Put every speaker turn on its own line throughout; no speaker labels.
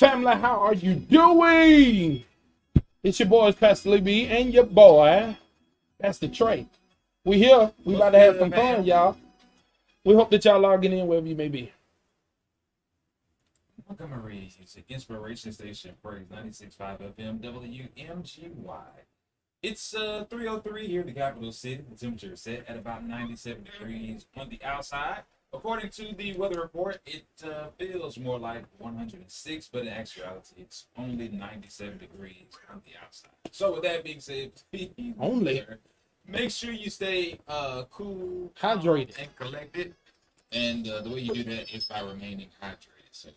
Family, how are you doing? It's your boys, Pastor Lee B, and your boy, Pastor Trey. We here. We about to have some fun, y'all. We hope that y'all logging in wherever you may be.
Montgomery, it's an inspiration station, Praise 96.5 FM, WMGY. It's 3:03 here in the capital city. The temperature is set at about 97 degrees on the outside. According to the weather report, it feels more like 106, but in actuality, it's only 97 degrees on the outside. So with that being said, please make sure you stay cool,
hydrated,
and collected. And the way you do that is by remaining hydrated. So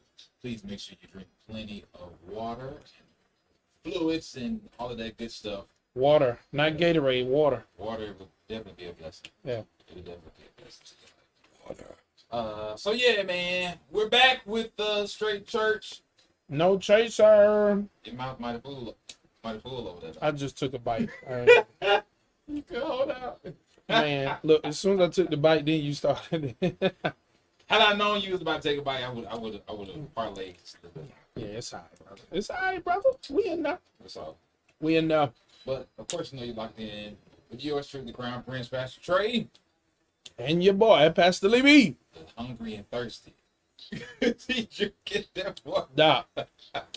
please make sure you drink plenty of water and fluids and all of that good stuff.
Water, not Gatorade, water.
Water will definitely be a blessing.
Yeah.
It'll definitely be a blessing. Water. So yeah, man, we're back with Straight Church.
No chaser.
Your mouth might have full over there.
I just took a bite.
You can hold out.
Man, look, as soon as I took the bite, then you started.
Had I known you was about to take a bite, I would have parlayed.
Yeah, it's all right, brother. It's all right, brother. We in there.
That's all.
We in there.
But of course, you know you locked in with yours truly, the Crown Prince, Pastor Trey,
and your boy, Pastor Lee B.
Hungry and thirsty. Did you get that water?
Doc,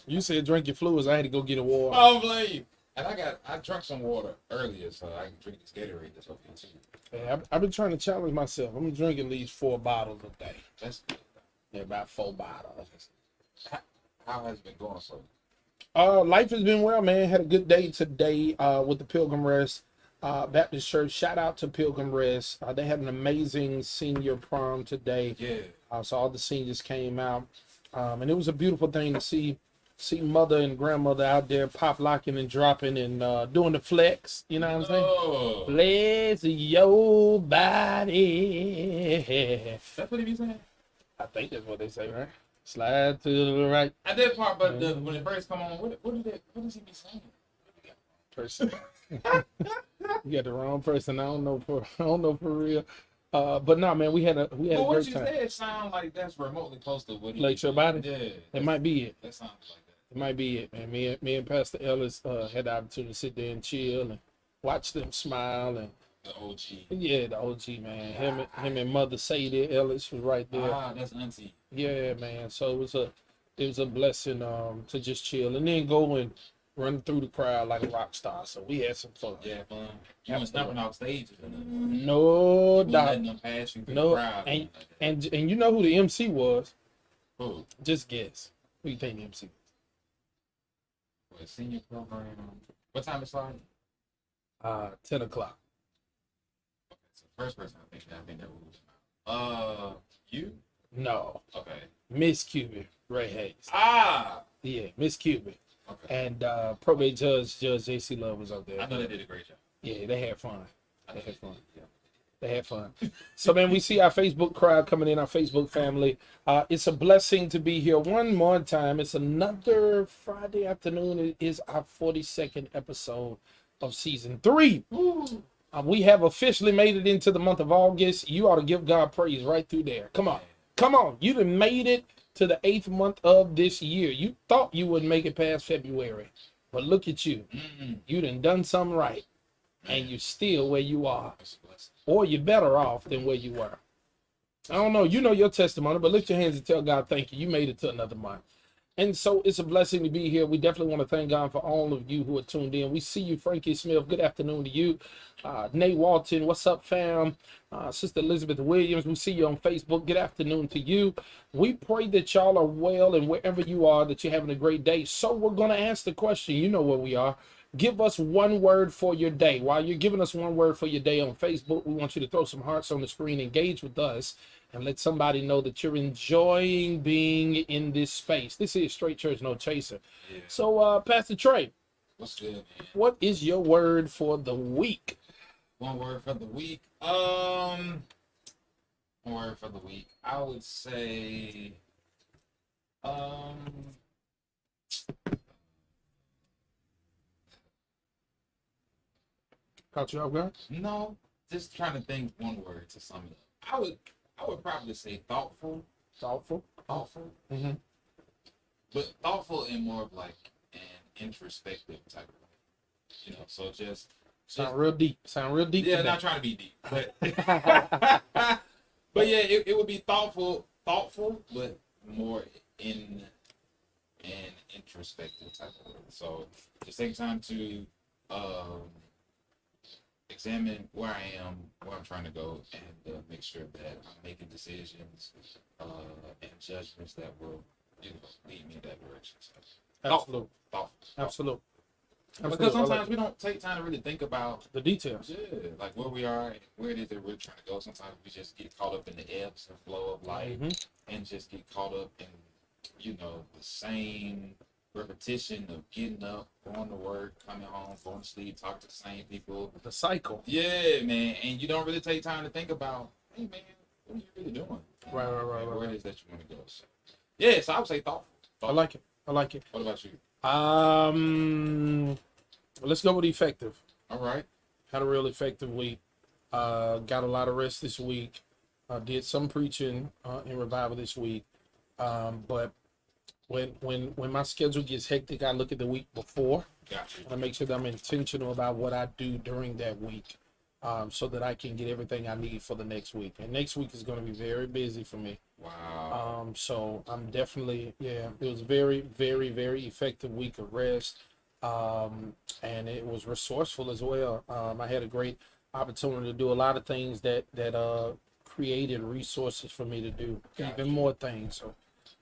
you said drink your fluids. I had to go get a water.
I don't blame you. And I drank some water earlier, so I can drink this Gatorade. That's okay too.
Yeah, I've been trying to challenge myself. I'm drinking at least 4 bottles a day.
That's good.
Yeah, about 4 bottles.
How has it been going so?
Life has been well, man. Had a good day today with the Pilgrim Rest Baptist Church. Shout out to Pilgrim Rest. They had an amazing senior prom today.
Yeah.
So all the seniors came out, and it was a beautiful thing to see mother and grandmother out there pop locking and dropping and doing the flex. You know what I'm saying? Flex your body.
That's what he be saying.
I think that's what they say, right? Slide to the right.
I did part, but when it first come on, what does he be saying?
Person. You got the wrong person. I don't know for real. But no, man, we had a great time.
What you said sound like that's remotely close to what he
Like your body?
Yeah.
It might be it.
That sounds like that.
It might be it, man. Me and Pastor Ellis had the opportunity to sit there and chill and watch them smile and
the OG.
Yeah, the OG, man. Him and Mother Sadie Ellis was right there.
That's auntie.
Yeah, man. So it was a blessing to just chill and then go and run through the crowd like a rock star. So we had some fun.
Yeah, fun. You weren't stopping off stage.
No doubt.
Letting them pass you through the crowd.
And you know who the MC was?
Who?
Just guess. Who you think the MC
was? What, senior program? What time it started?
10 o'clock.
Okay, so first person I think that was you?
No.
Okay.
Miss Cuban, Ray Hayes. Yeah, Miss Cuban.
Okay.
And probate Judge J.C. Love was up there.
I know they did a great job.
Yeah, they had fun. They had fun. So, man, we see our Facebook crowd coming in, our Facebook family. It's a blessing to be here one more time. It's another Friday afternoon. It is our 42nd episode of season 3. We have officially made it into the month of August. You ought to give God praise right through there. Come on. You done made it to the 8th month of this year. You thought you wouldn't make it past February, but look at you. You done something right, and you're still where you are, or you're better off than where you were. I don't know. You know your testimony, but lift your hands and tell God thank you. You made it to another month. And so it's a blessing to be here. We definitely want to thank God for all of you who are tuned in. We see you, Frankie Smith. Good afternoon to you. Nate Walton, what's up, fam? Sister Elizabeth Williams, we see you on Facebook. Good afternoon to you. We pray that y'all are well and wherever you are, that you're having a great day. So we're going to ask the question. You know where we are. Give us one word for your day. While you're giving us one word for your day on Facebook, we want you to throw some hearts on the screen, engage with us, and let somebody know that you're enjoying being in this space. This is Straight Church, No Chaser. Yeah. So, Pastor Trey,
what's good, man?
What is your word for the week?
One word for the week. One word for the week. I would say,
Caught you off guard?
No, just trying to think one word to sum it up. I would probably say thoughtful.
Thoughtful.
Thoughtful.
Mm-hmm.
but thoughtful and more of like an introspective type of way. So just
Sound real deep. Sound real deep.
yeah,
today.
not trying to be deep, but but yeah, it would be thoughtful, but more in an introspective type of way. So just take time to um, examine where I am, where I'm trying to go, and make sure that I'm making decisions and judgments that will, lead me in that direction. So,
Absolutely.
thoughtful.
Absolutely.
Because sometimes we don't take time to really think about
the details.
like where we are, and where it is that we're trying to go. Sometimes we just get caught up in the ebbs and flow of life, and just get caught up in, the same repetition of getting up, going to work, coming home, going to sleep, talking to the same people.
The cycle.
Yeah, man. And you don't really take time to think about, hey, man, what are you really doing?
Right.
Where it is that you want to go. So, yeah, so I would say thoughtful.
I like it.
What about you?
Let's go with effective.
All right.
Had a real effective week. Got a lot of rest this week. Did some preaching in revival this week. But when my schedule gets hectic, I look at the week before.
Gotcha.
And I make sure that I'm intentional about what I do during that week, so that I can get everything I need for the next week. And next week is going to be very busy for me.
Wow.
So I'm definitely, it was very, very, very effective week of rest. And it was resourceful as well. I had a great opportunity to do a lot of things that created resources for me to do even more things. So,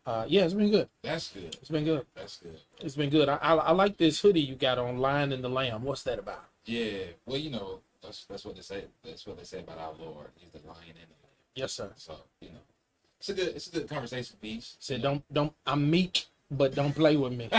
it's been good.
That's good.
It's been good.
That's good.
It's been good. I like this hoodie you got on, Lion and the Lamb. What's that about?
Yeah. Well, that's what they say. That's what they say about our Lord. He's the lion and the lamb.
Yes, sir.
So, it's a good conversation piece.
Said don't. I'm meek, but don't play with me.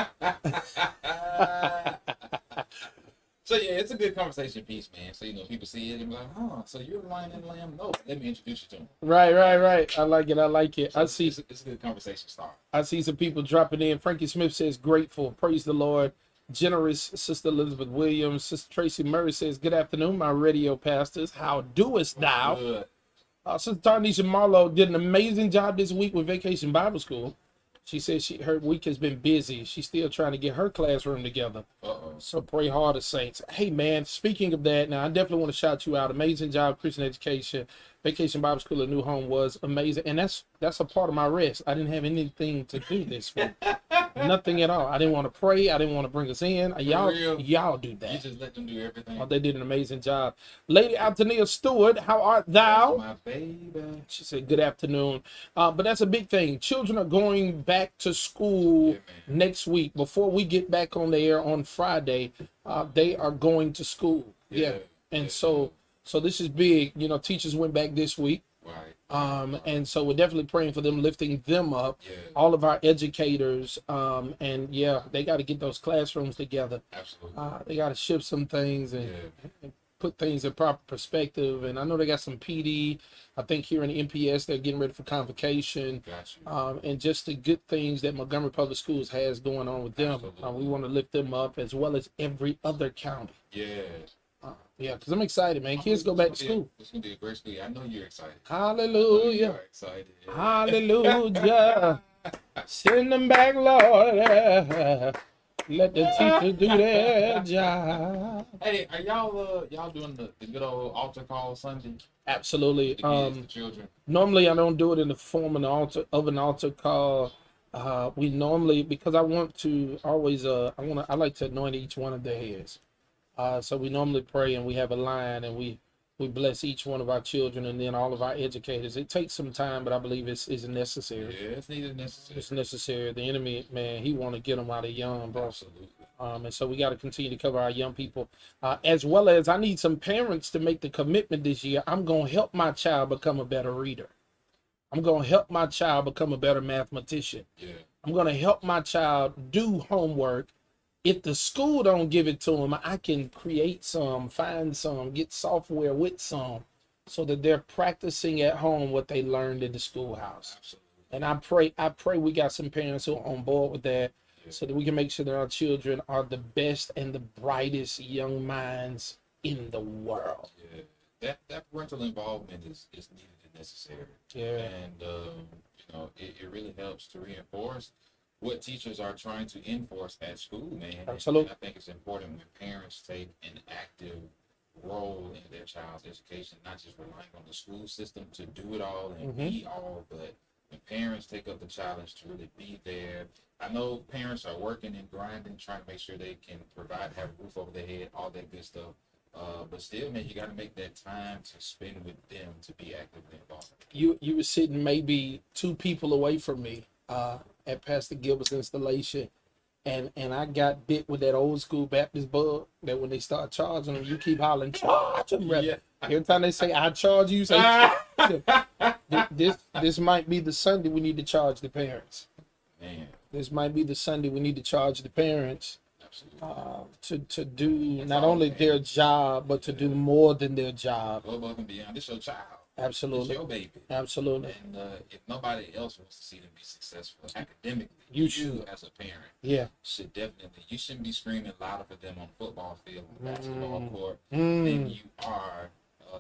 So yeah, it's a good conversation piece, man. So people see it and be like, "Oh, so you're the lion and the lamb?" No, let me introduce you to him.
Right. I like it.
So
I see.
It's a good conversation start.
I see some people dropping in. Frankie Smith says, grateful. Praise the Lord. Generous Sister Elizabeth Williams. Sister Tracy Murray says, good afternoon, my radio pastors. How doest thou?
Good.
Sister Tarnisha Marlowe did an amazing job this week with Vacation Bible School. She says her week has been busy. She's still trying to get her classroom together. So pray harder, saints. Hey, man, speaking of that, now I definitely want to shout you out. Amazing job, Christian education. Vacation Bible School at New Home was amazing. And that's a part of my rest. I didn't have anything to do this week. Nothing at all. I didn't want to pray. I didn't want to bring us in. Y'all do that.
You just let them do everything.
Oh, they did an amazing job. Lady Antonia Stewart, how art thou?
My baby.
She said, good afternoon. But that's a big thing. Children are going back to school next week. Before we get back on the air on Friday, they are going to school. So this is big. Teachers went back this week.
Right.
And so we're definitely praying for them, lifting them up. All of our educators. And they got to get those classrooms together.
Absolutely.
They got to shift some things and put things in proper perspective. And I know they got some PD. I think here in the MPS, they're getting ready for convocation.
Gotcha.
And just the good things that Montgomery Public Schools has going on with them. We want to lift them up as well as every other county. Because I'm excited, man. Kids go back to school.
It's going to be a great school. I know you're excited.
Hallelujah.
You're excited.
Hallelujah. Send them back, Lord. Let the teacher do their job.
Hey, are y'all doing the good old altar call Sunday?
Absolutely.
The kids, the children.
Normally I don't do it in the form of an altar call. We normally, because I want to always I like to anoint each one of their heads. So we normally pray and we have a line and we bless each one of our children and then all of our educators. It takes some time, but I believe it's necessary.
Yeah, it's needed, necessary.
It's necessary. The enemy, man, he want to get them out of young, bro.
Absolutely.
And so we got to continue to cover our young people, as well as I need some parents to make the commitment this year. I'm going to help my child become a better reader. I'm going to help my child become a better mathematician.
Yeah.
I'm going to help my child do homework. If the school don't give it to them, I can create some, find some, get software with some, so that they're practicing at home what they learned in the schoolhouse.
Absolutely.
And I pray we got some parents who are on board with that, so that we can make sure that our children are the best and the brightest young minds in the world.
Yeah. That parental involvement is needed and necessary.
Yeah.
And it really helps to reinforce what teachers are trying to enforce at school, man.
Absolutely.
And I think it's important when parents take an active role in their child's education, not just relying on the school system to do it all and be all, but when parents take up the challenge to really be there. I know parents are working and grinding, trying to make sure they can provide, have a roof over their head, all that good stuff. But still, man, you got to make that time to spend with them to be actively involved.
You were sitting maybe 2 people away from me at Pastor Gilbert's installation, and I got bit with that old school Baptist bug that when they start charging them, you keep hollering, charge them, brother.
Yeah.
Every time they say, I charge you, say, this might be the Sunday we need to charge the parents.
Man,
This might be the Sunday we need to charge the parents
absolutely.
to do
It's
not
all
only their
parents.
job, but to do more than their job.
Go above and beyond. This your child.
Absolutely.
It's your baby.
Absolutely.
And if nobody else wants to see them be successful academically,
You should.
as a parent
Yeah.
should definitely. You shouldn't be screaming louder for them on the football field, on the basketball court,
Mm.
than you are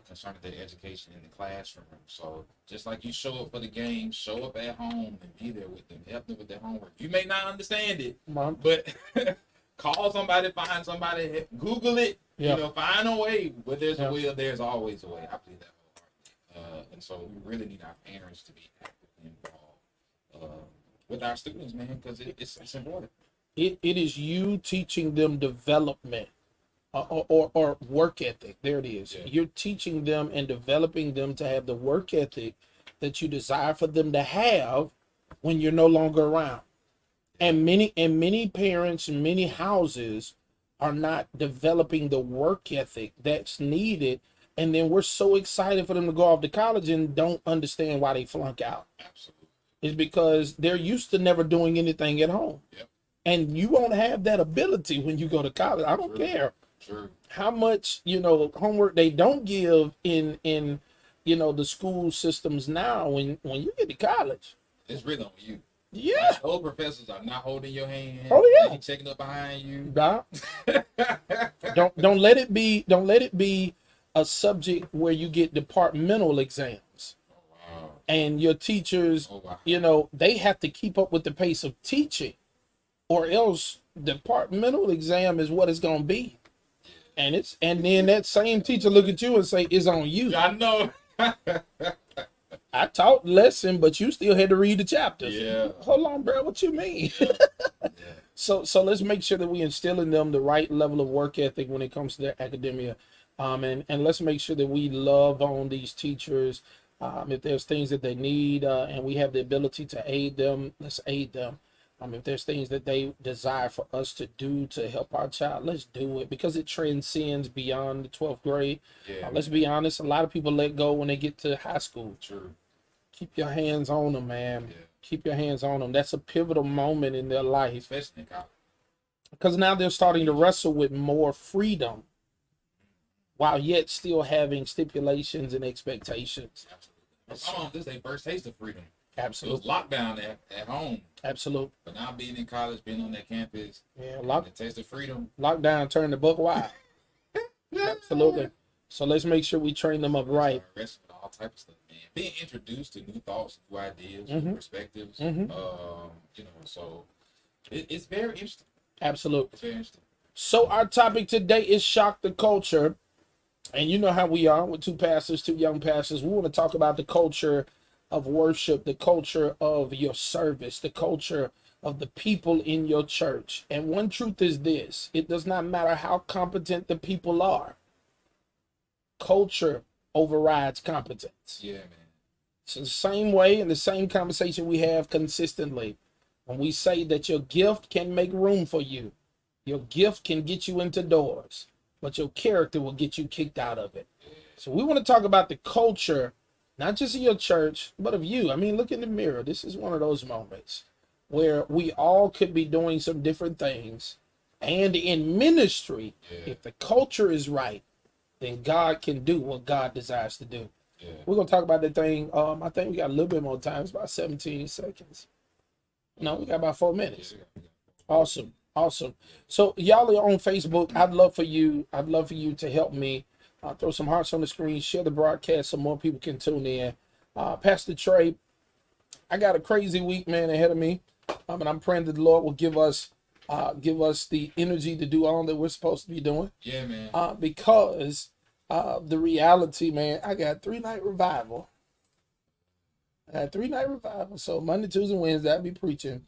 concerned with their education in the classroom. So just like you show up for the game, show up at home and be there with them, help them with their homework. You may not understand it,
Mom.
but call somebody, find somebody, Google it.
Yeah.
You know, find a way. Where there's
Yeah.
a will, there's always a way. I believe that wholeheartedly. And so we really need our parents to be actively involved with our students, man, because it's important.
It is you teaching them development or work ethic. There it is.
Yeah.
You're teaching them and developing them to have the work ethic that you desire for them to have when you're no longer around. And many parents and many houses are not developing the work ethic that's needed. And then we're so excited for them to go off to college and don't understand why they flunk out.
Absolutely.
It's because they're used to never doing anything at home.
Yep.
And you won't have that ability when you go to college. I don't
True.
care
True.
how much, homework they don't give in the school systems now when you get to college.
It's really on you.
Yeah.
Old professors are not holding your hand.
Oh, yeah.
They ain't checking up behind you.
Doc, don't let it be a subject where you get departmental exams
Wow.
and your teachers,
Oh, wow.
they have to keep up with the pace of teaching, or else departmental exam is what it's gonna be. And then that same teacher look at you and say, it's on you.
I know.
I taught lesson, but you still had to read the chapters.
Yeah.
Hold on, bro. What you mean?
Yeah.
So let's make sure that we instill in them the right level of work ethic when it comes to their academia. And let's make sure that we love on these teachers. If there's things that they need and we have the ability to aid them, let's aid them. If there's things that they desire for us to do to help our child, let's do it, because it transcends beyond the 12th grade.
Yeah.
Let's be honest, a lot of people let go when they get to high school.
True.
Keep your hands on them, man.
Yeah.
Keep your hands on them. That's a pivotal moment in their life,
Especially in college.
because now they're starting to wrestle with more freedom while yet still having stipulations and expectations.
Absolutely. For some of them, this is their first taste of freedom. It was
Absolutely.
lockdown at home.
Absolutely.
But now being in college, being on that campus,
Yeah.
the taste of freedom.
Lockdown turned the book wide. Absolutely. So let's make sure we train them up right.
Wrestling with all types of stuff, man. Being introduced to new thoughts, new ideas,
Mhm.
new perspectives.
Mhm.
So it's very interesting.
Absolutely.
It's very interesting.
So our topic today is shock the culture. And you know how we are with 2 pastors, 2 young pastors. We want to talk about the culture of worship, the culture of your service, the culture of the people in your church. And one truth is this: it does not matter how competent the people are. Culture overrides competence.
Yeah, man.
It's the same way, in the same conversation we have consistently. When we say that your gift can make room for you, your gift can get you into doors, but your character will get you kicked out of it. So we want to talk about the culture, not just of your church, but of you. I mean, look in the mirror. This is one of those moments where we all could be doing some different things. And in ministry,
Yeah.
if the culture is right, then God can do what God desires to do.
Yeah.
We're going to talk about that thing. I think we got a little bit more time. It's about 17 seconds. No, we got about 4 minutes.
Yeah.
Awesome. Awesome. So y'all are on Facebook. I'd love for you to help me throw some hearts on the screen, share the broadcast so more people can tune in. Pastor Trey, I got a crazy week, man, ahead of me. And I'm praying that the Lord will give us the energy to do all that we're supposed to be doing.
Yeah, man.
Because the reality, man, I got 3-night revival. I had 3-night revival. So Monday, Tuesday, Wednesday, I'll be preaching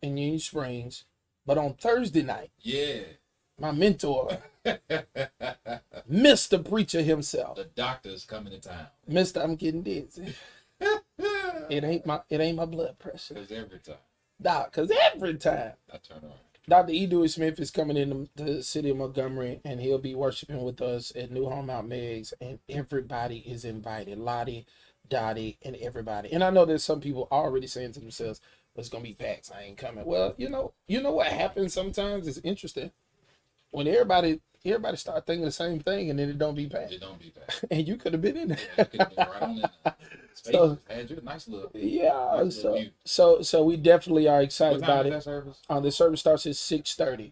in Union Springs. But on Thursday night,
Yeah.
my mentor, Mr. Preacher himself,
The doctor's coming to town.
Mr. I'm getting dizzy. It ain't my blood pressure.
Because every time
Doc, because every time
I turn around.
Dr. E. Dewey Smith is coming in the city of Montgomery, and he'll be worshiping with us at New Home Mount Meigs, and everybody is invited. Lottie, Dottie, and everybody. And I know there's some people already saying to themselves, well, it's gonna be packed, I ain't coming. Well, you know what happens sometimes is interesting. When everybody start thinking the same thing, and then it don't be packed.
It don't be bad.
And you could have been in there.
Yeah, you could have been right on in there.
So-
Had you a nice look.
Yeah,
Nice little view.
so we definitely are excited
What time
about
is
it.
that service?
The service starts at 6:30.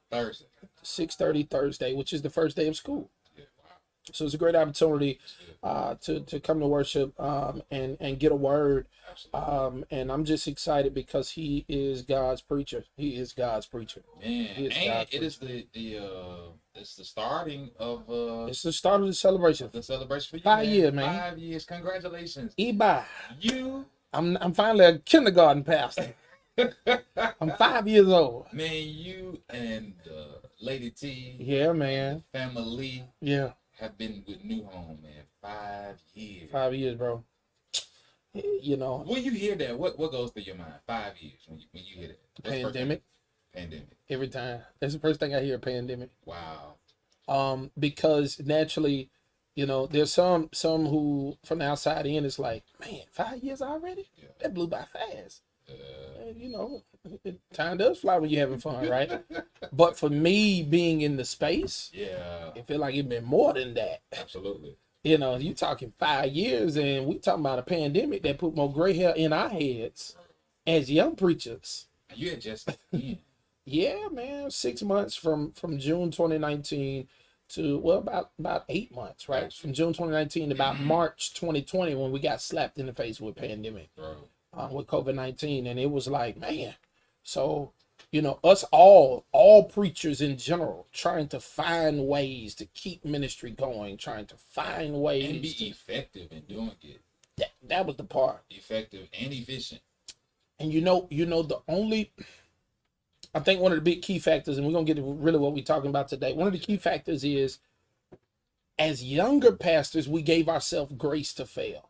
Thursday.
6:30 Thursday, which is the first day of school.
Yeah, wow.
So it's a great opportunity
That's good.
to come to worship and get a word.
Absolutely.
And I'm just excited because he is God's preacher. He is God's preacher.
Man,
It's
and
God's
it is it's the starting of
It's the start of the celebration.
the celebration for you.
5 years, man.
5 years. Congratulations.
Eba.
You
I'm finally a kindergarten pastor. I'm 5 years old.
man, you and Lady T
Yeah, man.
family
Yeah,
have been with New Home, man. 5 years.
5 years, bro. You know,
When you hear that, what goes through your mind? 5 years when you hear that. What's the first
pandemic
thing? Pandemic.
every time. That's the first thing I hear. Pandemic.
Wow.
Because naturally, you know, there's some who from the outside in it's like, man, 5 years already?
Yeah.
That blew by fast.
Uh,
And, you know, time does fly when you're having fun, right? But for me being in the space,
yeah.
it feel like it's been more than that.
Absolutely.
You know, you talking 5 years, and we talking about a pandemic that put more gray hair in our heads as young preachers.
You had just in.
Yeah, man, 6 months from June 2019 to about 8 months, right? From June 2019 to about March 2020 when we got slapped in the face with pandemic,
Bro.
with COVID-19, and it was like, man. So, you know, us all preachers in general, trying to find ways to keep ministry going, trying to find ways
And be
to,
effective in doing it.
that was the part.
Effective and efficient.
And I think one of the big key factors, and we're gonna get to really what we're talking about today. One of the key factors is, as younger pastors, we gave ourselves grace to fail.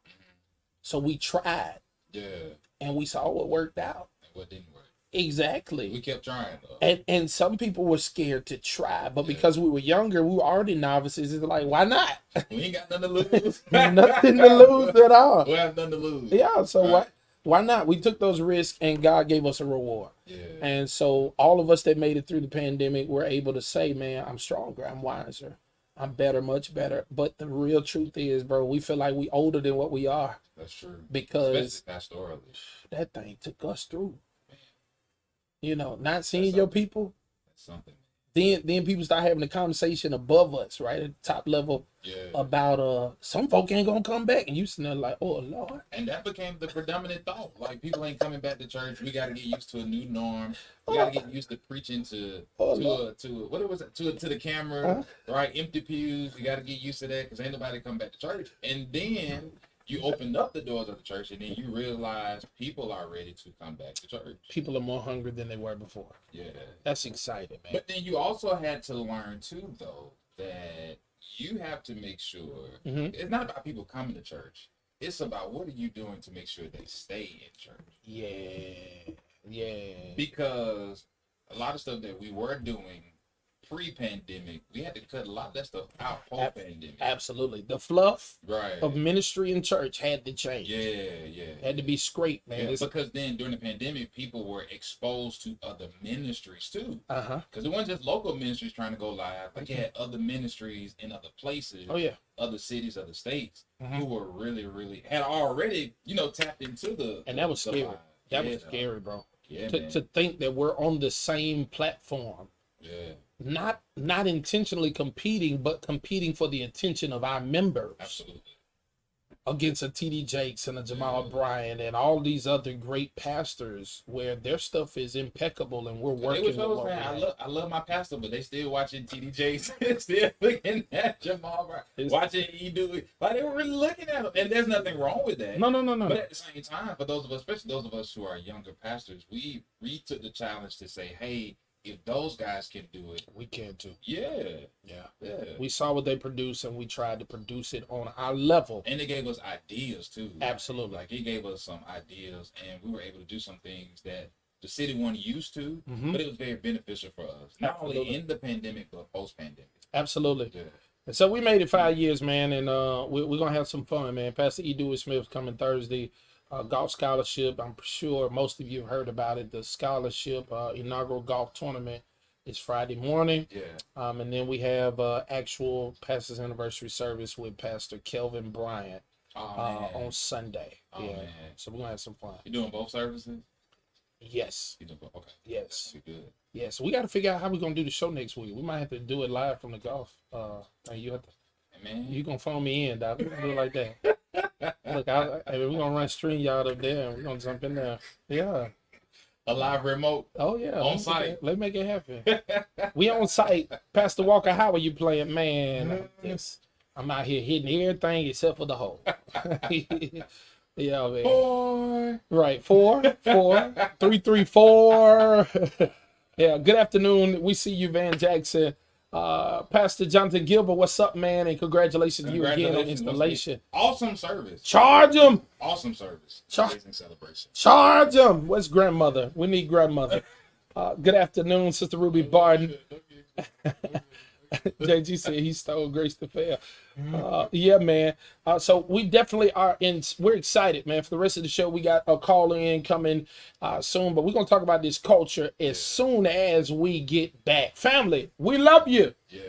So we tried,
Yeah.
and we saw what worked out.
And what didn't work.
Exactly.
We kept trying though.
And some people were scared to try, but
Yeah.
because we were younger, we were already novices. It's like, why not?
We ain't got nothing to lose.
Nothing to lose at all.
We have nothing to lose.
Yeah. So
Right.
why not? We took those risks, and God gave us a reward.
Yeah.
And so all of us that made it through the pandemic were able to say, man, I'm stronger, I'm wiser, I'm better, much better. But the real truth is, bro, we feel like we older than what we are
That's true.
because
Especially pastorally.
that thing took us through. You know, not seeing
That's
your
something.
people,
That's something.
then people start having a conversation above us, right? At the top level
Yeah.
about some folk ain't gonna come back. And you sitting there like, oh Lord.
And that became the predominant thought. Like people ain't coming back to church. We got to get used to a new norm. We got to get used to preaching to what was it to the camera, right? Empty pews. We got to get used to that because ain't nobody come back to church. And then you opened up the doors of the church, and then you realize people are ready to come back to church.
People are more hungry than they were before.
Yeah.
That's exciting, man.
But then you also had to learn too, though, that you have to make sure
Mhm.
it's not about people coming to church. It's about what are you doing to make sure they stay in church.
Yeah.
Because a lot of stuff that we were doing pre-pandemic, we had to cut a lot of that stuff out post-pandemic.
Absolutely. The fluff
Right.
of ministry and church had to change.
Yeah.
Had to be scraped, man.
Yeah, because then during the pandemic, people were exposed to other ministries too.
Uh-huh.
Because it wasn't just local ministries trying to go live. Like you had other ministries in other places,
Oh yeah.
other cities, other states,
Mhm.
who were really had already, tapped into the.
And that was
the
scary.
live.
That
Yeah,
was scary, bro.
Yeah,
To,
man.
to think that we're on the same platform,
Yeah,
not intentionally competing, but competing for the attention of our members.
absolutely.
against a TD Jakes and a Jamal Bryant and all these other great pastors where their stuff is impeccable and we're
They
working
was
with what
saying,
we have.
I love my pastor, but they still watching TDJs, still looking at Jamal Bryant, watching he do it. Like they were really looking at him, and there's nothing wrong with that.
No.
But at the same time, for those of us, especially those of us who are younger pastors, we took the challenge to say, hey, if those guys can do it,
We can too.
yeah.
Yeah. We saw what they produced and we tried to produce it on our level.
And they gave us ideas too.
Absolutely.
Like he gave us some ideas, and we were able to do some things that the city wasn't used to,
Mhm.
but it was very beneficial for us, not only
Absolutely.
in the pandemic but post pandemic.
Absolutely.
Yeah.
And so we made it 5 years, man, and we're gonna have some fun, man. Pastor E. Dewey Smith coming Thursday. Golf scholarship. I'm sure most of you have heard about it. The scholarship inaugural golf tournament is Friday morning.
Yeah.
And then we have actual pastor's anniversary service with Pastor Kelvin Bryant
Oh, man.
on Sunday.
Oh,
Yeah.
man.
So we're gonna have some fun.
You doing both services?
Yes.
You doing both? Okay.
Yes.
Be good.
Yeah. So we got to figure out how we're gonna do the show next week. We might have to do it live from the golf. And you have to.
Man.
You gonna phone me in, Doc? We're gonna do it like that. Look, we're gonna run StreamYard up there, and we're gonna jump in there. Yeah.
A live remote.
Oh yeah.
On site.
Let's make it happen. We on site. Pastor Walker, how are you playing, man? Yes. I'm out here hitting everything except for the hole. Yeah, man.
Boy.
Right. 334. Yeah. Good afternoon. We see you, Van Jackson. Pastor Jonathan Gilbert, what's up, man? And congratulations to you again on installation.
Awesome service.
Charge him.
Awesome service.
Char-
Amazing celebration.
Charge him. Where's grandmother? We need grandmother. Good afternoon, Sister Ruby Barton. JG said he stole Grace to fail. Yeah, man. So we definitely are we're excited, man. For the rest of the show, we got a call in coming soon, but we're going to talk about this culture as soon as we get back. Family, we love you.
Yeah.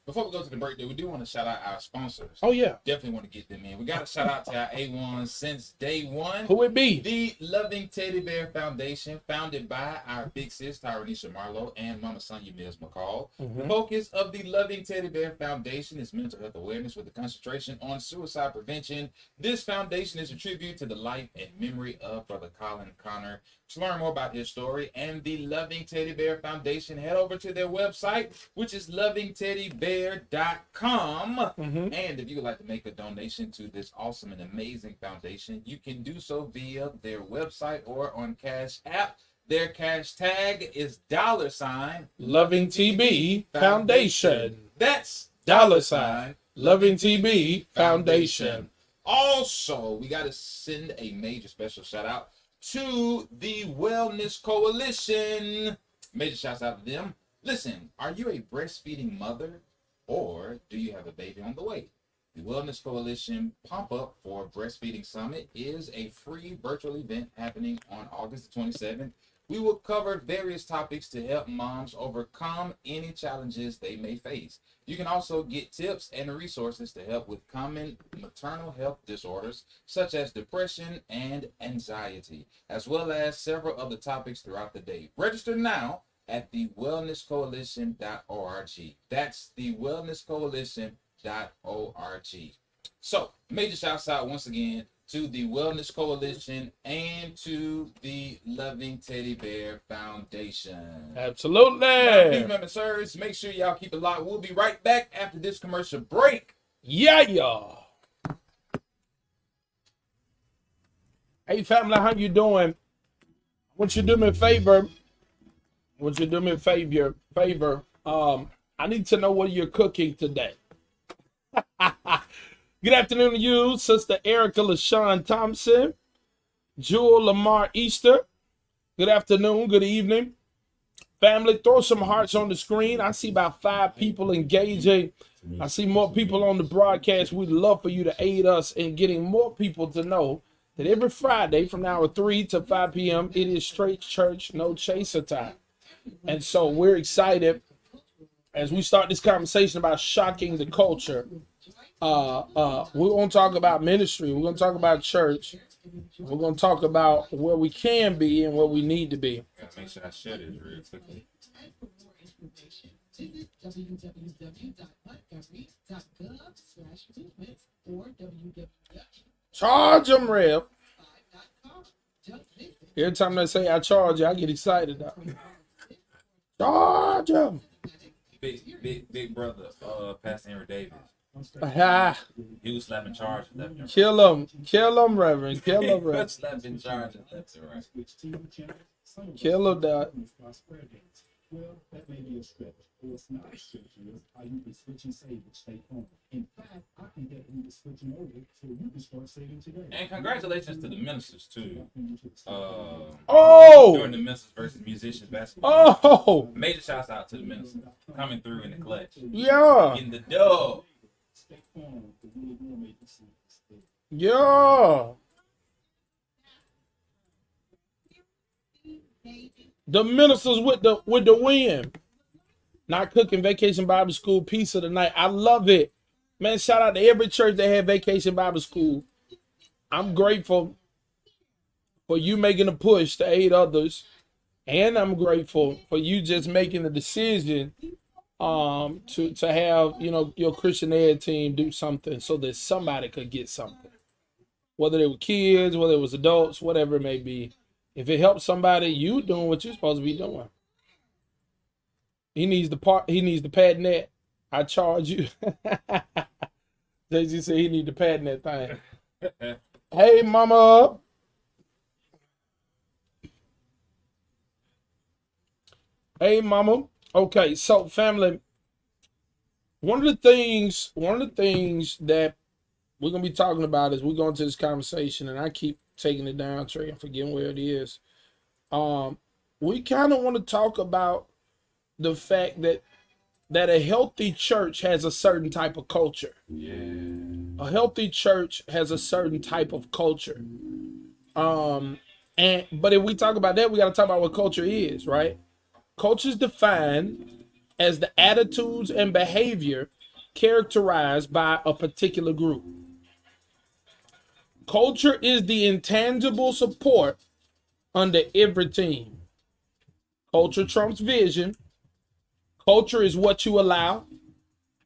Before we go to the break, though, we do want to shout out our sponsors.
Oh, yeah.
Definitely want to get them in. We got to shout out to our A1 since day one.
Who it be?
The Loving Teddy Bear Foundation, founded by our big sis, Tyranisha Marlowe, and Mama Sonia Mills McCall. The focus of the Loving Teddy Bear Foundation is mental health awareness with a concentration on suicide prevention. This foundation is a tribute to the life and memory of Brother Colin Connor. To learn more about his story and the Loving Teddy Bear Foundation, head over to their website, which is lovingteddybear.com. And if you would like to make a donation to this awesome and amazing foundation, you can do so via their website or on Cash App. Their cash tag is $
Loving TB Foundation.
That's
$ Loving TB Foundation.
Also, we got to send a major special shout out to the Wellness Coalition. Major shouts out to them. Listen, are you a breastfeeding mother or do you have a baby on the way? The Wellness Coalition Pump Up for Breastfeeding Summit is a free virtual event happening on August the 27th. We will cover various topics to help moms overcome any challenges they may face. You can also get tips and resources to help with common maternal health disorders, such as depression and anxiety, as well as several other topics throughout the day. Register now at thewellnesscoalition.org. That's thewellnesscoalition.org. So, major shouts out once again to the Wellness Coalition and to the Loving Teddy Bear Foundation.
Absolutely.
Remember, sirs, make sure y'all keep it locked. We'll be right back after this commercial break.
Yeah, y'all. Hey, family, how you doing? I want you to do me a favor. I need to know what you're cooking today. Good afternoon to you, Sister Erica LaShawn Thompson, Jewel Lamar Easter. Good afternoon, good evening. Family, throw some hearts on the screen. I see about 5 people engaging. I see more people on the broadcast. We'd love for you to aid us in getting more people to know that every Friday from hour 3 to 5 p.m., it is straight church, no chaser time. And so we're excited as we start this conversation about shocking the culture. We're going to talk about ministry. We're going to talk about church. We're going to talk about where we can be and where we need to be.
Gotta make sure I share this real quickly.
Visit www.montgomery.gov/movements or www.
Charge them, Rev. Every time they say I charge you, I get excited. Charge them.
Big brother, Pastor Henry Davis.
Ah,
He was slapping charges left and right.
kill them. Kill them, Reverend. Kill them,
He was
Reverend.
slapping charges left and right.
Kill them, Dad.
Well, that may be a stretch, or it's not a stretch. How you can switch and save it, stay home. In fact, I can get you to switching over so you can start saving today.
And congratulations to the ministers too.
Oh!
During the ministers versus musicians basketball.
Oh!
Major shouts out to the ministers coming through in the clutch,
Yeah.
getting the dub.
Stay home, the really will make you see this.
Yeah. The ministers with the win. Not cooking Vacation Bible School piece of the night. I love it. Man, shout out to every church that had Vacation Bible School. I'm grateful for you making a push to aid others. And I'm grateful for you just making the decision to have, you know, your Christian Ed team do something so that somebody could get something. Whether they were kids, whether it was adults, whatever it may be. If it helps somebody, you doing what you're supposed to be doing. He needs the pad net. I charge you. Jay-Z said he need the pad net thing. Hey, mama. Hey, mama. Okay, so family, one of the things that we're gonna be talking about as we go into this conversation, and I keep taking it down, Trey, I'm forgetting where it is. We kind of want to talk about the fact that a healthy church has a certain type of culture.
Yeah.
A healthy church has a certain type of culture. But if we talk about that, we got to talk about what culture is, right? Culture is defined as the attitudes and behavior characterized by a particular group. Culture is the intangible support under every team. Culture trumps vision. Culture is what you allow,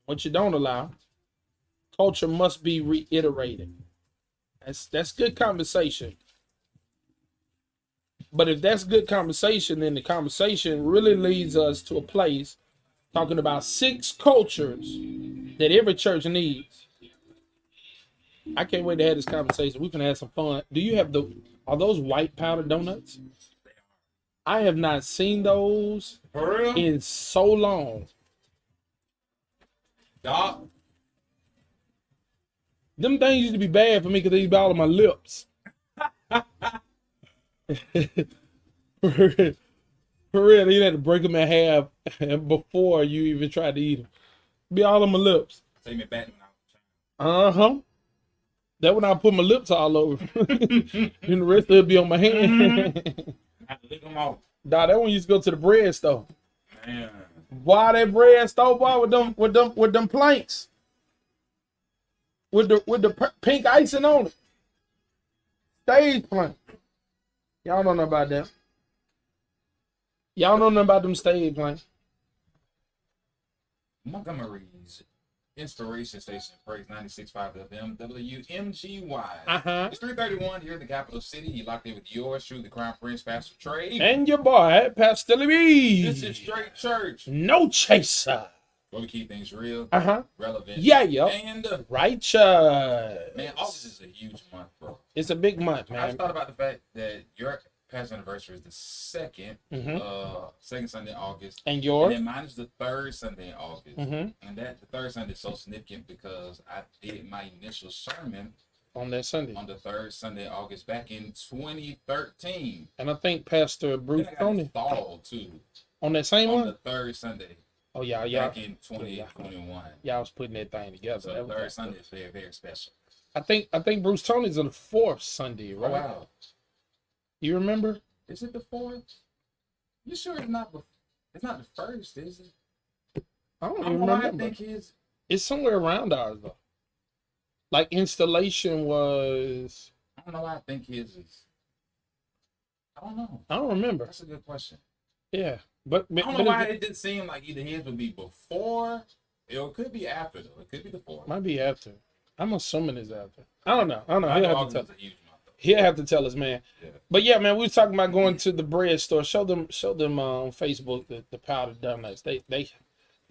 what you don't allow. Culture must be reiterated. That's good conversation. But if that's good conversation, then the conversation really leads us to a place talking about 6 cultures that every church needs. I can't wait to have this conversation. We can have some fun. Do you have are those white powder donuts? I have not seen those
For real?
in so long.
Dog.
Them things used to be bad for me because they used to be all on my lips. For real, you had to break them in half before you even tried to eat them. Be all on my lips.
Take me back when I was
Uh-huh. That when I put my lips all over. And the rest of it be on my hand.
I had to lick them off.
Nah, that one used to go to the bread store.
Man.
Why that bread store, boy, with them planks. With the pink icing on it. Stage plank. Y'all don't know about that. Y'all don't know about them stage planks.
Montgomery's Inspiration Station, Praise 96.5 FM, WMGY.
Uh-huh.
It's 3:31 here in the capital city. You locked in with yours truly, the Crown Prince, Pastor Trey.
And your boy, Pastor Lee.
This is Straight Church,
No chaser.
where we keep things real,
Uh-huh.
relevant,
Yeah.
and
Righteous.
man, August is a huge month, bro.
It's a big month,
I
man.
just thought about the fact that your past anniversary is the second Sunday in August.
And
And
yours?
then mine is the third Sunday in August.
Mhm.
And the third Sunday is so significant because I did my initial sermon
On that Sunday.
on the third Sunday in August back in 2013.
And I think Pastor Bruce
And I got
Tony
installed too
on that same
on
one.
the third Sunday
Oh yeah.
back in 2021.
Y'all was putting that thing together.
So
That
the
was-
third Sunday is very, very special.
I think Bruce Tony's on the 4th Sunday,
Oh,
right?
wow.
You remember?
Is it the fourth? You sure it's not the first, is it?
I don't
I
even
don't know why I
remember.
think his
It's somewhere around ours though. Like installation was.
I don't know why I think his is. I don't know.
I don't remember.
That's a good question.
Yeah, but
I don't know why it didn't seem like either his would be before, or it could be after though. It could be the fourth.
might be after. I'm assuming it's out there. I don't know.
I
He'll
know
have to tell.
August is a huge month, though.
He'll have to tell us, man.
Yeah.
But yeah, man, we were talking about going to the bread store. Show them on Facebook the powdered donuts.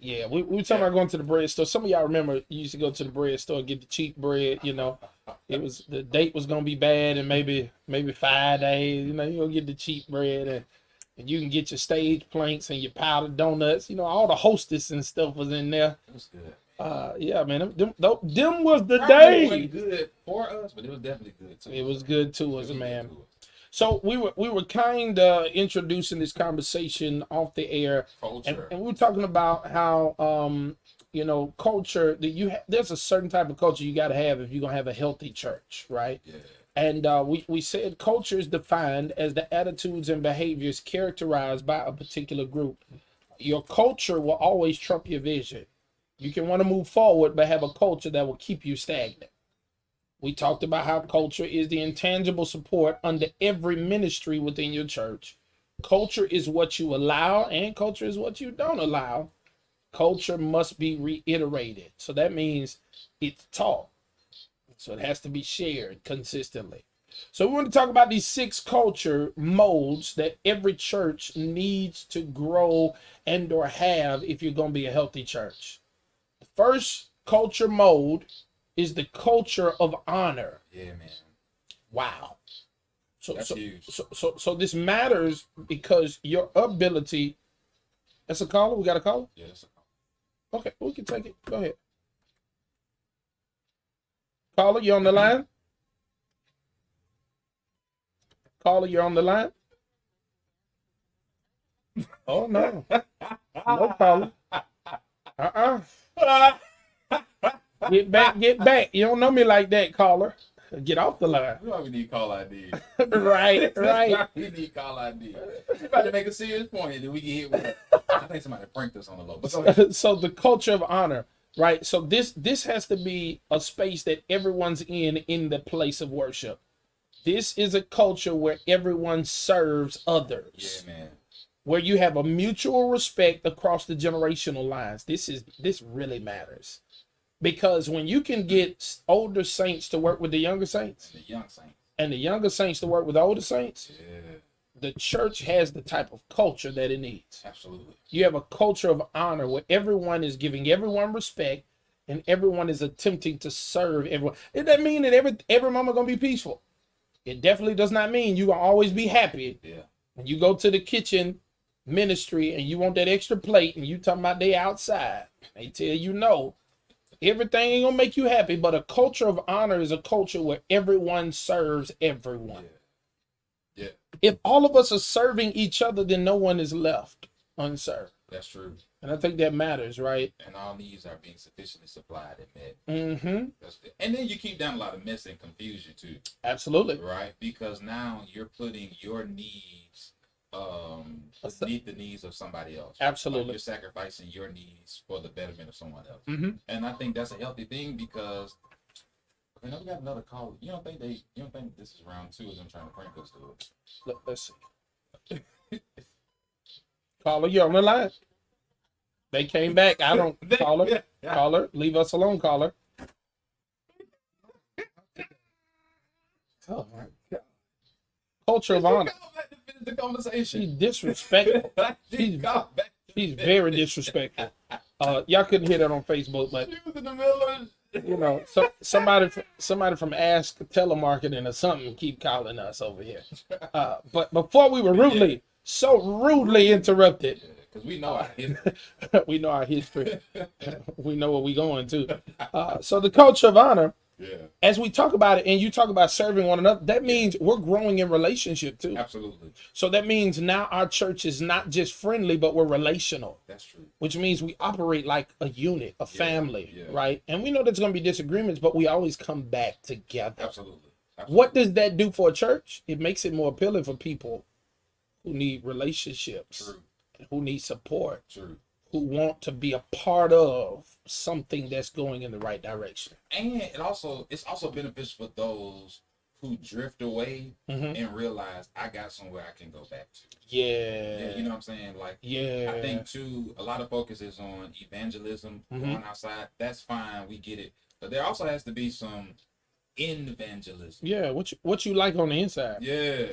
Yeah, we were talking about going to the bread store. Some of y'all remember you used to go to the bread store and get the cheap bread. You know, it was the date was gonna be bad and maybe 5 days. You know, you gonna get the cheap bread and you can get your stage planks and your powdered donuts. You know, all the hostess and stuff was in there.
It was good.
Yeah, man, them was the
Probably
day.
wasn't good for us, but it was definitely good too.
It was good to
It
us,
was good
man.
to us.
So we were kind of introducing this conversation off the air,
Culture.
and we were talking about how you know, culture that there's a certain type of culture you got to have if you're gonna have a healthy church, right?
Yeah.
And we said culture is defined as the attitudes and behaviors characterized by a particular group. Your culture will always trump your vision. You can want to move forward, but have a culture that will keep you stagnant. We talked about how culture is the intangible support under every ministry within your church. Culture is what you allow, and culture is what you don't allow. Culture must be reiterated. So that means it's taught. So it has to be shared consistently. So we want to talk about these 6 culture modes that every church needs to grow and or have if you're going to be a healthy church. The first culture mode is the culture of honor.
Yeah, man.
Wow.
That's huge.
So this matters because your ability. That's a caller. We got a caller.
Yeah, that's
Okay, we can take it. Go ahead. Caller, you on the line? Caller, you're on the line? Oh, no. No caller. Get back. You don't know me like that, caller. Get off the line.
why we need call ID.
Right.
We need call ID. We about to make a serious point, and then we get hit with it. I think somebody pranked us on the low. But go ahead.
So the culture of honor, right? So this has to be a space that everyone's in the place of worship. This is a culture where everyone serves others.
Yeah, man.
Where you have a mutual respect across the generational lines. This really matters. Because when you can get older saints to work with the younger saints,
The young saint.
and the younger saints to work with the older saints,
Yeah,
the church has the type of culture that it needs.
absolutely.
You have a culture of honor where everyone is giving everyone respect and everyone is attempting to serve everyone. It doesn't mean that every moment gonna be peaceful. It definitely does not mean you gonna always be happy.
Yeah.
When you go to the kitchen ministry and you want that extra plate and you talking about they outside, they tell you no. Everything ain't gonna make you happy, but a culture of honor is a culture where everyone serves everyone.
Yeah.
If all of us are serving each other, then no one is left unserved.
That's true.
And I think that matters, right?
And all needs are being sufficiently supplied and met.
Mm-hmm.
And then you keep down a lot of mess and confusion too,
Absolutely.
right? Because now you're putting your needs beneath the needs of somebody else.
Absolutely.
Like you're sacrificing your needs for the betterment of someone else.
Mm-hmm.
And I think that's a healthy thing because we got another call. You don't think this is round 2 of them trying to prank us to it?
Let's see. Caller, you're on the line. They came back. I don't. Caller, caller, leave us alone, caller. Oh my God. Culture of honor.
The conversation.
She's disrespectful. She's very disrespectful. Y'all couldn't hear that on Facebook, but
She was in the middle of
you know, somebody from Ask Telemarketing or something keep calling us over here. But before we were so rudely interrupted.
because we know our history.
We know our history. We know where we going to. So the culture of honor,
Yeah,
as we talk about it, and you talk about serving one another, that means we're growing in relationship too.
absolutely.
So that means now our church is not just friendly, but we're relational,
That's true.
which means we operate like a unit, a family,
yeah.
right? And we know there's going to be disagreements, but we always come back together.
Absolutely.
What does that do for a church? It makes it more appealing for people who need relationships,
True.
who need support,
True.
who want to be a part of something that's going in the right direction.
And it's also beneficial for those who drift away
Mhm.
and realize I got somewhere I can go back to.
Yeah.
You know what I'm saying? Like,
Yeah.
I think too, a lot of focus is on evangelism,
Mhm.
going outside. That's fine, we get it. But there also has to be some evangelism.
Yeah, what you like on the inside?
Yeah,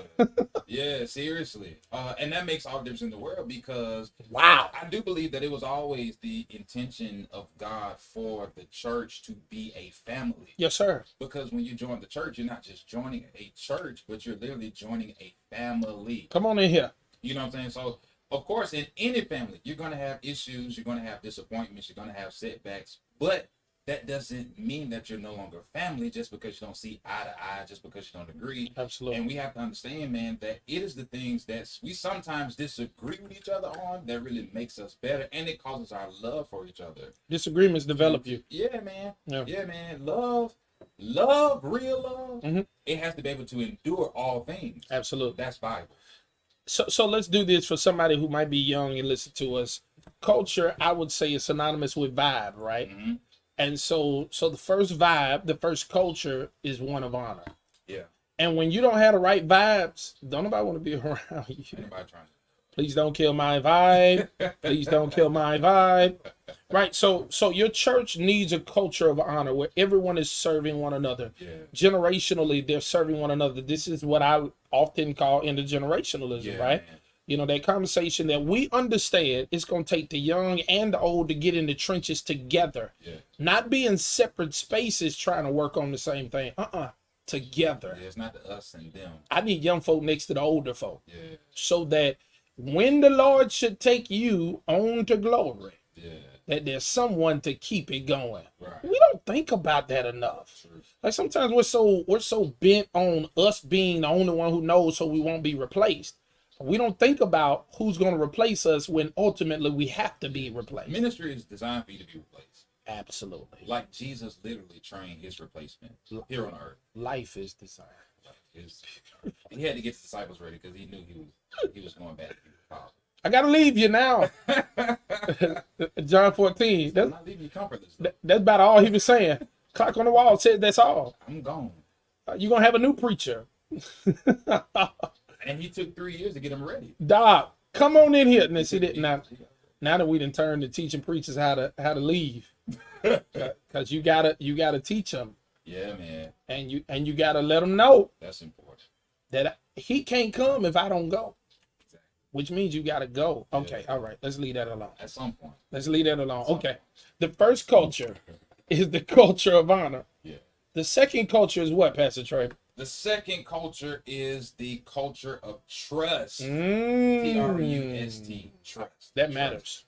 yeah, seriously. And that makes all the difference in the world because
Wow.
I do believe that it was always the intention of God for the church to be a family.
Yes, sir.
Because when you join the church, you're not just joining a church, but you're literally joining a family.
Come on in here.
You know what I'm saying? So, of course, in any family, you're going to have issues, you're going to have disappointments, you're going to have setbacks, but that doesn't mean that you're no longer family just because you don't see eye to eye, just because you don't agree.
Absolutely.
And we have to understand, man, that it is the things that we sometimes disagree with each other on that really makes us better, and it causes our love for each other.
Disagreements develop you.
Yeah, man.
Yeah.
Yeah, man. Love, real love.
Mhm.
It has to be able to endure all things.
Absolutely.
That's Bible.
So let's do this for somebody who might be young and listen to us. Culture, I would say, is synonymous with vibe, right?
Mm-hmm.
And so the first vibe, the first culture is one of honor.
Yeah.
And when you don't have the right vibes, don't nobody want to be around you.
Anybody trying to?
Please don't kill my vibe. Please don't kill my vibe. Right. So your church needs a culture of honor where everyone is serving one another.
Yeah.
Generationally, they're serving one another. This is what I often call intergenerationalism,
Yeah,
right?
man.
You know, that conversation that we understand it's going to take the young and the old to get in the trenches together,
Yeah.
not be in separate spaces trying to work on the same thing. Together.
Yeah, it's not the us and them.
I need young folk next to the older folk
Yeah.
so that when the Lord should take you on to glory,
Yeah.
that there's someone to keep it going.
Right.
We don't think about that enough.
True.
Like sometimes we're so bent on us being the only one who knows so we won't be replaced. We don't think about who's going to replace us when ultimately we have to be replaced.
Ministry is designed for you to be replaced.
Absolutely.
Like Jesus literally trained his replacement here on earth.
Life is designed.
He had to get his disciples ready because he knew he was going back to be the Father.
I got to leave you now. John 14.
I'm not leaving you comfortless.
That's about all he was saying. Clock on the wall said that's all.
I'm gone.
You're going to have a new preacher.
And he took 3 years to get him ready.
Doc, come on in here. And then see that now that we done turned to teaching preachers how to leave. Because you gotta teach them.
Yeah, man.
And you gotta let them know
That's important.
that he can't come if I don't go.
Exactly.
Which means you gotta go.
Yeah.
Okay, all right. Let's leave that alone.
At some point.
Let's leave that alone. Okay. The first culture is the culture of honor.
Yeah.
The second culture is what, Pastor Trey?
The second culture is the culture of trust.
Mm.
Trust. Trust.
That matters.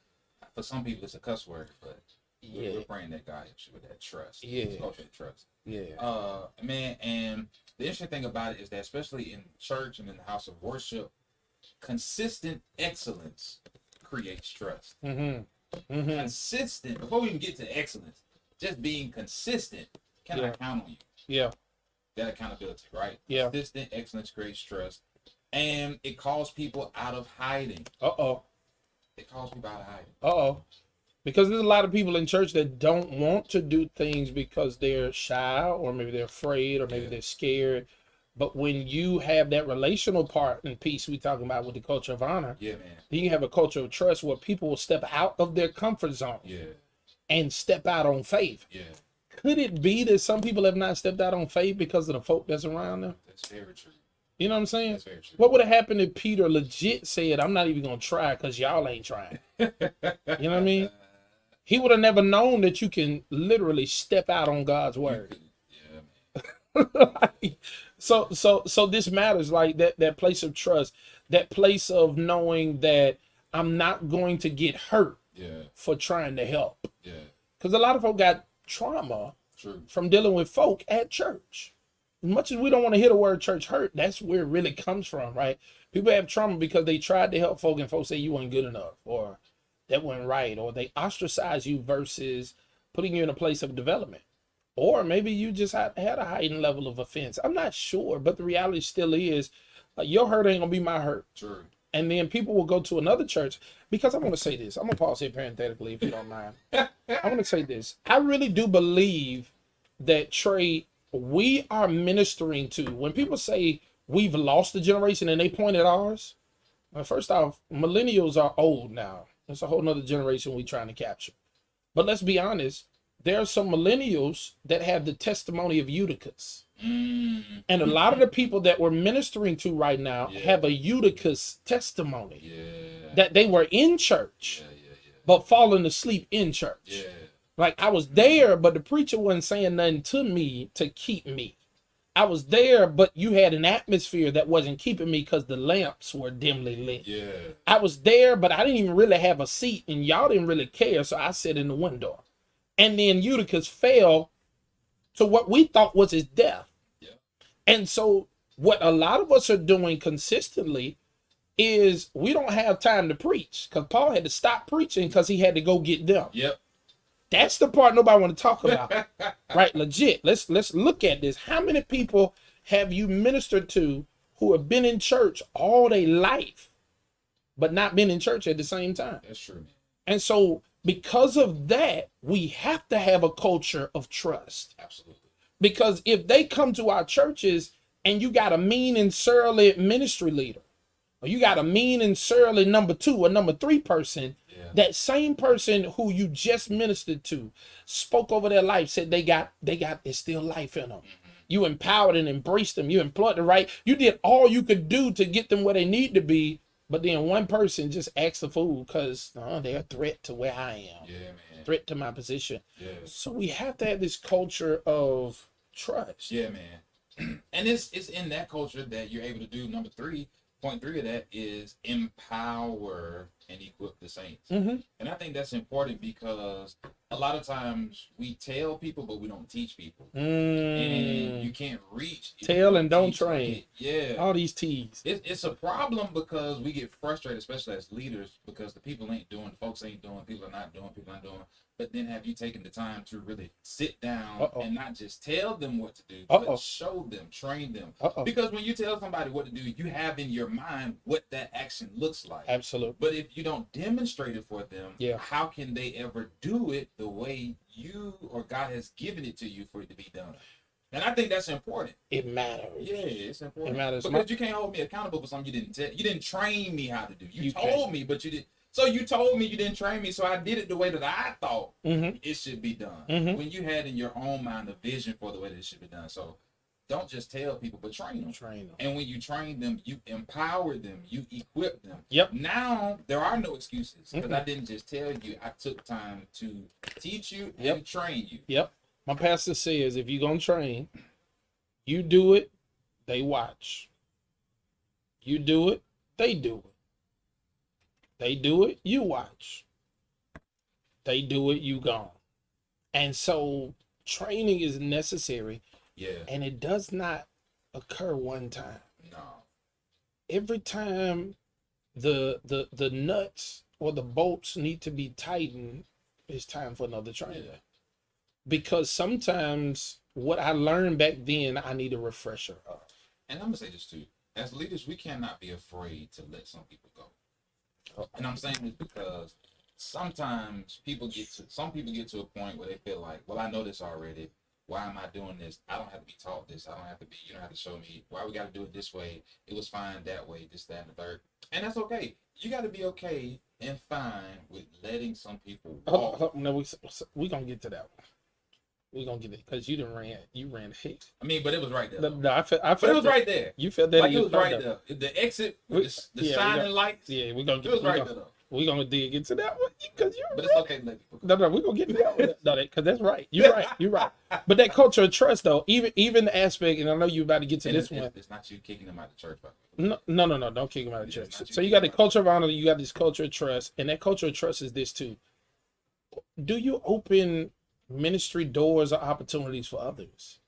For some people, it's a cuss word, but
Yeah.
we're praying that God helps you with that trust.
Yeah.
It's culture of trust.
Yeah.
Man, and the interesting thing about it is that, especially in church and in the house of worship, consistent excellence creates trust.
Mm-hmm. Mm-hmm.
Consistent, before we even get to excellence, just being consistent, can I count on you?
Yeah.
That accountability, right?
Yeah.
Consistent excellence creates trust. And it calls people out of hiding.
Uh-oh.
It calls people out of hiding.
Uh-oh. Because there's a lot of people in church that don't want to do things because they're shy or maybe they're afraid or maybe they're scared. But when you have that relational part and piece we talking about with the culture of honor,
Yeah, man.
then you have a culture of trust where people will step out of their comfort zone
Yeah.
and step out on faith.
Yeah.
Could it be that some people have not stepped out on faith because of the folk that's around them?
That's very true.
You know what I'm saying?
That's very true.
What would have happened if Peter legit said, I'm not even going to try because y'all ain't trying? You know what I mean? He would have never known that you can literally step out on God's word.
Yeah, man.
So this matters, like that place of trust, that place of knowing that I'm not going to get hurt
Yeah.
for trying to help.
Yeah.
Because a lot of folk got trauma
True.
from dealing with folk at church. As much as we don't want to hear the word church hurt, that's where it really comes from, right? People have trauma because they tried to help folk and folks say you weren't good enough or that wasn't right, or they ostracize you versus putting you in a place of development. Or maybe you just had a heightened level of offense. I'm not sure, but the reality still is your hurt ain't gonna be my hurt.
True.
And then people will go to another church because I'm going to say this. I'm going to pause here parenthetically if you don't mind. I want to say this. I really do believe that, Trey, we are ministering to, when people say we've lost a generation and they point at ours, well, first off, millennials are old now. It's a whole nother generation we're trying to capture. But let's be honest, there are some millennials that have the testimony of Eutychus.
Mm.
And a lot of the people that we're ministering to right now
Yeah.
have a Eutychus testimony
Yeah.
that they were in church, but falling asleep in church.
Yeah.
Like I was there, but the preacher wasn't saying nothing to me to keep me. I was there, but you had an atmosphere that wasn't keeping me because the lamps were dimly lit.
Yeah.
I was there, but I didn't even really have a seat, and y'all didn't really care, so I sat in the window. And then Eutychus fell to what we thought was his death.
Yeah.
And so what a lot of us are doing consistently is we don't have time to preach, because Paul had to stop preaching because he had to go get them.
Yep.
That's the part nobody want to talk about. Right? Legit. Let's look at this. How many people have you ministered to who have been in church all their life, but not been in church at the same time?
That's true, man.
And so because of that, we have to have a culture of trust.
Absolutely.
Because if they come to our churches and you got a mean and surly ministry leader, or you got a mean and surly number 2 or number 3 person,
Yeah.
that same person who you just ministered to spoke over their life, said they got it's still life in them. You empowered and embraced them. You employed the right. You did all you could do to get them where they need to be. But then one person just acts a fool because they're a threat to where I am,
Yeah, man.
threat to my position.
Yeah.
So we have to have this culture of trust.
Yeah, man. And it's in that culture that you're able to do number 3. Point 3 of that is empower and equip the saints.
Mm-hmm.
And I think that's important because a lot of times we tell people, but we don't teach people. And you can't reach. if you
Tell and don't
teach
train.
it. Yeah.
All these T's.
It's a problem because we get frustrated, especially as leaders, because the people ain't doing, the folks ain't doing, people are not doing, people aren't doing. But then have you taken the time to really sit down and not just tell them what to do, but show them, train them? Because when you tell somebody what to do, you have in your mind what that action looks like.
Absolutely.
But if you don't demonstrate it for them,
Yeah.
how can they ever do it the way you or God has given it to you for it to be done? And I think that's important.
It matters.
Yeah, it's important.
It matters.
Because you can't hold me accountable for something you didn't tell. You didn't train me how to do. You told
can't.
me, but you didn't. So you told me you didn't train me, so I did it the way that I thought
Mm-hmm.
it should be done.
Mhm.
When you had in your own mind a vision for the way that it should be done. So don't just tell people, but train them.
Train them.
And when you train them, you empower them, you equip them.
Yep.
Now there are no excuses because
Mm-mm.
I didn't just tell you. I took time to teach you
Yep.
and train you.
Yep. My pastor says if you're going to train, you do it, they watch. You do it, they do it. They do it, you watch. They do it, you gone. And so training is necessary,
Yeah.
and it does not occur one time.
No.
Every time the nuts or the bolts need to be tightened, it's time for another training.
Yeah.
Because sometimes what I learned back then, I need a refresher of.
And I'm gonna say this too: as leaders, we cannot be afraid to let some people go. And I'm saying this because sometimes some people get to a point where they feel like, well, I know this already. Why am I doing this? I don't have to be taught this. You don't have to show me why we got to do it this way. It was fine that way, this, that, and the third. And that's okay. You got to be okay and fine with letting some people walk.
No, we gonna get to that one. We gonna get it because you ran ahead.
I mean, but it was right there.
No, I felt
But it was
that.
right there.
You felt that.
Like
in
it
your
was right
thought,
there. The exit,
We-
with the
yeah, we
shining
got-
lights.
Yeah, we gonna
It
get.
was right there though.
We gonna dig into that one because you.
But it's okay to let people go.
No, we gonna get to that one. No, because that's right. You're right. You're right. But that culture of trust, though, even the aspect, and I know you about to get to
And
this
it's,
one.
it's not you kicking them out of church, by the way.
No, don't kick him out of
Yeah,
church.
it's not you
So you
kicking
got the
him out.
culture of honor, you got this culture of trust, and that culture of trust is this too. Do you open ministry doors or opportunities for others?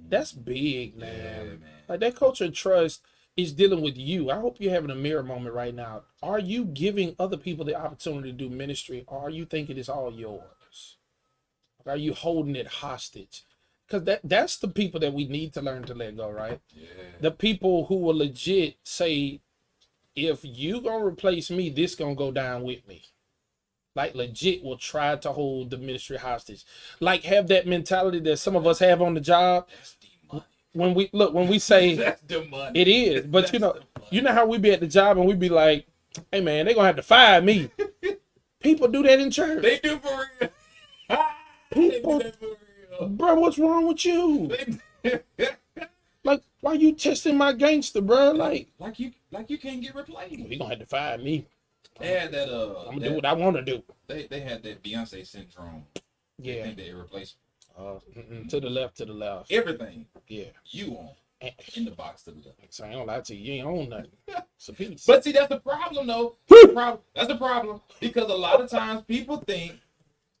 That's big, man.
Yeah, man.
Like that culture of trust is dealing with you. I hope you're having a mirror moment right now. Are you giving other people the opportunity to do ministry, or are you thinking it's all yours? Are you holding it hostage? Because that's the people that we need to learn to let go, right?
Yeah.
The people who will legit say, if you gonna replace me, this gonna go down with me. Like legit will try to hold the ministry hostage. Like have that mentality that some of us have on the job.
That's the money.
When we say
That's the money.
it is, but
That's
you know,
the money.
you know how we be at the job and we be like, hey man, they gonna have to fire me. People do that in church.
They do for real. They do
People
that
bro, what's wrong with you? Like, why you testing my gangster, bro? Like
you can't get replaced.
he gonna have to fire me.
They had that
I'm gonna do what I want to do.
they had that Beyonce syndrome. They
Yeah.
think they irreplaceable.
To the left, to the left.
Everything
Yeah.
you on
And-
in the box to the left.
So I ain't gonna lie to you, you ain't own nothing. It's a piece.
But see, that's the problem, though. That's the problem because a lot of times people think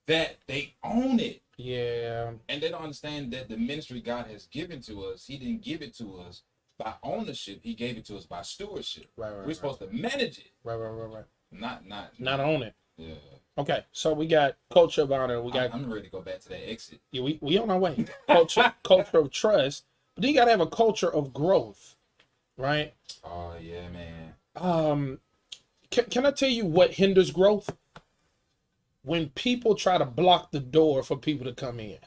that they own it,
yeah,
and they don't understand that the ministry God has given to us, He didn't give it to us by ownership. He gave it to us by stewardship.
right.
We're supposed to manage it,
Right.
not
Own it.
Yeah.
Okay, so we got culture of honor. We got
I'm ready to go back to that exit.
yeah, we on our way. Culture of trust. But then you gotta have a culture of growth, right?
Oh yeah, man.
Can I tell you what hinders growth? When people try to block the door for people to come in.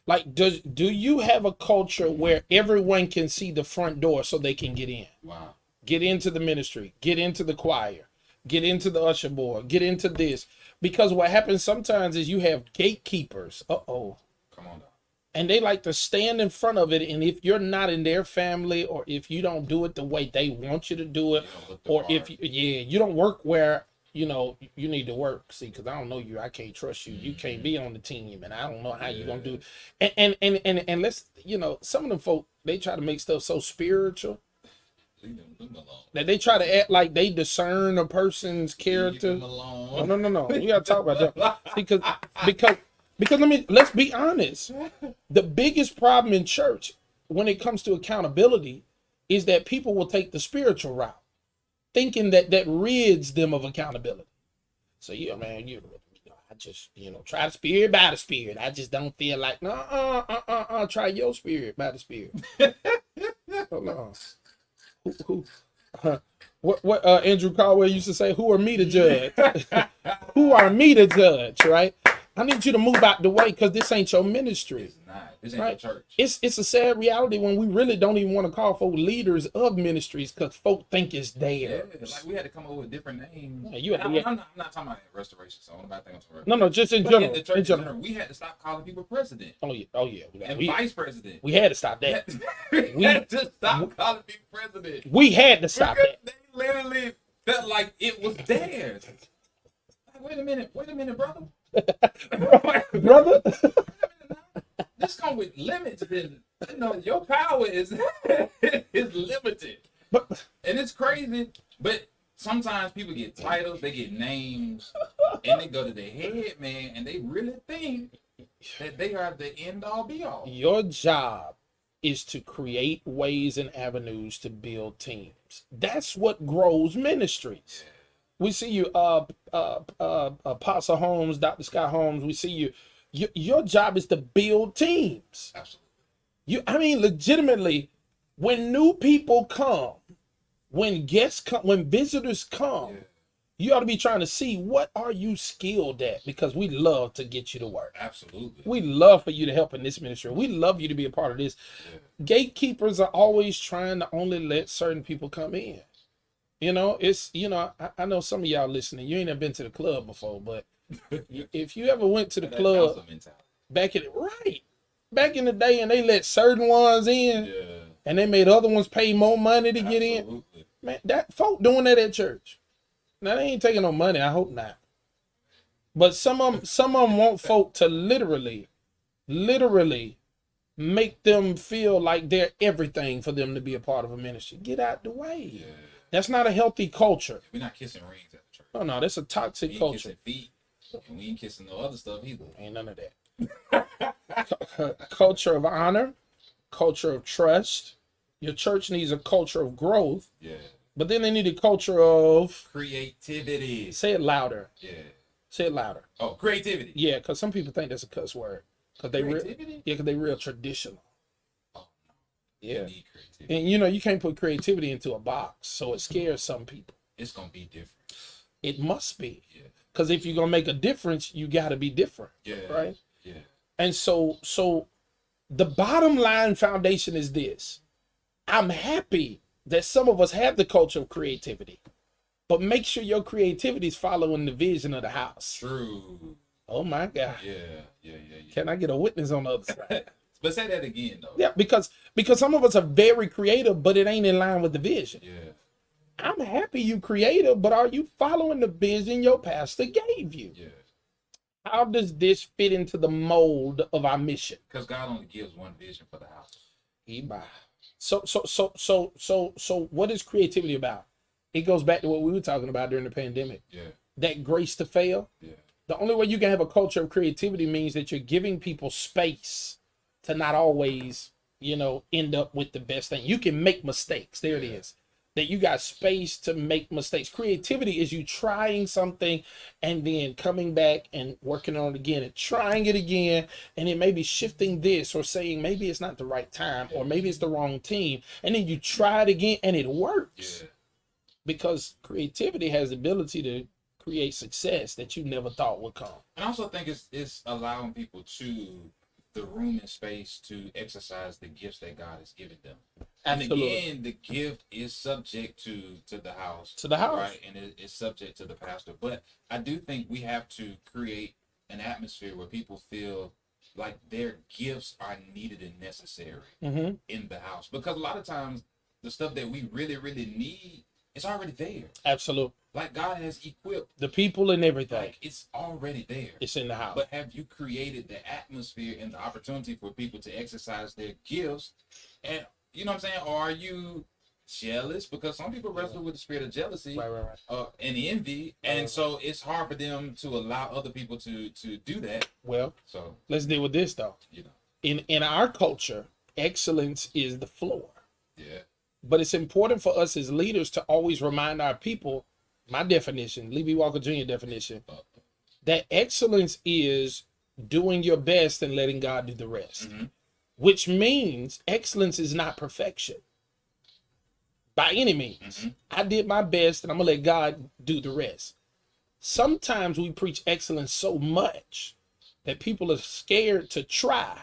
Like, do you have a culture where everyone can see the front door so they can get in?
Wow.
Get into the ministry, get into the choir, get into the usher board, get into this. Because what happens sometimes is you have gatekeepers.
Come on, dog.
And they like to stand in front of it. And if you're not in their family, or if you don't do it the way they want you to do it,
You don't look the
or
part.
if you don't work where you need to work. See, because I don't know you, I can't trust you. You can't be on the team, and I don't know how you're gonna do it. And let's some of them folk, they try to make stuff so spiritual
Leave them alone.
that they try to act like they discern a person's
Leave
character.
them alone.
No. We gotta talk about that because let's be honest. The biggest problem in church when it comes to accountability is that people will take the spiritual route, thinking that rids them of accountability. So I just try the spirit by the spirit. I just don't feel like try your spirit by the spirit. Hold on. What Andrew Caldwell used to say, who are me to judge? Who are me to judge, right? I need you to move out the way because this ain't your ministry.
It's not. This ain't
Right.
your church.
It's a sad reality when we really don't even want to call folk leaders of ministries because folk think it's
Yeah,
theirs.
like we had to come up with different names.
Yeah, you had to-
I'm not talking about restoration, so I'm not thinking of
No, just in
But
general.
the church
In general.
we had to stop calling people president
Oh yeah.
and
We
vice president.
had to stop that.
We had to stop calling people president.
We had to stop
Because
that.
they literally felt like it was theirs. Like, wait a minute, brother.
Brother.
This comes with limits. Then your power is is limited,
But
and it's crazy. But sometimes people get titles, they get names, and they go to their head, man, and they really think that they are the end all be all.
your job is to create ways and avenues to build teams. That's what grows ministries. We see you, Apostle Holmes, Dr. Scott Holmes. We see you. Your job is to build teams.
Absolutely.
Legitimately, when new people come, when guests come, when visitors come,
Yeah.
you ought to be trying to see what are you skilled at, because we love to get you to work.
Absolutely.
We love for you to help in this ministry. We love you to be a part of this.
Yeah.
Gatekeepers are always trying to only let certain people come in. I know some of y'all listening, you ain't never been to the club before, but if you ever went to the
That
club
council mentality.
back in the day, and they let certain ones in,
Yeah.
and they made other ones pay more money to get in,
Absolutely.
man, that folk doing that at church. Now they ain't taking no money. I hope not. But some of them want folk to literally make them feel like they're everything for them to be a part of a ministry. Get out the way.
Yeah.
That's not a healthy culture.
We're not kissing rings at the church.
No, that's a
We
toxic
ain't
culture.
kissing feet, and we ain't kissing no other stuff either.
Ain't none of that. Culture of honor, culture of trust. Your church needs a culture of growth,
Yeah.
but then they need a culture of,
Creativity.
say it louder.
Yeah.
Say it louder.
Oh, creativity.
Yeah, because some people think that's a cuss word. Because they
Creativity?
real traditional.
Oh,
Yeah.
We need creativity.
And you can't put creativity into a box, so it scares some people.
It's gonna be different.
It must be.
Yeah.
Because if you're gonna make a difference, you gotta be different.
Yeah.
Right?
Yeah.
And so the bottom line foundation is this. I'm happy that some of us have the culture of creativity, but make sure your creativity is following the vision of the house.
True.
Oh my God.
Yeah.
Can I get a witness on the other side?
But say that again though.
Yeah, because some of us are very creative, but it ain't in line with the vision.
Yeah.
I'm happy you creative, but are you following the vision your pastor gave you?
Yeah.
How does this fit into the mold of our mission?
Because God only gives one vision for the house.
So what is creativity about? It goes back to what we were talking about during the pandemic.
Yeah.
That grace to fail.
Yeah.
The only way you can have a culture of creativity means that you're giving people space to not always, end up with the best thing. You can make mistakes. There it is. That you got space to make mistakes. Creativity is you trying something and then coming back and working on it again and trying it again. And it may be shifting this or saying maybe it's not the right time or maybe it's the wrong team. And then you try it again and it works.
Yeah.
Because creativity has the ability to create success that you never thought would come.
And I also think it's allowing people the room and space to exercise the gifts that God has given them.
Absolutely.
And again, the gift is subject to the house.
To the house.
Right. And it's subject to the pastor. But I do think we have to create an atmosphere where people feel like their gifts are needed and necessary
Mm-hmm.
in the house. Because a lot of times the stuff that we really, really need is already there.
Absolutely.
Like God has equipped,
The people and everything.
like it's already there.
It's in the house.
But have you created the atmosphere and the opportunity for people to exercise their gifts? And you know what I'm saying? Or are you jealous? Because some people wrestle with the spirit of jealousy
Right.
and envy. And so it's hard for them to allow other people to do that.
Well,
So,
let's deal with this though. In our culture, excellence is the floor.
Yeah.
But it's important for us as leaders to always remind our people, my definition, Lee B. Walker Jr. definition, that excellence is doing your best and letting God do the rest.
Mm-hmm.
Which means excellence is not perfection by any means.
Mm-hmm.
I did my best and I'm gonna let God do the rest. Sometimes we preach excellence so much that people are scared to try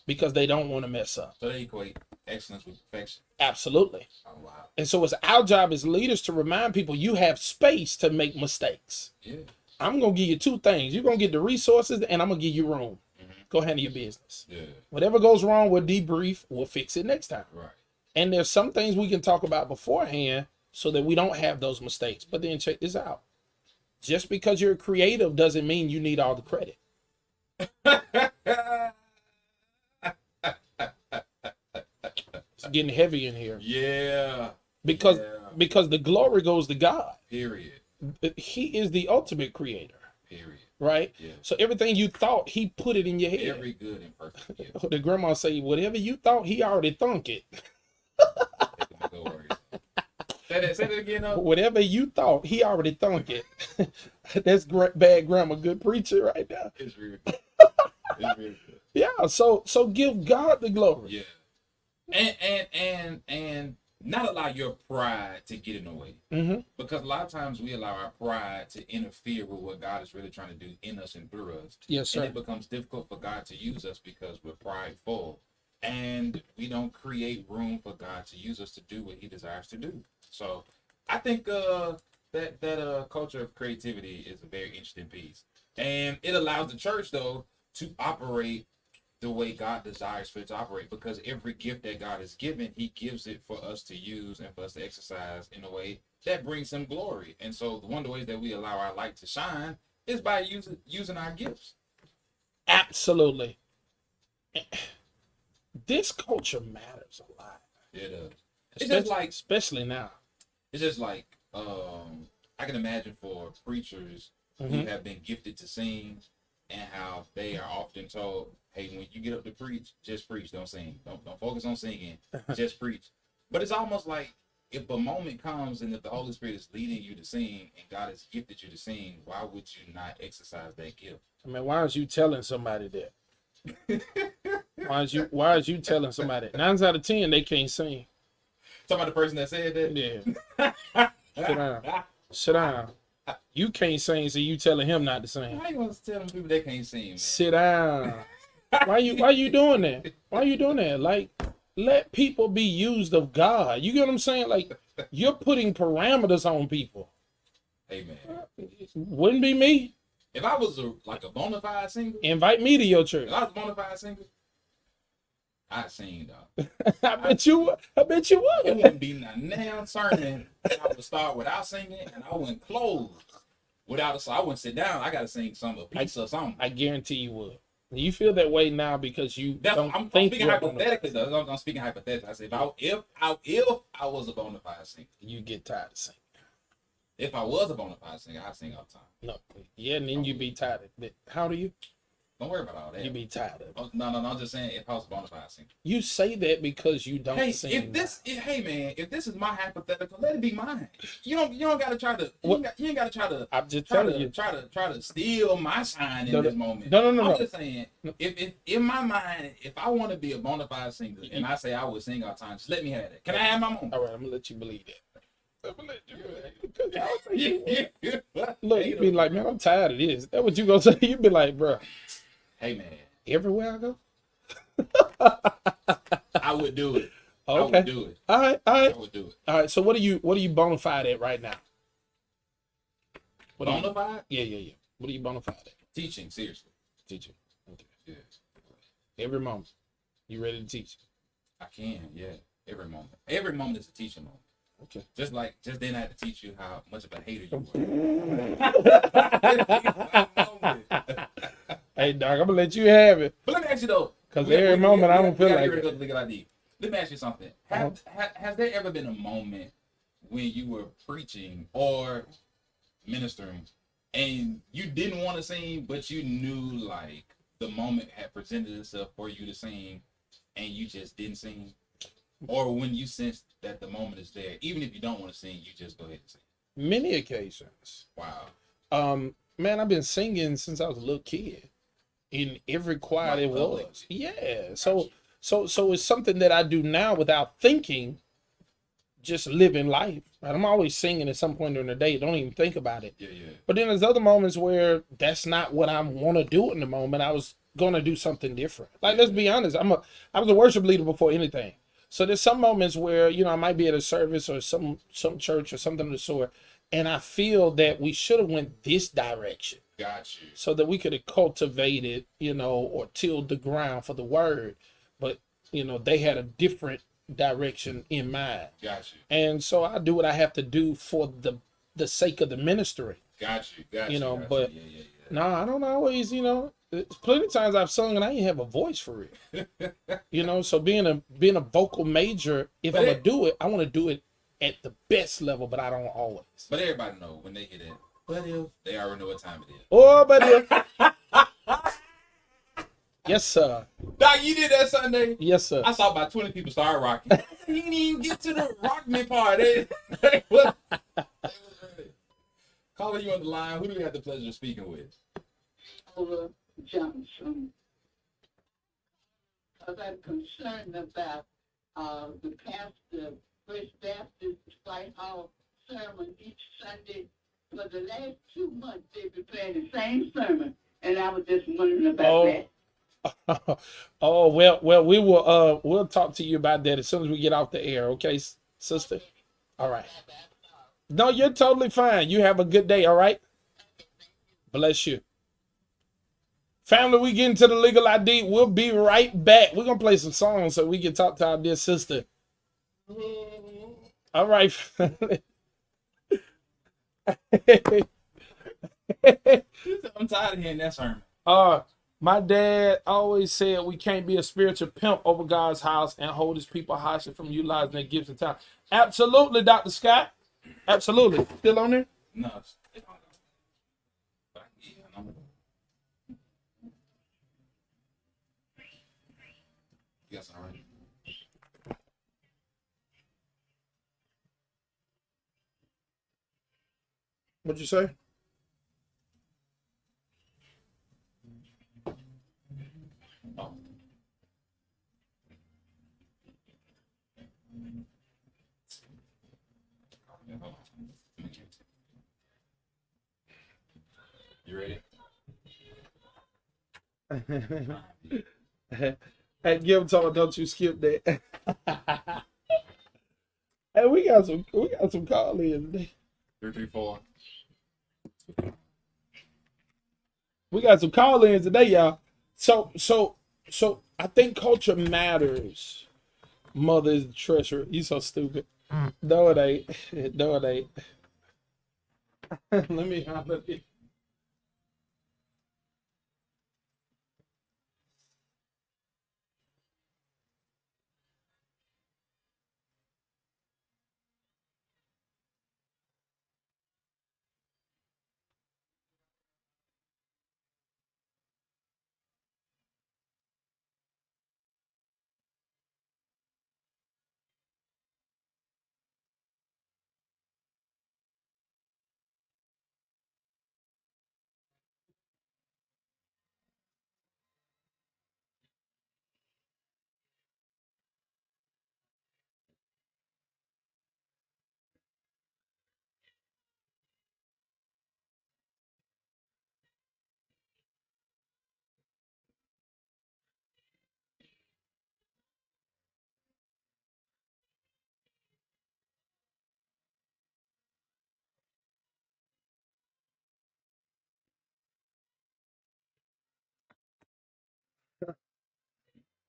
because they don't want to mess up.
So they equate excellence with perfection.
Absolutely.
Oh, wow.
And so it's our job as leaders to remind people you have space to make mistakes.
Yeah.
I'm going to give you two things. You're going to get the resources and I'm going to give you room.
Mm-hmm.
Go handle your business.
Yeah.
Whatever goes wrong, we'll debrief. We'll fix it next time.
Right.
And there's some things we can talk about beforehand so that we don't have those mistakes. But then check this out. Just because you're creative doesn't mean you need all the credit. It's getting heavy in here.
Yeah.
Because
Yeah.
the glory goes to God.
Period.
He is the ultimate creator,
Period.
right?
Yeah.
So everything you thought, he put it in your head.
Every good and perfect gift.
The grandma say, whatever you thought, he already thunk it.
Go worry. Say that again, though.
Whatever you thought, he already thunk it. That's bad grammar. Good preacher right now.
It's real good. It's real good.
Yeah. So give God the glory.
Yeah. And not allow your pride to get in the way.
Mm-hmm.
Because a lot of times we allow our pride to interfere with what God is really trying to do in us and through us.
Yes,
And
sir.
it becomes difficult for God to use us because we're prideful. And we don't create room for God to use us to do what he desires to do. So I think that culture of creativity is a very interesting piece. And it allows the church, though, to operate the way God desires for it to operate, because every gift that God has given, he gives it for us to use and for us to exercise in a way that brings him glory. And so one of the ways that we allow our light to shine is by using our gifts.
Absolutely. This culture matters a lot.
It does. It's just like
especially now.
It's just like I can imagine for preachers who
Mhm.
have been gifted to sing, and how they are often told, "Hey, when you get up to preach, just preach, don't sing. Don't focus on singing, just preach." But it's almost like if a moment comes and if the Holy Spirit is leading you to sing and God has gifted you to sing, why would you not exercise that gift?
I mean, why is you telling somebody that? Why is you telling somebody that? 9 out of 10 they can't sing.
Talking about the person that said that.
Yeah. Sit down. Sit down. You can't sing, so you telling him not to sing.
How you gonna tell them people they can't sing, man?
Sit down. Why you doing that? Why you doing that? Like, let people be used of God. You get what I'm saying? Like, you're putting parameters on people.
Hey, man.
Wouldn't be me.
If I was like a bona fide singer,
Invite me to your church.
if I was a bona fide singer, I'd sing, dog.
I bet you
It
would.
wouldn't be a damn sermon. I would start without singing, and I wouldn't close without a song. I wouldn't sit down. I gotta sing a piece or something.
I guarantee you would. You feel that way now because you don't
I'm
think
speaking
you're
hypothetically, though. I'm speaking hypothetically. I said if I was a bona fide singer,
you get tired of singing.
if I was a bona fide singer, I'd sing all the time.
No, yeah, and then you be tired of it. How do you?
Don't worry about all that.
You be tired of it.
No. I'm just saying if I was a bona fide singer.
You say that because you don't
Hey,
sing.
hey man, if this is my hypothetical, let it be mine. You don't gotta try to. You ain't gotta try to.
I'm just
Try
telling
to,
you.
try to steal my shine in this moment.
No.
I'm just saying, if in my mind, if I want to be a bona fide singer and I say I would sing all the time, just let me have that. Can I have my moment?
All right, I'm gonna let you believe that. I'm gonna let you believe it.
Yeah.
Look, you be like, man, I'm tired of this. That's what you gonna say. You be like, bro,
Hey man,
everywhere I go.
I would do it. I
Okay.
would do it.
All right.
I would do it.
All right. So what are you bona fide at right now? What are you-
Bona fide?
Yeah. What are you bona fide at?
Teaching, seriously.
Teaching. Okay.
Yeah.
Every moment. You ready to teach?
I can, yeah. Every moment. Every moment is a teaching moment.
Okay.
Just then I had to teach you how much of a hater you were.
Hey, dog, I'm gonna let you have it.
But let me ask you though.
'Cause
we-
every
we-
moment
we-
I don't
we
feel
gotta
like
get rid
it.
of legal ID. Let me ask you something. Has there ever been a moment when you were preaching or ministering and you didn't want to sing, but you knew like the moment had presented itself for you to sing and you just didn't sing? Or when you sense that the moment is there, even if you don't want to sing, you just go ahead and sing?
Many occasions.
Wow.
Man, I've been singing since I was a little kid. In every choir
Like
there
public.
was. Yeah. So it's something that I do now without thinking, just living life. Right? I'm always singing at some point during the day. Don't even think about it.
Yeah.
But then there's other moments where that's not what I want to do in the moment. I was gonna do something different. Like, let's be honest, I was a worship leader before anything. So there's some moments where, I might be at a service or some church or something of the sort, and I feel that we should have went this direction
Got you.
so that we could have cultivated, or tilled the ground for the word. But, they had a different direction in mind.
Got you.
And so I do what I have to do for the sake of the ministry.
Got you. Got
You
you.
know,
got
but-
you. Yeah.
No, I don't always, there's plenty of times I've sung and I ain't have a voice for it. So being a vocal major, if
But
I'm
it-
gonna do it, I want to do it at the best level, but I don't always.
But everybody know when they hear that. But if they already know what time it is.
Oh, but yes, sir.
Doc, you did that Sunday.
Yes, sir.
I saw about 20 people start rocking. He didn't even get to the rock me part. They was ready. Calling you on the line. Who do we have the pleasure of speaking with?
Over Johnson. Because I'm concerned about the pastor, First Baptist Whitehall sermon each Sunday. For the last 2 months, they've been playing the same sermon, and I was just wondering about that.
Oh, well, we'll talk to you about that as soon as we get off the air, okay, sister? All right. No, you're totally fine. You have a good day, all right? Bless you. Family, we get into the legal ID. We'll be right back. We're gonna play some songs so we can talk to our dear sister. All right, family.
I'm tired of hearing that sermon.
My dad always said we can't be a spiritual pimp over God's house and hold his people hostage from utilizing their gifts and talent. Absolutely, Dr. Scott. Absolutely. Still on there?
No. But I can get you a number. Yes, all right.
What'd you say?
Oh. Okay, hold on. Let me get it. You ready?
Hey, give him time, don't you skip that. Hey, we got some call in today.
334.
We got some call-ins today, y'all. So I think culture matters. Mother is the treasurer. You so stupid. No, it ain't. No, it ain't. Let me holler at you.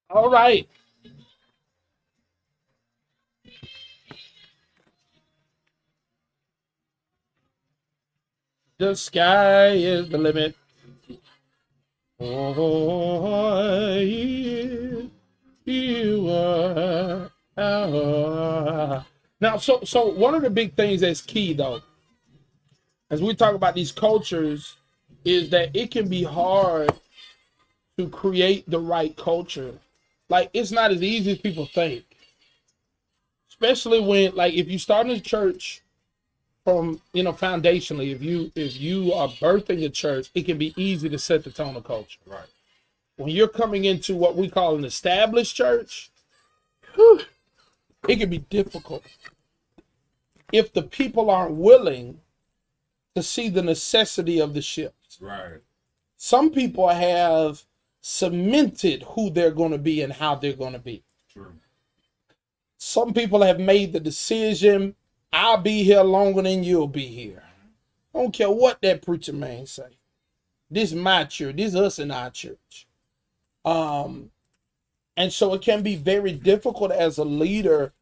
All right. The sky is the limit. Oh, you are. Now, so one of the big things that's key though, as we talk about these cultures, is that it can be hard to create the right culture. Like it's not as easy as people think. Especially when, like, if you start in a church from, foundationally, if you are birthing a church, it can be easy to set the tone of culture.
Right.
When you're coming into what we call an established church, whew, it can be difficult if the people aren't willing to see the necessity of the shift.
Right.
Some people have cemented who they're going to be and how they're going to be.
True.
Some people have made the decision, I'll be here longer than you'll be here. I don't care what that preacher man say. This is my church. This is us in our church. And so it can be very difficult as a leader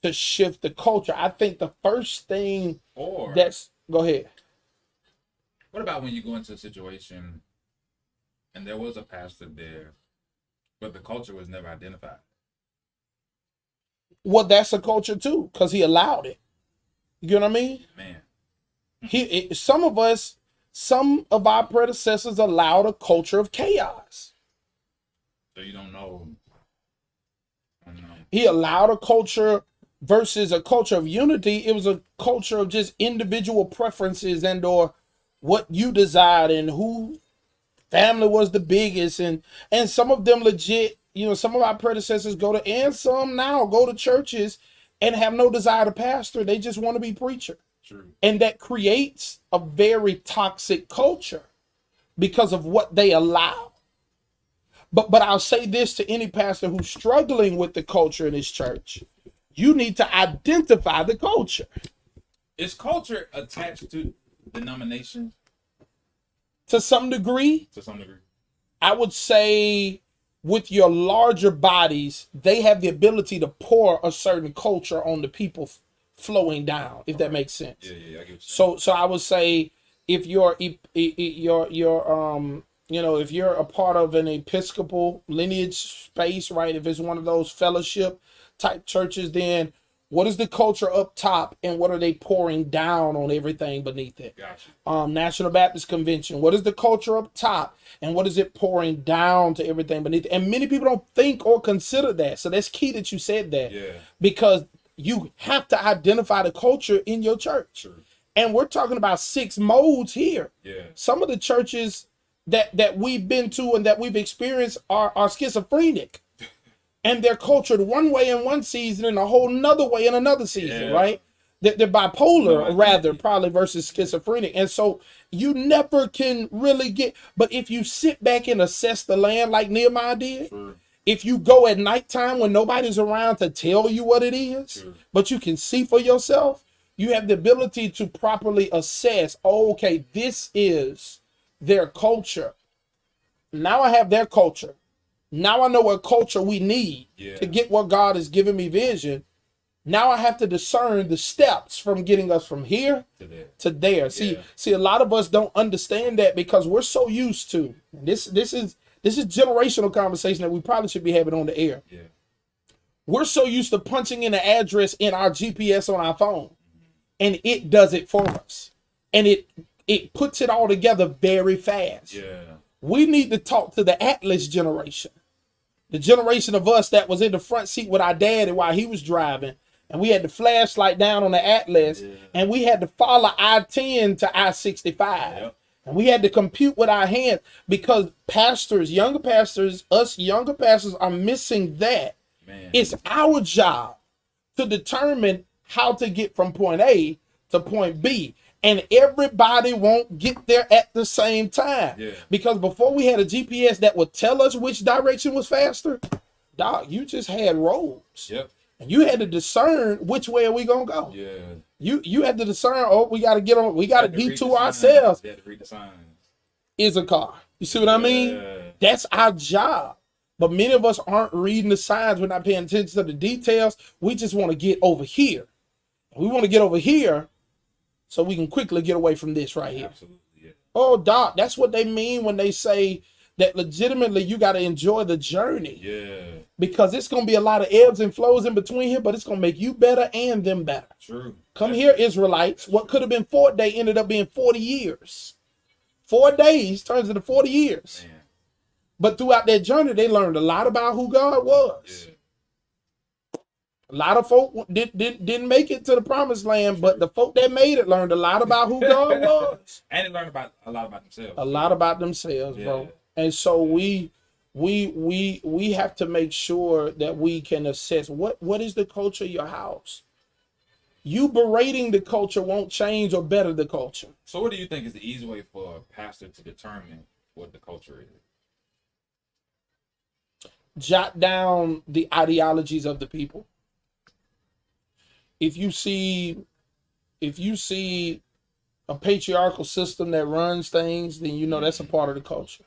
to shift the culture. I think the first thing
Or
go ahead.
what about when you go into a situation and there was a pastor there, but the culture was never identified?
Well, that's a culture too, because he allowed it. You know what I mean?
Man.
Some of our predecessors allowed a culture of chaos.
So you don't know. I don't know.
He allowed a culture versus a culture of unity. It was a culture of just individual preferences and or what you desired and who family was the biggest, and some of them legit, some of our predecessors and some now go to churches and have no desire to pastor. They just want to be preacher.
True.
And that creates a very toxic culture because of what they allow. But I'll say this to any pastor who's struggling with the culture in his church. You need to identify the culture.
Is culture attached to denomination?
To some degree,
To some degree.
I would say with your larger bodies, they have the ability to pour a certain culture on the people flowing down, if that makes sense.
Yeah, I get what you're
So I would say if you're if you're a part of an Episcopal lineage space, right? If it's one of those fellowship type churches, then what is the culture up top and what are they pouring down on everything beneath it?
Gotcha.
National Baptist Convention, what is the culture up top and what is it pouring down to everything beneath it? And many people don't think or consider that. So that's key that you said that.
Yeah.
Because you have to identify the culture in your church.
True.
And we're talking about 6 modes here.
Yeah.
Some of the churches that we've been to and that we've experienced are schizophrenic. And they're cultured one way in one season and a whole nother way in another season,
Yeah.
right? They're bipolar,
No,
rather, probably versus schizophrenic. And so you never can really but if you sit back and assess the land like Nehemiah did,
True.
if you go at nighttime when nobody's around to tell you what it is,
True.
but you can see for yourself, you have the ability to properly assess, okay, this is their culture. Now I have their culture. Now I know what culture we need
Yeah.
to get what God has given me vision. Now I have to discern the steps from getting us from here
To that.
to there.
Yeah.
See, a lot of us don't understand that because we're so used to this is generational conversation that we probably should be having on the air.
Yeah.
We're so used to punching in the address in our GPS on our phone, and it does it for us. And it puts it all together very fast.
Yeah.
We need to talk to the Atlas generation. The generation of us that was in the front seat with our daddy while he was driving, and we had the flashlight down on the Atlas, and we had to follow I-10 to I-65.
Yep.
And we had to compute with our hands because pastors, us younger pastors are missing that.
Man.
It's our job to determine how to get from point A to point B. And everybody won't get there at the same time.
Yeah.
Because before we had a GPS that would tell us which direction was faster, dog, you just had roads.
Yep.
And you had to discern which way are we gonna go.
Yeah.
You had to discern, oh, we gotta get on, we gotta
Had to read the
detour
signs.
ourselves.
They had to read the signs.
Is a car. You see what I mean?
Yeah.
That's our job. But many of us aren't reading the signs. We're not paying attention to the details. We just want to get over here. We want to get over here so we can quickly get away from this right here.
Absolutely. Yeah.
Oh, Doc, that's what they mean when they say that legitimately you got to enjoy the journey.
Yeah.
Because it's going to be a lot of ebbs and flows in between here, but it's going to make you better and them better.
True.
Come here, Israelites. What could have been 4 days ended up being 40 years. 4 days turns into 40 years.
Man.
But throughout that journey, they learned a lot about who God was.
Yeah.
A lot of folk didn't make it to the promised land, but the folk that made it learned a lot about who God was.
And they learned a lot about themselves.
A lot about themselves, bro.
Yeah.
And so we have to make sure that we can assess what is the culture of your house. You berating the culture won't change or better the culture.
So what do you think is the easy way for a pastor to determine what the culture is?
Jot down the ideologies of the people. If you see a patriarchal system that runs things, then you know that's a part of the culture.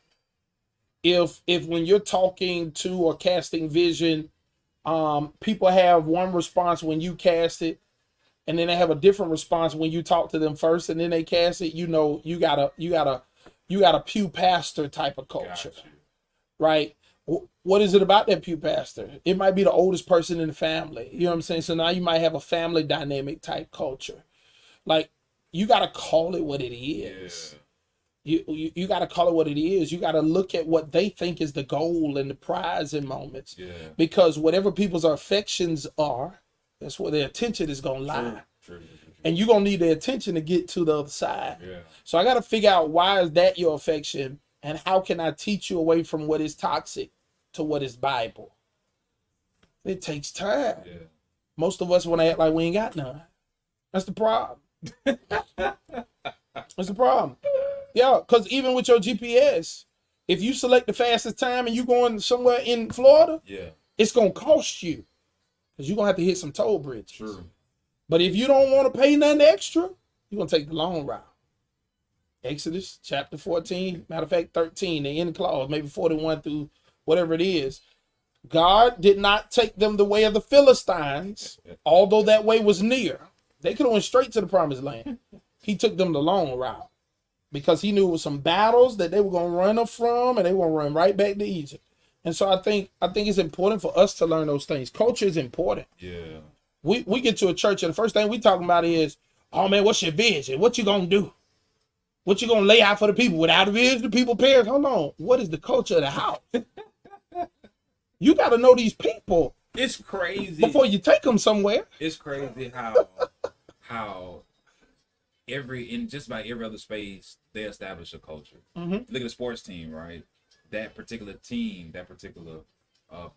If when you're talking to or casting vision, people have one response when you cast it, and then they have a different response when you talk to them first, and then they cast it. You know, you got a pew pastor type of culture,
Got you.
right? What is it about that pew pastor? It might be the oldest person in the family. You know what I'm saying? So now you might have a family dynamic type culture. Like, you got to call it what it is. You got to call it what it is. You got to look at what they think is the goal and the prize in moments.
Yeah.
Because whatever people's affections are, that's where their attention is going to lie.
True.
And you're going to need their attention to get to the other side.
Yeah.
So I got to figure out, why is that your affection? And how can I teach you away from what is toxic to what is Bible? It takes time.
Yeah.
Most of us want to act like we ain't got none. That's the problem. That's the problem. Yeah, because even with your GPS, if you select the fastest time and you going somewhere in Florida,
Yeah.
it's going to cost you. Because you're going to have to hit some toll bridges.
True.
But if you don't want to pay nothing extra, you're going to take the long route. Exodus chapter 14, matter of fact, 13, the end clause, maybe 41 through whatever it is. God did not take them the way of the Philistines, although that way was near. They could have went straight to the promised land. He took them the long route because he knew it was some battles that they were going to run up from, and they were going to run right back to Egypt. And so I think it's important for us to learn those things. Culture is important.
Yeah.
We get to a church and the first thing we talking about is, oh man, what's your vision? What you gonna do? What you gonna lay out for the people? Without a vision, the people perish. Hold on. What is the culture of the house? You got to know these people
It's crazy.
before you take them somewhere.
It's crazy how in just about every other space they establish a culture.
Mhm.
Look at a sports team, right? That particular team, that particular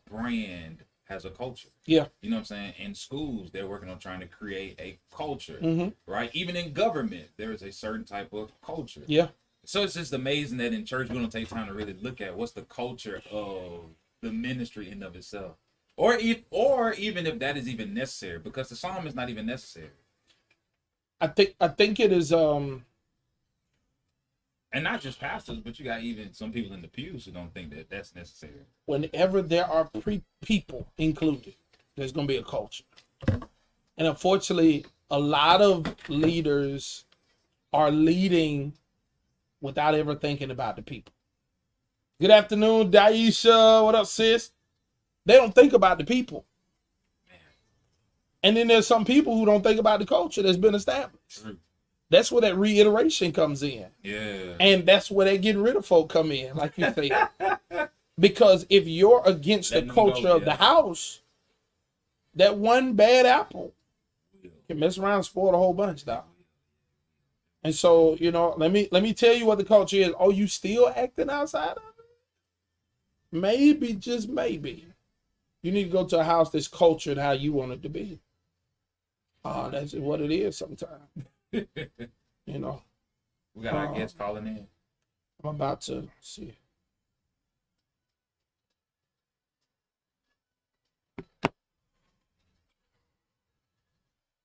brand has a culture.
Yeah.
You know what I'm saying? In schools, they're working on trying to create a culture,
Mhm.
right? Even in government, there is a certain type of culture.
Yeah.
So it's just amazing that in church we don't take time to really look at what's the culture of the ministry in and of itself, or even if that is even necessary, because the psalm is not even necessary.
I think it is.
And not just pastors, but you got even some people in the pews who don't think that that's necessary.
Whenever there are people included, there's going to be a culture. And unfortunately, a lot of leaders are leading without ever thinking about the people. Good afternoon, Daisha. What up, sis? They don't think about the people. And then there's some people who don't think about the culture that's been established.
True.
That's where that reiteration comes in.
Yeah.
And that's where they getting rid of folk come in, like you say. Because if you're against the
Letting them
culture
go,
of the
yeah.
house, that one bad apple can mess around and spoil a whole bunch, dog. And so, you know, let me tell you what the culture is. Oh, you still acting outside of it? Maybe, just maybe, you need to go to a house that's cultured how you want it to be. That's what it is sometimes. You know,
We got our guests calling in.
I'm about to see.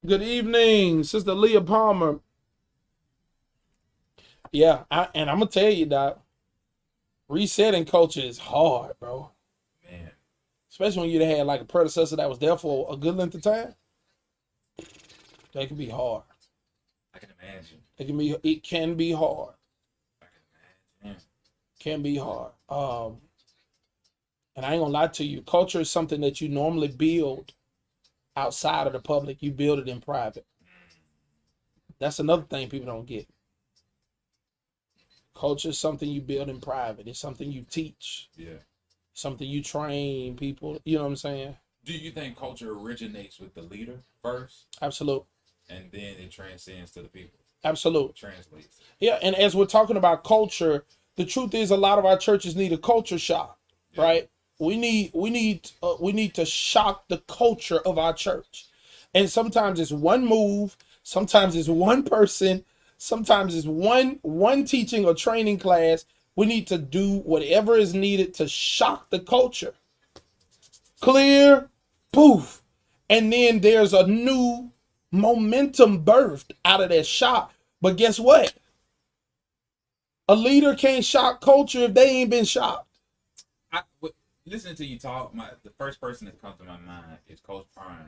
Good evening, Sister Leah Palmer. Yeah, and I'm gonna tell you that resetting culture is hard, bro.
Man.
Especially when you had like a predecessor that was there for a good length of time. That can be hard.
I can imagine.
It can be hard.
I can imagine.
Can be hard. And I ain't gonna lie to you. Culture is something that you normally build outside of the public. You build it in private. That's another thing people don't get. Culture is something you build in private. It's something you teach.
Yeah.
Something you train people. You know what I'm saying?
Do you think culture originates with the leader first,
Absolute.
and then it transcends to the people?
Absolute.
Translates.
Yeah, and as we're talking about culture, the truth is a lot of our churches need a culture shock,
Yeah.
right? We need to shock the culture of our church. And sometimes it's one move, sometimes it's one person, sometimes it's one teaching or training class. We need to do whatever is needed to shock the culture. Clear, poof. And then there's a new momentum birthed out of that shock. But guess what? A leader can't shock culture if they ain't been shocked.
Listening to you talk, the first person that comes to my mind is Coach Prime,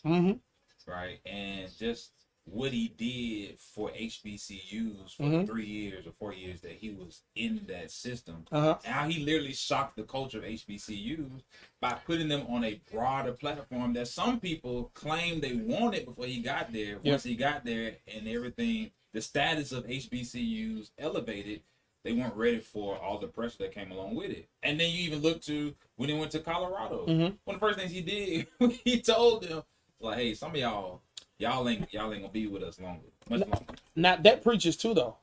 Mm-hmm.
right? And just what he did for HBCUs for
Mhm.
the 3 years or 4 years that he was in that system.
Uh-huh.
How he literally shocked the culture of HBCUs by putting them on a broader platform that some people claimed they wanted before he got there.
Yeah.
Once he got there and everything, the status of HBCUs elevated, they weren't ready for all the pressure that came along with it. And then you even look to when he went to Colorado.
Mhm.
One of the first things he did, he told them, like, hey, some of y'all ain't gonna be with us much longer.
Now that preaches too, though.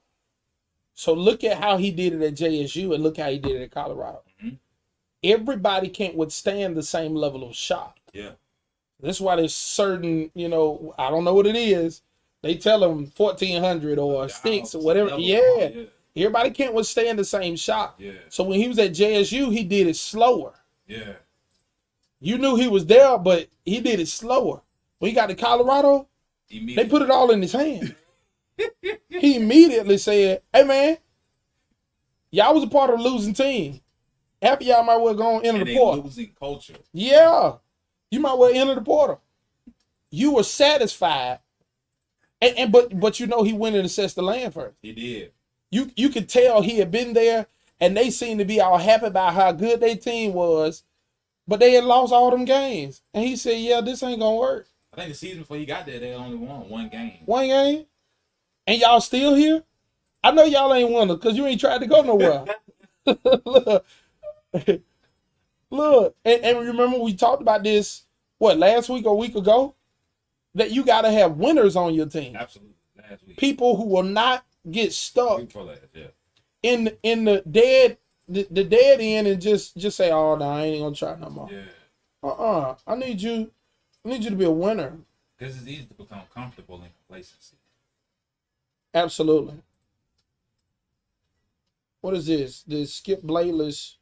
So look at how he did it at JSU and look how he did it at Colorado.
Mhm.
Everybody can't withstand the same level of shock.
Yeah.
That's why there's certain, I don't know what it is. They tell them 1400 or sticks or whatever.
Level.
Yeah. Everybody can't withstand the same shock.
Yeah.
So when he was at JSU, he did it slower.
Yeah.
You knew he was there, but he did it slower. When he got to Colorado, they put it all in his hand. He immediately said, hey, man, y'all was a part of the losing team. Half of y'all might well go and enter the portal.
Losing culture.
Yeah. You might well enter the portal. You were satisfied. But he went and assessed the land first.
He did.
You could tell he had been there, and they seemed to be all happy about how good their team was, but they had lost all them games. And he said, yeah, this ain't going to work.
I think the season before he got there, they only won one game.
One game? And y'all still here? I know y'all ain't won it because you ain't tried to go nowhere. Look. And remember we talked about this, last week or a week ago? That you got to have winners on your team.
Absolutely. Last week.
People who will not get stuck
Week before last, yeah.
in the dead end and just say, oh no, I ain't gonna try no more.
Yeah.
I need you to be a winner.
Because it's easy to become comfortable in complacency.
Absolutely. What is this? This Skip Bayless.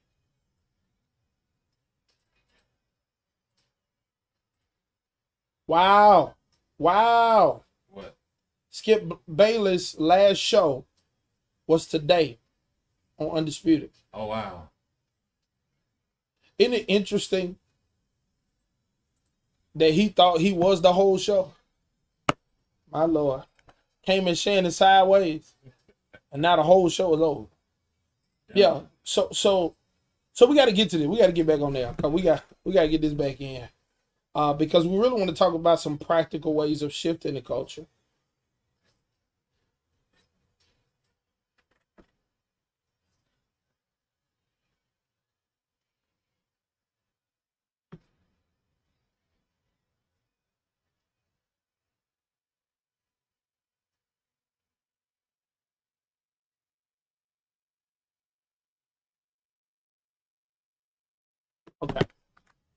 Wow.
What?
Skip Bayless last show was today on Undisputed.
Oh wow.
Isn't it interesting that he thought he was the whole show? My Lord. Came in Shannon sideways, and now the whole show is over. Yeah. So we got to get to this. We got to get back on there. 'Cause we got to get this back in. Because we really want to talk about some practical ways of shifting the culture. Okay.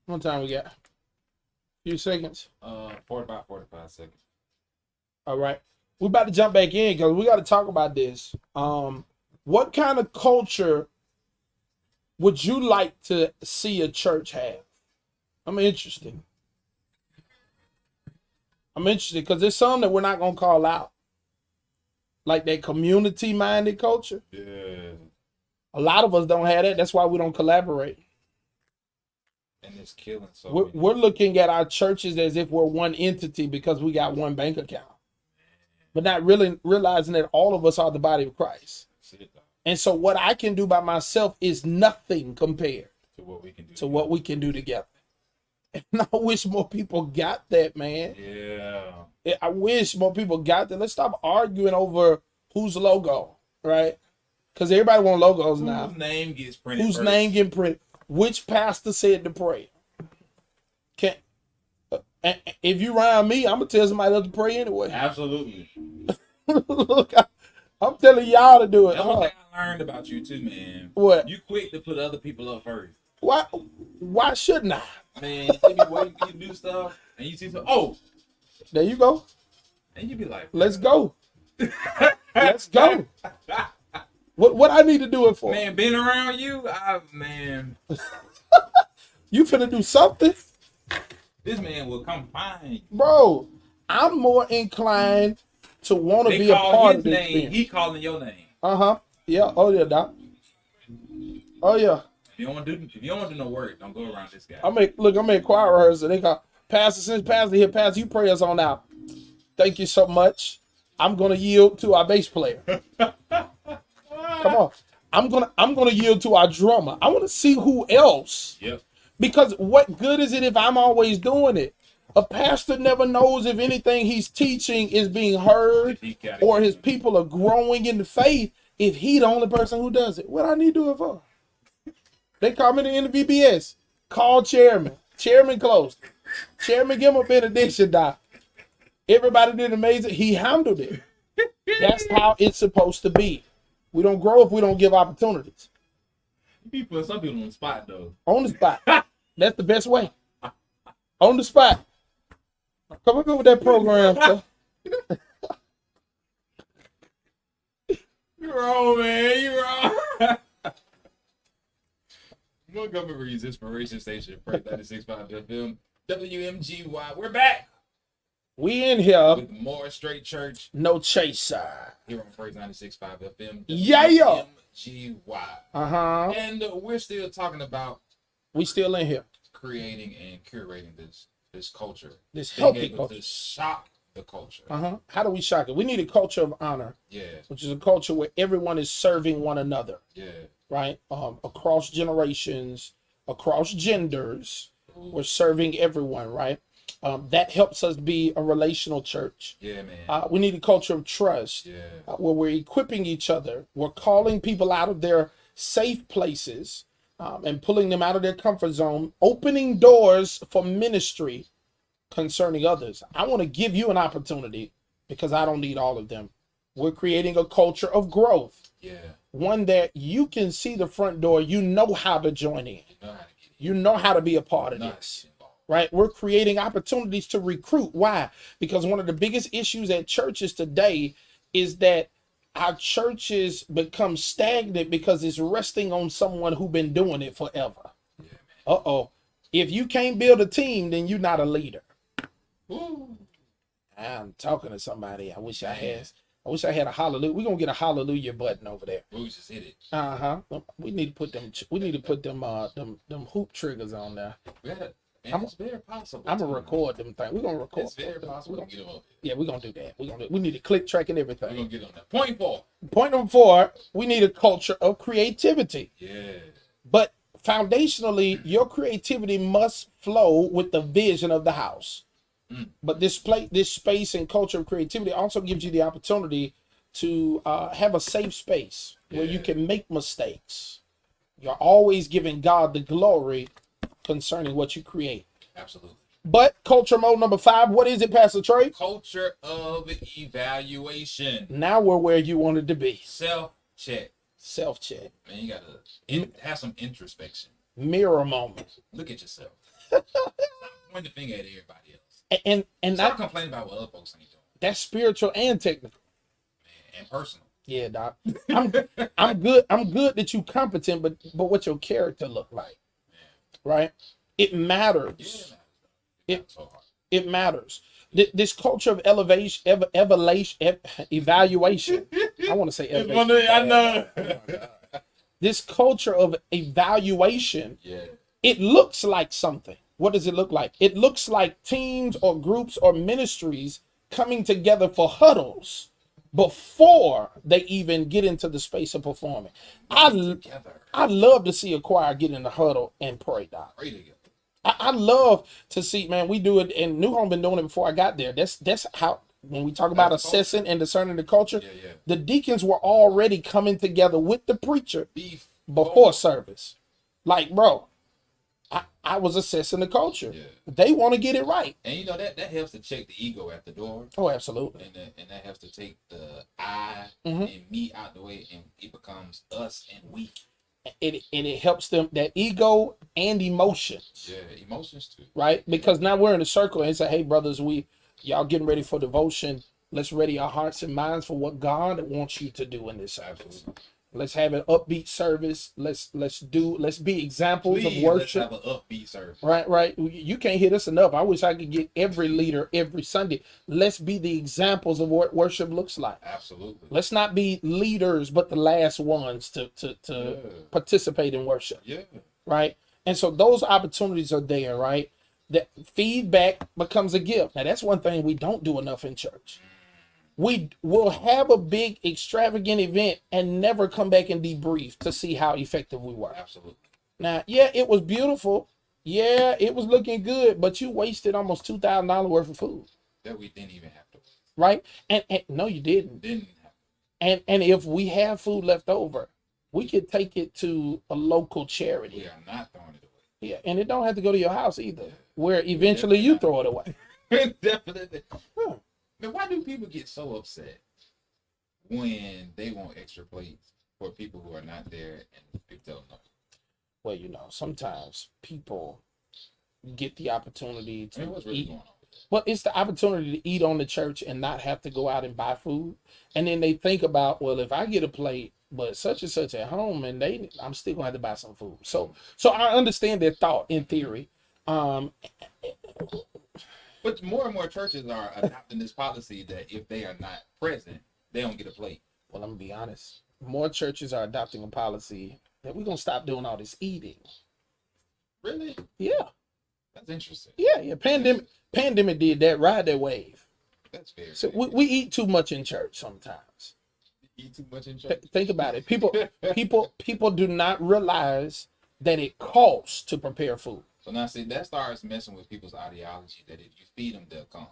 What time we got? A few seconds.
45 seconds.
All right. We're about to jump back in because we got to talk about this. What kind of culture would you like to see a church have? I'm interested because there's some that we're not going to call out. Like that community-minded culture.
Yeah.
A lot of us don't have that. That's why we don't collaborate.
And it's killing so
We're looking at our churches as if we're one entity because we got one bank account. But not really realizing that all of us are the body of Christ. And so what I can do by myself is nothing compared
to what we can do.
To what we can do together. And I wish more people got that, man.
Yeah.
I wish more people got that. Let's stop arguing over whose logo, right? Because everybody want logos now.
Whose name gets printed?
Whose
first?
name getting printed? Which pastor said to pray? Can if you around me, I'm gonna tell somebody else to pray anyway.
Absolutely.
Look, I'm telling y'all to do it.
That's one thing I learned about you too, man.
What?
You quick to put other people up first.
Why shouldn't I?
Man, they be waiting for you to do stuff, and you see some. Oh,
there you go.
And you be like,
let's go. Let's go. What I need to do it for?
Man, being around you, man.
You finna do something?
This man will come find you.
Bro, I'm more inclined to want to be a part of this thing.
He calling your name.
Yeah. Oh yeah, Doc. Oh yeah.
If you don't want to do no work, don't go around this guy.
I'm in choir rehearsal. They call Pastor, since Pastor here, Pastor, you pray us on out. Thank you so much. I'm gonna yield to our bass player. Come on. I'm gonna yield to our drummer. I want to see who else.
Yep.
Because what good is it if I'm always doing it? A pastor never knows if anything he's teaching is being heard or his people are growing in the faith if he the only person who does it. What I need to do it for? They call me in the VBS. Call chairman. Chairman closed. Chairman give him a benediction, Doc. Everybody did amazing. He handled it. That's how it's supposed to be. We don't grow if we don't give opportunities.
You be putting some people on the spot, though.
On the spot. That's the best way. On the spot. Come up with that program, sir.
You're wrong, man. You're wrong. Montgomery Reed's Inspiration Station, Praise 96.5 FM, WMGY. We're back.
We in here
with more Straight Church.
No chaser.
Here on Praise 96.5 FM.
Yeah.
WMGY. And we're still talking about.
We still in here.
Creating and curating this culture.
This healthy culture.
To shock the culture.
How do we shock it? We need a culture of honor.
Yeah.
Which is a culture where everyone is serving one another.
Yeah.
Right? Across generations, across genders. We're serving everyone, right? That helps us be a relational church.
Yeah, man.
We need a culture of trust.
Yeah.
Where we're equipping each other. We're calling people out of their safe places and pulling them out of their comfort zone, opening doors for ministry concerning others. I want to give you an opportunity because I don't need all of them. We're creating a culture of growth.
Yeah.
One that you can see the front door. You know how to join in. You know how to be a part of this. Right? We're creating opportunities to recruit. Why? Because one of the biggest issues at churches today is that our churches become stagnant because it's resting on someone who's been doing it forever. If you can't build a team, then you're not a leader. I'm talking to somebody. I wish I I wish I had a hallelujah. We're gonna get a hallelujah button over there.
We just hit it.
We need to put them. We need to put them hoop triggers on there.
It's very possible.
I'm gonna record them things. We're gonna record.
It's very possible. We're gonna get on.
Yeah, we're gonna do that. We need to click track and
We're
everything.
gonna get on that. Point 4.
Point number 4, we need a culture of creativity.
Yeah.
But foundationally, your creativity must flow with the vision of the house. But this space and culture of creativity also gives you the opportunity to have a safe space where you can make mistakes. You're always giving God the glory concerning what you create.
Absolutely.
But culture mode number 5, what is it, Pastor Trey?
Culture of evaluation.
Now we're where you wanted to be.
Self-check.
Self-check.
Man, you gotta have some introspection.
Mirror moment.
Look at yourself. Stop pointing the finger at everybody else.
And
Stop
that,
complaining about what other folks ain't doing.
that's spiritual and technical.
Man, and personal.
Yeah, Doc. I'm good. I'm good that you competent, but what your character look like, right? It matters.
Yeah, man. So hard.
It matters. This culture of evaluation. I want to say elevation.
I know.
This culture of evaluation.
Yeah.
It looks like something. What does it look like? It looks like teams or groups or ministries coming together for huddles before they even get into the space of performing. I love to see a choir get in the huddle and pray, Doc.
Pray together.
I love to see, man, we do it, and New Home been doing it before I got there. That's how, when we talk about assessing and discerning the culture, the deacons were already coming together with the preacher before service. Like, bro, I was assessing the culture.
Yeah.
They want to get it right.
And you know that helps to check the ego at the door.
Oh, absolutely.
And that helps to take the I
Mm-hmm.
and me out the way, and it becomes us and we.
It helps them, that ego and emotions.
Yeah, emotions too.
Right? Because now we're in a circle and say, hey, brothers, y'all getting ready for devotion. Let's ready our hearts and minds for what God wants you to do in this service. Let's have an upbeat service. Let's be examples of worship.
Let's have an upbeat service.
Right. You can't hit us enough. I wish I could get every leader every Sunday. Let's be the examples of what worship looks like.
Absolutely.
Let's not be leaders, but the last ones to participate in worship.
Yeah.
Right. And so those opportunities are there, right? That feedback becomes a gift. Now that's one thing we don't do enough in church. We will have a big extravagant event and never come back and debrief to see how effective we were.
Absolutely.
Now, yeah, it was beautiful. Yeah, it was looking good, but you wasted almost $2,000 worth of food.
That we didn't even have to.
Right? And no, you didn't.
Didn't have to.
And if we have food left over, we could take it to a local charity.
We are not throwing it away.
Yeah, and it don't have to go to your house either, where eventually you throw it away.
Definitely. Man, why do people get so upset when they want extra plates for people who are not there and people tell them no?
Well, sometimes people get the opportunity to
What's really
eat.
going on?
Well, it's the opportunity to eat on the church and not have to go out and buy food. And then they think about, well, if I get a plate, but such and such at home, and I'm still gonna have to buy some food. So I understand their thought in theory.
But more and more churches are adopting this policy that if they are not present, they don't get a plate.
Well, I'm gonna be honest. More churches are adopting a policy that we're gonna stop doing all this eating.
Really?
Yeah.
That's interesting.
Yeah. Pandemic did that. Ride that wave.
That's fair.
So we eat too much in church sometimes.
Eat too much in church.
Think about it. People do not realize that it costs to prepare food.
So now, see, that starts messing with people's ideology that if you feed them, they'll come.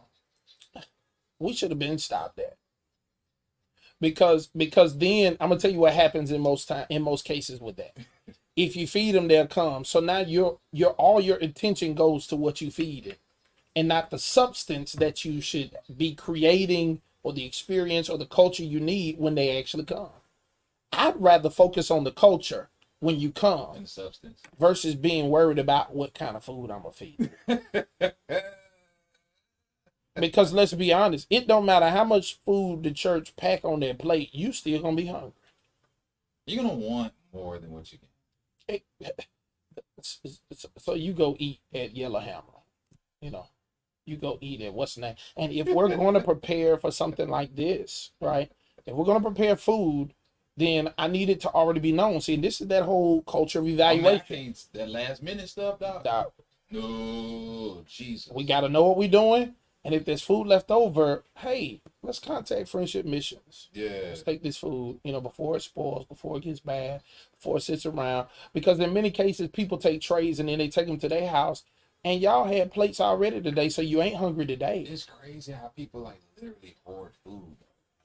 We should have been stopped that. Because then I'm gonna tell you what happens in most cases with that. If you feed them, they'll come. So now all your attention goes to what you feed it, and not the substance that you should be creating or the experience or the culture you need when they actually come. I'd rather focus on the culture when you come
And the substance.
versus being worried about what kind of food I'm gonna feed. Because let's be honest, it don't matter how much food the church pack on their plate, you still gonna be hungry.
You're gonna want more than what you get.
So you go eat at Yellowhammer, you go eat at what's the name. And if we're going to prepare for something like this, right? If we're gonna prepare food, then I need it to already be known. See, this is that whole culture of evaluation.
That last minute stuff, dog.
Dog,
No, Jesus.
we got to know what we're doing, and if there's food left over, hey, let's contact Friendship Missions.
Yeah.
Let's take this food, before it spoils, before it gets bad, before it sits around. Because in many cases, people take trays and then they take them to their house, and y'all had plates already today, so you ain't hungry today.
It's crazy how people like literally hoard food.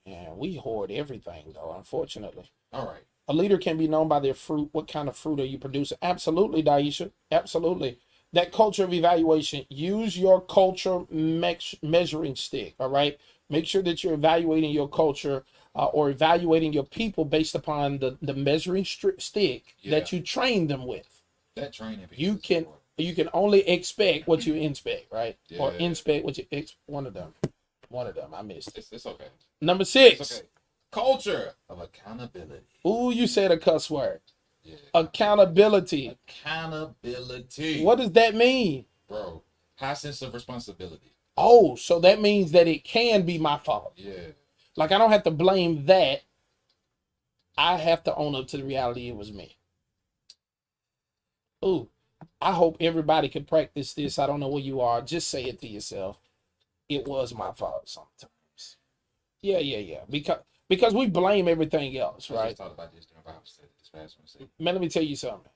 Yeah, we hoard everything, though, unfortunately.
All right.
A leader can be known by their fruit. What kind of fruit are you producing? Absolutely, Daisha. Absolutely. That culture of evaluation, use your culture measuring stick, all right? Make sure that you're evaluating your culture or evaluating your people based upon the measuring stick that you train them with.
That training.
You can only expect what you inspect, right? Or
Yeah.
inspect what you one of them. One of them. I missed it.
It's okay.
Number 6.
It's okay. Culture of accountability.
Ooh, you said a cuss word.
Yeah.
Accountability.
Accountability.
What does that mean?
Bro, high sense of responsibility.
Oh, so that means that it can be my fault.
Yeah.
Like I don't have to blame that. I have to own up to the reality it was me. Ooh, I hope everybody can practice this. I don't know where you are. Just say it to yourself. It was my fault sometimes. Yeah. Because we blame everything else,
I
right?
just talked about this during Bible study this past Wednesday.
Man, let me tell you something.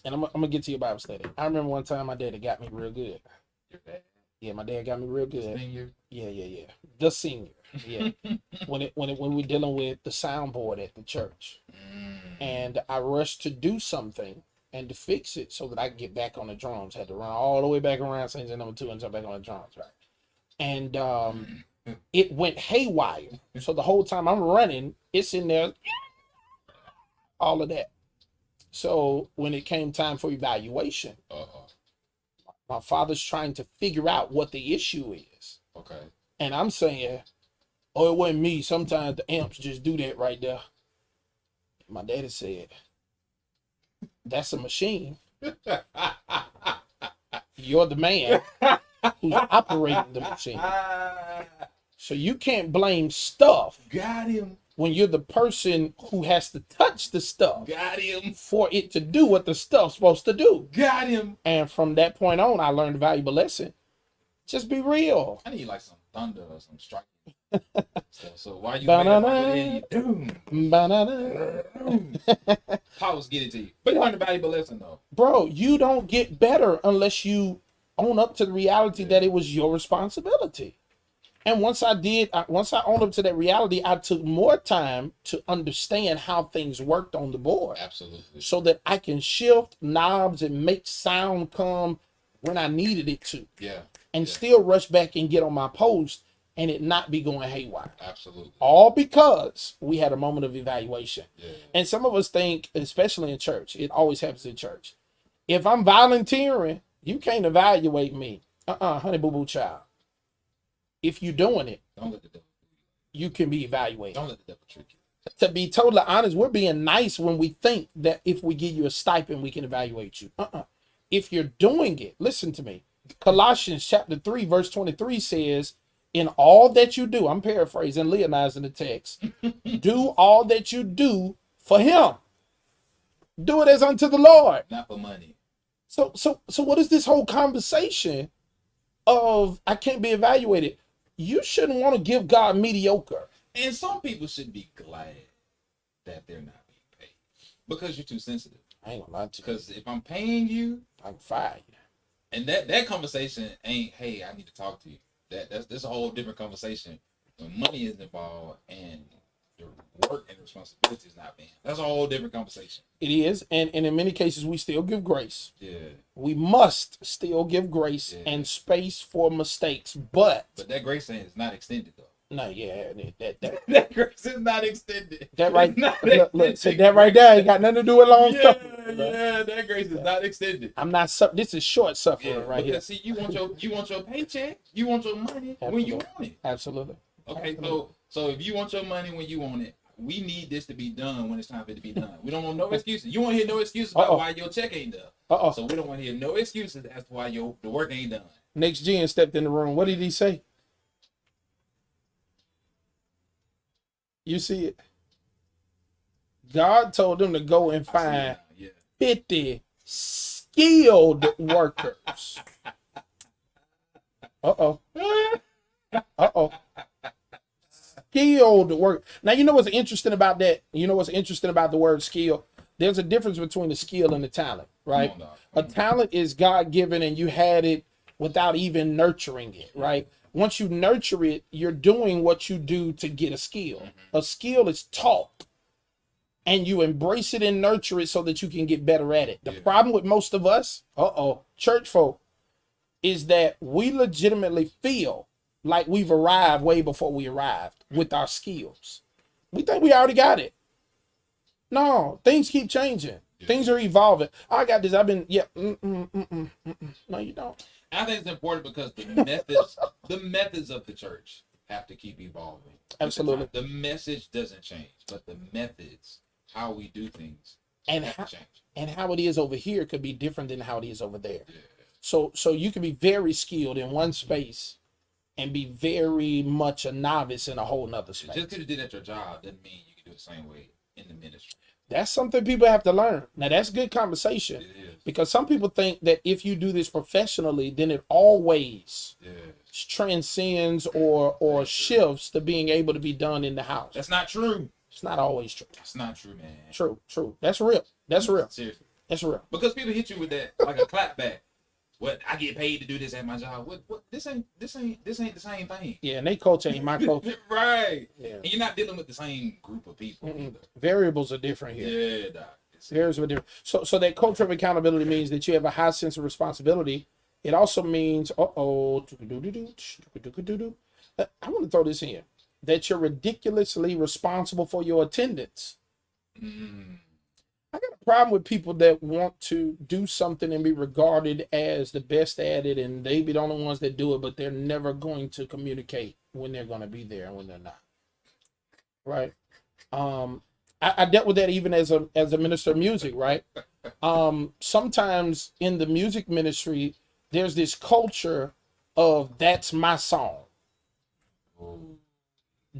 And I'm gonna get to your Bible study. I remember one time my daddy got me real good.
Your dad,
Yeah, my dad got me real good.
senior.
Yeah. The senior. Yeah. when we're dealing with the soundboard at the church. And I rushed to do something and to fix it so that I could get back on the drums. Had to run all the way back around St. John number 2 and jump back on the drums, right? And it went haywire. So the whole time I'm running, it's in there, all of that. So when it came time for evaluation,
Uh-oh.
my father's trying to figure out what the issue is.
Okay.
And I'm saying, oh, it wasn't me. Sometimes the amps just do that right there. My daddy said, that's a machine. You're the man who's operating the machine. So you can't blame stuff
Got him.
when you're the person who has to touch the stuff
Got him.
for it to do what the stuff's supposed to do.
Got him.
And from that point on, I learned a valuable lesson. Just be real.
I need like some thunder or some striking. so while you
Ba-na-na.
wait, doom,
Ba-na-na.
doom. Powers get it to you. But you learned a valuable lesson though.
Bro, you don't get better unless you own up to the reality that it was your responsibility. And once I owned up to that reality, I took more time to understand how things worked on the board
Absolutely.
so that I can shift knobs and make sound come when I needed it to,
Yeah.
and
Yeah.
still rush back and get on my post and it not be going haywire.
Absolutely.
All because we had a moment of evaluation.
Yeah.
And some of us think, especially in church, it always happens in church. If I'm volunteering, you can't evaluate me. Honey boo boo child. If you're doing it,
Don't let the devil.
you can be evaluated.
Don't let the devil trick you.
To be totally honest, we're being nice when we think that if we give you a stipend, we can evaluate you. If you're doing it, listen to me. Colossians chapter 3, verse 23 says, in all that you do, I'm paraphrasing, Leonizing the text, do all that you do for him. Do it as unto the Lord.
Not for money.
So what is this whole conversation of I can't be evaluated? You shouldn't want to give God mediocre.
And some people should be glad that they're not being paid because you're too sensitive.
I ain't gonna lie to you.
Because if I'm paying you,
I can fire you.
and that conversation ain't, hey, I need to talk to you. That's a whole different conversation when money is involved and your work and responsibility is not being. That's a whole different conversation.
It is, and in many cases we still give grace.
Yeah.
We must still give grace
Yeah.
and space for mistakes, but
But that grace saying is not extended though.
no, yeah, that
That grace is not extended.
that right.
It's not
Look, see
extended.
that right there ain't got nothing to do with long
Yeah,
suffering.
yeah, that grace is not extended.
I'm not. This is short suffering
Yeah,
right here.
because see, you want your paycheck, you want your money when you want it.
Absolutely.
Okay, so if you want your money when you want it, we need this to be done when it's time for it to be done. We don't want no excuses. You want to hear no excuses about why your check ain't done. So we don't want to hear no excuses as to why the work ain't done.
Next gen stepped in the room. What did he say? You see it? God told them to go and
I see
find
it now, yeah.
50 skilled workers. Uh-oh. Uh-oh. Skilled work. Now, you know what's interesting about that? You know what's interesting about the word skill? There's a difference between the skill and the talent, right?
Come on, dog.
A talent is God-given and you had it without even nurturing it, right? Once you nurture it, you're doing what you do to get a skill. A skill is taught and you embrace it and nurture it so that you can get better at it. The problem with most of us, church folk, is that we legitimately feel like we've arrived way before we arrived with our skills. We think we already got it. No, things keep changing. Things are evolving. I got this. I've been, No, you don't.
I think it's important because the methods of the church have to keep evolving.
Absolutely.
The message doesn't change, but the methods, how we do things,
And
have
how,
to change.
and how it is over here could be different than how it is over there.
Yeah.
So you can be very skilled in one space and be very much a novice in a whole nother space.
Just because you did it at your job doesn't mean you can do it the same way in the ministry.
That's something people have to learn. Now that's good conversation
It is.
because some people think that if you do this professionally, then it always
Yeah.
transcends or shifts to being able to be done in the house.
That's not true.
It's not always true.
That's not true, man.
True. That's real. That's real.
Seriously.
That's real.
Because people hit you with that like a clap back. What, I get paid to do this at my job. What this ain't the same thing.
Yeah, and they coach ain't my coach.
Right.
Yeah.
And you're not dealing with the same group of people either.
Variables are different here.
Yeah, doc.
Variables are different. So that culture of accountability means that you have a high sense of responsibility. It also means, I want to throw this in, that you're ridiculously responsible for your attendance. I got a problem with people that want to do something and be regarded as the best at it, and they be the only ones that do it, but they're never going to communicate when they're going to be there and when they're not. Right? I dealt with that even as a minister of music, right? Sometimes in the music ministry, there's this culture of that's my song.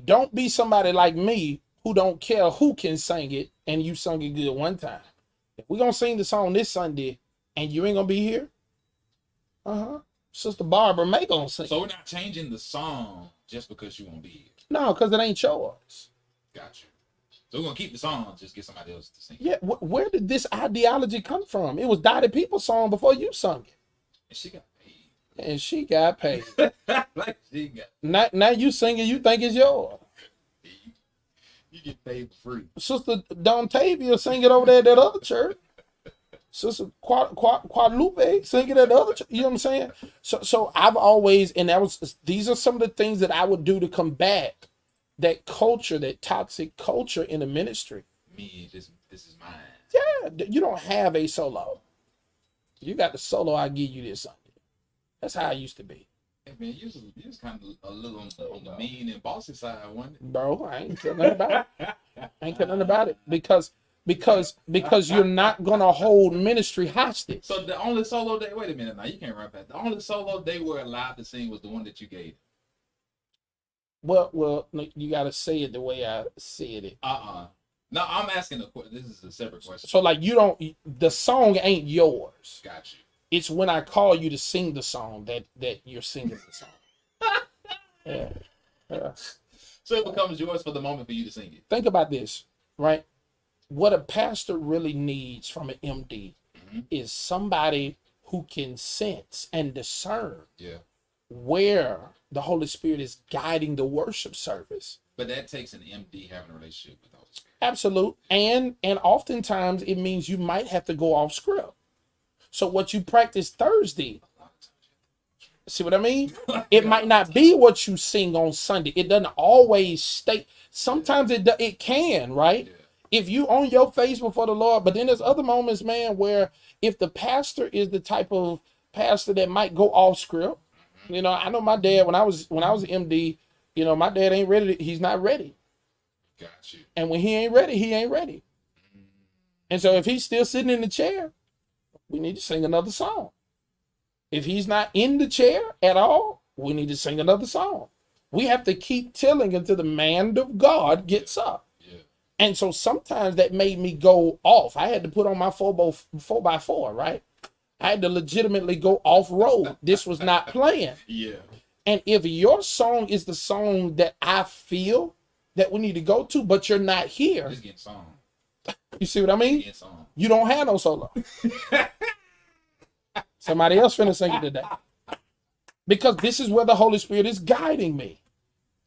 Don't be somebody like me who don't care who can sing it and you sung it good one time. If we're gonna sing the song this Sunday and you ain't gonna be here, Sister Barbara May gonna sing.
So we're not changing the song just because you won't be here.
No, because it ain't yours.
Got you. So we're gonna keep the song, just get somebody else to sing.
Yeah, where did this ideology come from? It was Dottie People's song before you sung it.
And she got paid.
And she got paid.
Like she got
Now you singing, you think it's yours.
you get paid for free.
Sister Dontavia sing it over there at that other church. Sister Guadalupe sing it at the other church. You know what I'm saying? So I've always, and these are some of the things that I would do to combat that culture, that toxic culture in the ministry.
Me, this is mine.
Yeah, you don't have a solo. You got the solo I give you this Sunday. That's how I used to be.
Hey man, you was kind of a little on the mean and bossy side, wasn't it?
Bro, I ain't telling nothing about it. I ain't telling nothing about it because you're not gonna hold ministry hostage.
So the only solo day, wait a minute now, you can't run past. The only solo they were allowed to sing was the one that you gave.
Well, you gotta say it the way I said it.
No, I'm asking a question. This is a separate question.
So like the song ain't yours.
Got you.
It's when I call you to sing the song that you're singing the song. Yeah.
So it becomes yours for the moment for you to sing it.
Think about this, right? What a pastor really needs from an MD is somebody who can sense and discern where the Holy Spirit is guiding the worship service.
But that takes an MD having a relationship with the Holy Spirit.
Absolute. And oftentimes it means you might have to go off script. So what you practice Thursday, see what I mean? It might not be what you sing on Sunday. It doesn't always stay. Sometimes it can, right? Yeah. If you on your face before the Lord, but then there's other moments, man, where if the pastor is the type of pastor that might go off script, you know, I know my dad when I was an MD, you know, my dad ain't ready. He's not ready.
Got you.
And when he ain't ready, he ain't ready. And so if he's still sitting in the chair, we need to sing another song. If he's not in the chair at all, we need to sing another song. We have to keep tilling until the man of God gets up.
Yeah.
And so sometimes that made me go off. I had to put on my 4x4, right? I had to legitimately go off road. This was not playing.
Yeah.
And if your song is the song that I feel that we need to go to, but you're not here,
Just getting song.
you see what I mean?
Getting song.
You don't have no solo. Somebody else finna sing it today. Because this is where the Holy Spirit is guiding me.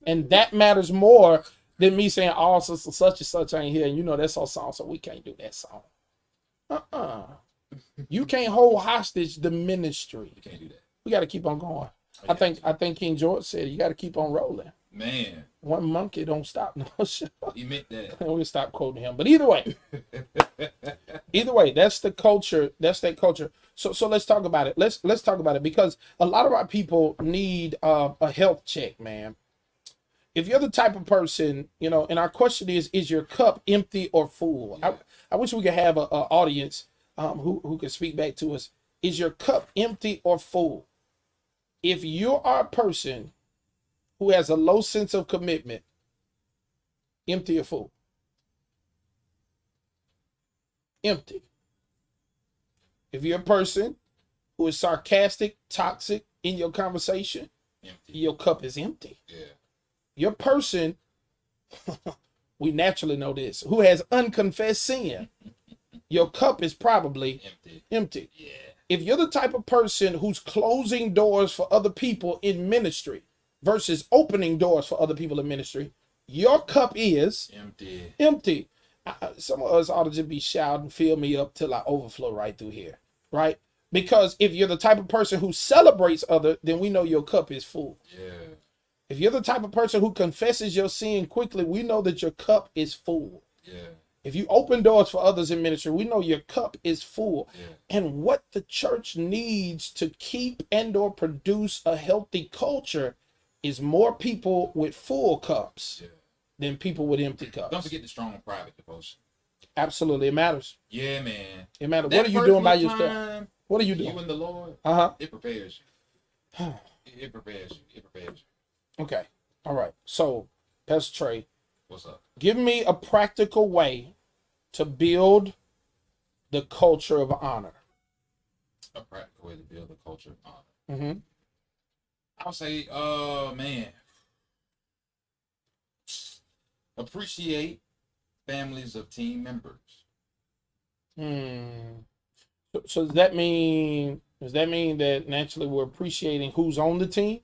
And that matters more than me saying, oh, sister such and such ain't here. And you know that's our song, so we can't do that song. You can't hold hostage the ministry.
You can't do that.
We got to keep on going. I think King George said you got to keep on rolling.
Man.
One monkey don't stop no show.
He meant that.
We'll stop quoting him. But either way, that's the culture. That's that culture. So let's talk about it. Let's talk about it, because a lot of our people need a health check, man. If you're the type of person, you know, and our question is your cup empty or full?
Yeah.
I wish we could have an audience who could speak back to us. Is your cup empty or full? If you are a person who has a low sense of commitment, empty or full? Empty. If you're a person who is sarcastic, toxic in your conversation,
Empty.
your cup is empty.
Yeah.
Your person, we naturally know this, who has unconfessed sin, your cup is probably
Empty.
empty.
Yeah.
If you're the type of person who's closing doors for other people in ministry versus opening doors for other people in ministry, your cup is
Empty.
empty. Some of us ought to just be shouting, fill me up till I overflow right through here, right? Because if you're the type of person who celebrates other, then we know your cup is full.
Yeah.
If you're the type of person who confesses your sin quickly, we know that your cup is full.
Yeah.
If you open doors for others in ministry, we know your cup is full.
Yeah.
And what the church needs to keep and or produce a healthy culture is more people with full cups
Yeah.
than people with empty cups.
Don't forget the strong private devotion.
Absolutely. It matters.
Yeah, man.
It matters.
That
What are you doing by
personal
yourself?
time,
What are you
You
doing?
and the Lord,
Uh-huh.
it prepares you. It prepares you. It prepares you.
Okay. All right. So, Pastor Trey,
What's up?
give me a practical way to build the culture of honor.
A practical way to build a culture of honor.
Mm-hmm.
I'll say, man, appreciate families of team members.
So does that mean that naturally we're appreciating who's on the team?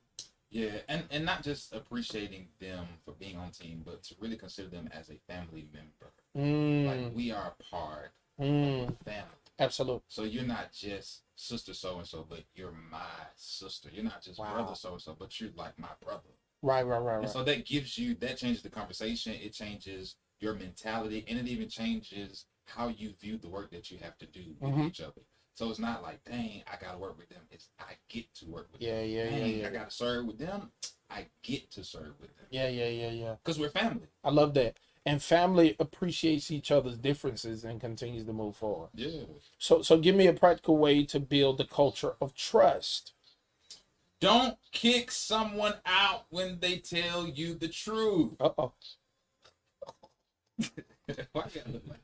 Yeah, and not just appreciating them for being on team, but to really consider them as a family member. Like we are a part of the family.
Absolutely.
So you're not just sister so and so, but you're my sister. You're not just
Wow.
brother so and so, but you're like my brother.
Right.
And so that changes the conversation. It changes your mentality, and it even changes how you view the work that you have to do with each other. So it's not like, dang, I gotta work with them. It's I get to work with them.
Yeah.
I gotta serve with them. I get to serve with them.
Yeah.
Because we're family.
I love that. And family appreciates each other's differences and continues to move forward.
Yeah.
So give me a practical way to build the culture of trust.
Don't kick someone out when they tell you the truth.
Uh-oh.
Why you gotta look like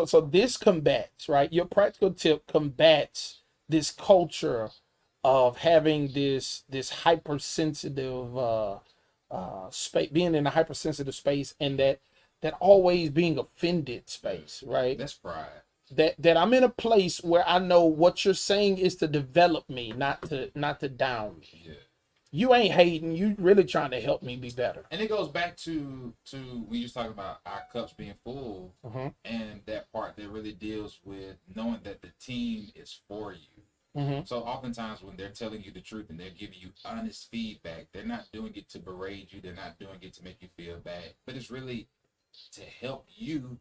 So this combats, right? Your practical tip combats this culture of having this hypersensitive space, being in a hypersensitive space, and that always being offended space, right?
That's pride.
That I'm in a place where I know what you're saying is to develop me, not to down me.
Yeah.
You ain't hating, you really trying to help me be better.
And it goes back to we just talking about our cups being full, and that part that really deals with knowing that the team is for you. So oftentimes when they're telling you the truth and they're giving you honest feedback, they're not doing it to berate you, they're not doing it to make you feel bad, but it's really to help you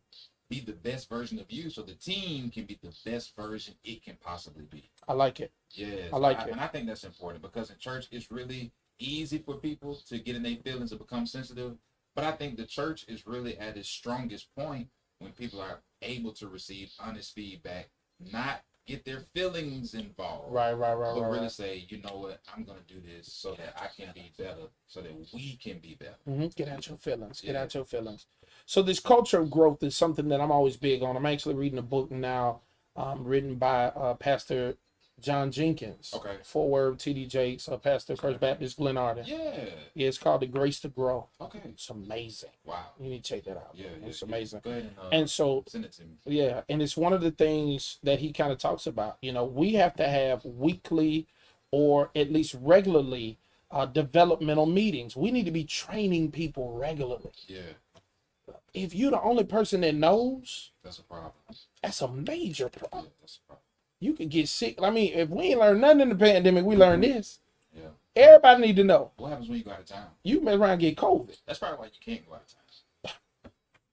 be the best version of you, so the team can be the best version it can possibly be.
I like it.
Yes,
I like it.
And I think that's important, because in church it's really easy for people to get in their feelings and become sensitive. But I think the church is really at its strongest point when people are able to receive honest feedback, not get their feelings involved.
Right.
But really say, you know what, I'm gonna do this so that I can be better, so that we can be better.
Get out your feelings. Get
Yeah.
out your feelings. So this culture of growth is something that I'm always big on. I'm actually reading a book now, written by Pastor John Jenkins.
Okay.
Forward TD Jakes, Pastor First Baptist Glen Arden.
Yeah.
Yeah, it's called The Grace to Grow.
Okay.
It's amazing.
Wow.
You need to check that out.
Yeah.
It's amazing.
Go ahead
And so,
send it to me.
yeah, and it's one of the things that he kind of talks about. You know, we have to have weekly or at least regularly developmental meetings. We need to be training people regularly.
Yeah.
If you're the only person that knows,
That's a problem.
that's a major problem.
Yeah, that's a problem.
You could get sick. I mean, if we ain't learned nothing in the pandemic, we learned this.
Yeah.
Everybody need to know.
What happens when you go out of town?
You mess around and get COVID.
That's probably why you can't go out of town.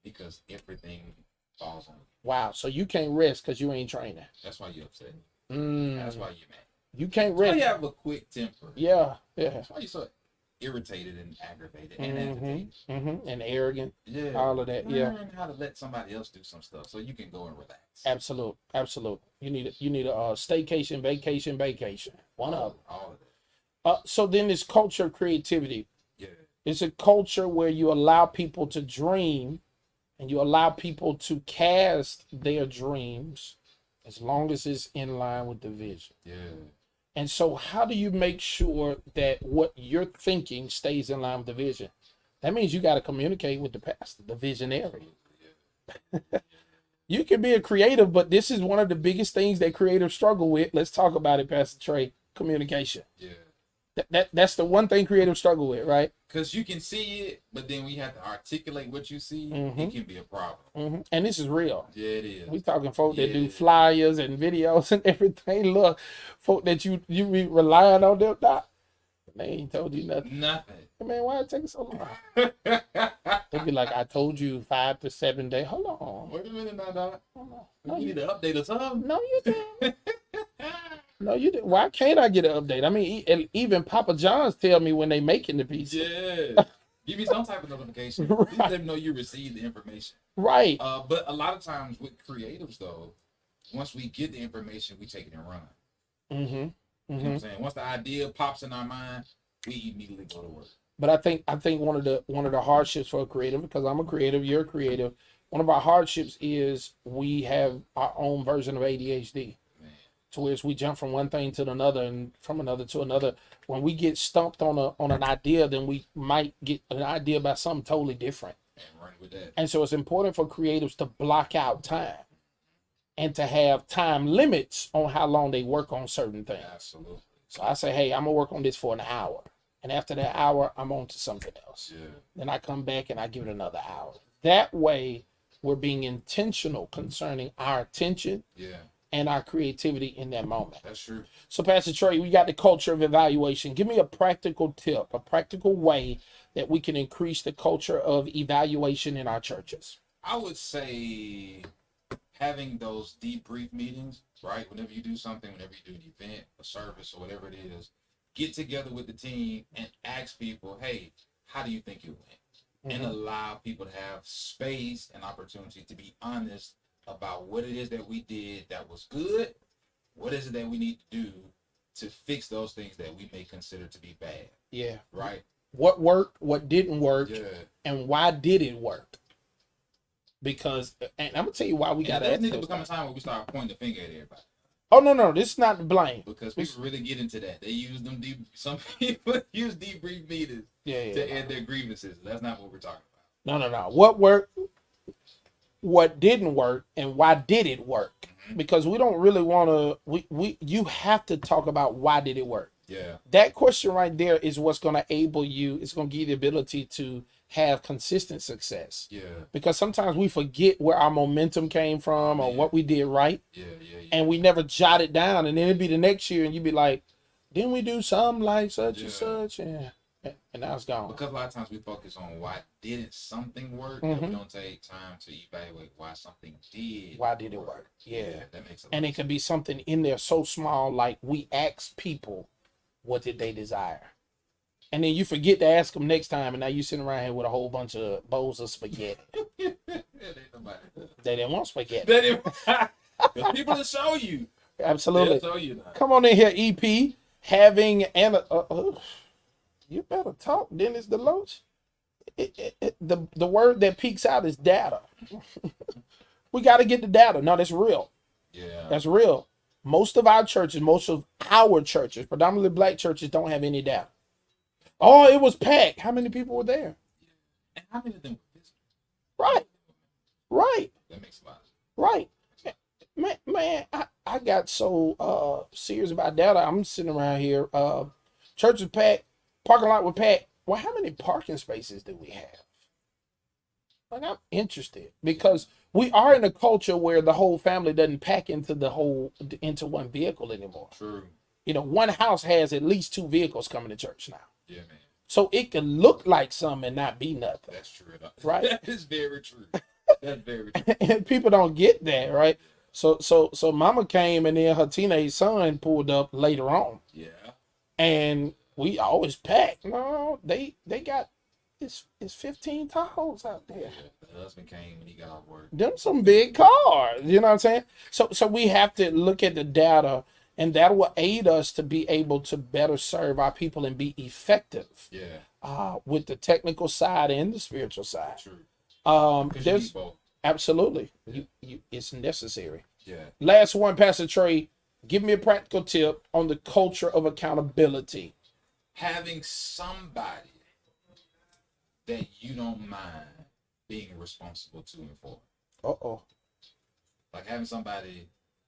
Because everything falls on you.
Wow. So you can't rest because you ain't training.
That's why you're upset. That's
Mm.
why you're mad.
You can't
That's why
rest.
you have a quick temper.
Yeah.
That's why you're so irritated and aggravated and agitated.
And arrogant.
Yeah.
All of that. Yeah.
Learn how to let somebody else do some stuff so you can go and relax.
Absolute. You need a staycation, vacation. One of them.
All of that.
So then this culture of creativity.
Yeah.
It's a culture where you allow people to dream and you allow people to cast their dreams as long as it's in line with the vision.
Yeah.
And so how do you make sure that what you're thinking stays in line with the vision? That means you got to communicate with the pastor, the visionary. You can be a creative, but this is one of the biggest things that creatives struggle with. Let's talk about it, Pastor Trey. Communication.
Yeah.
That's the one thing creatives struggle with, right?
Because you can see it, but then we have to articulate what you see.
Mhm.
It can be a problem.
And this is real.
Yeah, it is.
We talking folk that do
Yeah.
flyers and videos and everything. Look, folk that you be relying on them. Doc. They ain't told you nothing.
Nothing.
Man, why it take so long? They'll be like, I told you 5 to 7 days. Hold on.
Wait a minute now, Doc.
Hold on. No,
You
you,
need to update or something.
no, you didn't. No, you didn't. Why can't I get an update? I mean, even Papa John's tell me when they making the pizza.
Yeah. Give me some type of notification. At least let them know you received the information.
Right.
But a lot of times with creatives, though, once we get the information, we take it and run.
Mm-hmm.
You know what I'm saying? Once the idea pops in our mind, we immediately go to work.
But I think one of the hardships for a creative, because I'm a creative, you're a creative, one of our hardships is we have our own version of ADHD.
Man.
To where we jump from one thing to another and from another to another. When we get stumped on an idea, then we might get an idea about something totally different.
And run with that.
And so it's important for creatives to block out time and to have time limits on how long they work on certain things.
Absolutely.
So I say, hey, I'm gonna work on this for an hour. And after that hour, I'm on to something else.
Yeah.
Then I come back and I give it another hour. That way, we're being intentional concerning our attention
Yeah.
and our creativity in that moment.
That's true.
So, Pastor Trey, we got the culture of evaluation. Give me a practical tip, a practical way that we can increase the culture of evaluation in our churches.
I would say having those debrief meetings, right? Whenever you do something, whenever you do an event, a service, or whatever it is, get together with the team and ask people, hey, how do you think it went? And allow people to have space and opportunity to be honest about what it is that we did that was good. What is it that we need to do to fix those things that we may consider to be bad,
Yeah.
right?
What worked, what didn't work,
Yeah.
and why did it work? Because, and I'm gonna tell you why we got
And it does need to
to.
become a time where we start pointing the finger at everybody.
Oh no, this is not the blame.
Because people really get into that. They use them some people use debrief meetings
Yeah.
to end their grievances. That's not what we're talking about.
No. What worked, what didn't work, and why did it work? Because we don't really want to. You have to talk about why did it work.
Yeah.
That question right there is what's going to able you. It's going to give you the ability to have consistent success.
Yeah.
Because sometimes we forget where our momentum came from or what we did right,
Yeah.
and we never jot it down. And then it'd be the next year, and you'd be like, "Didn't we do something like such and such?" And now it's gone.
Because a lot of times we focus on why didn't something work, and we don't take time to evaluate why something did.
Why did it work? Yeah.
That makes a lot
And
of
it could be something in there so small, like we ask people, what did they desire? And then you forget to ask them next time, and now you sitting around here with a whole bunch of bowls of spaghetti.
That ain't nobody.
They didn't want spaghetti.
That ain't- 'Cause people will show you.
Absolutely.
They'll tell you that.
Come on in here, EP. Having an you better talk, Dennis Deloach. The word that peeks out is data. We got to get the data. No, that's real.
Yeah.
That's real. Most of our churches, predominantly black churches, don't have any data. Oh, it was packed. How many people were there?
And how many of them were visiting?
Right.
That makes a lot.
Right. Man, I got so serious about data. I'm sitting around here. Church is packed. Parking lot was packed. Well, how many parking spaces do we have? Like, I'm interested because we are in a culture where the whole family doesn't pack into one vehicle anymore.
True.
You know, one house has at least 2 vehicles coming to church now.
Yeah, man.
So it can look like something and not be nothing.
That's true.
Right.
That is very true. That's very true.
And people don't get that, right? So mama came and then her teenage son pulled up later on.
Yeah.
And we always pack. No, they got it's 15 Tahoes out there.
Yeah. The husband came when he got off work.
Them some big cars. You know what I'm saying? So we have to look at the data, and that will aid us to be able to better serve our people and be effective.
Yeah.
With the technical side and the spiritual side.
True. 'Cause you
There's
need both.
absolutely you it's necessary.
Yeah.
Last one, Pastor Trey, give me a practical tip on the culture of accountability.
Having somebody that you don't mind being responsible to and for.
Uh-oh.
Like having somebody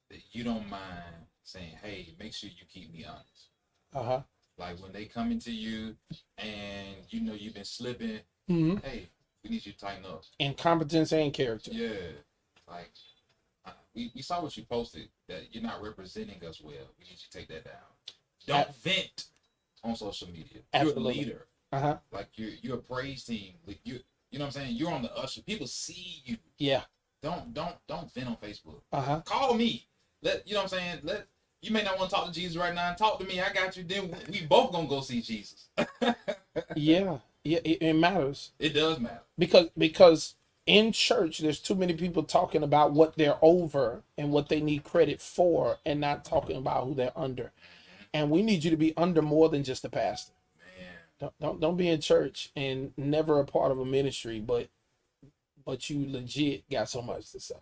that you don't mind saying, hey, make sure you keep me honest.
Uh-huh.
Like when they come into you and you know you've been slipping,
Mm-hmm.
hey, we need you to tighten up.
Incompetence and character.
Yeah. Like, we saw what you posted, that you're not representing us well. We need you to take that down. Don't vent on social media.
Absolutely.
You're a leader.
Uh-huh.
Like you're a praise team. You know what I'm saying? You're on the usher. People see you.
Yeah.
Don't vent on Facebook.
Uh-huh.
Call me. You know what I'm saying? You may not want to talk to Jesus right now. Talk to me. I got you. Then we both gonna go see Jesus.
Yeah. Yeah, it matters.
It does matter.
Because in church, there's too many people talking about what they're over and what they need credit for and not talking about who they're under. And we need you to be under more than just a pastor.
Man.
Don't be in church and never a part of a ministry, but you legit got so much to say.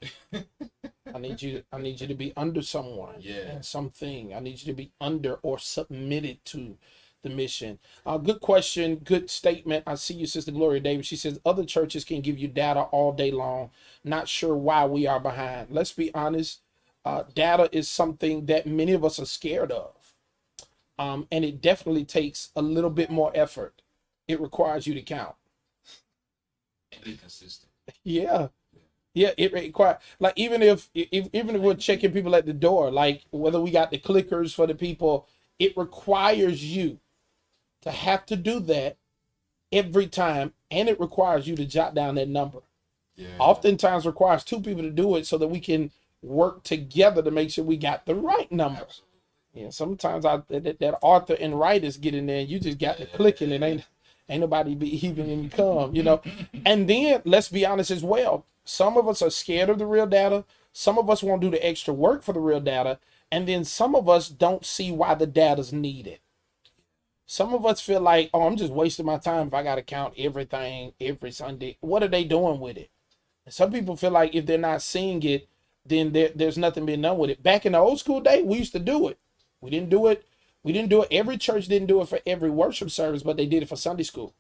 I need you to be under someone and something. I need you to be under or submitted to the mission. Good question, good statement. I see you, Sister Gloria Davis. She says other churches can give you data all day long. Not sure why we are behind. Let's be honest. Data is something that many of us are scared of. And it definitely takes a little bit more effort. It requires you to count.
And be consistent.
Yeah. Yeah, it requires, like, even if we're checking people at the door, like whether we got the clickers for the people, it requires you to have to do that every time, and it requires you to jot down that number.
Yeah.
Oftentimes requires 2 people to do it so that we can work together to make sure we got the right number.
Absolutely.
Yeah, sometimes that author and writers get in there and you just got to clicking and ain't nobody be even when you come, you know. And then let's be honest as well. Some of us are scared of the real data. Some of us won't do the extra work for the real data. And then some of us don't see why the data's needed. Some of us feel like, oh, I'm just wasting my time if I got to count everything every Sunday. What are they doing with it? And some people feel like if they're not seeing it, then there's nothing being done with it. Back in the old school day, we used to do it. We didn't do it. Every church didn't do it for every worship service, but they did it for Sunday school.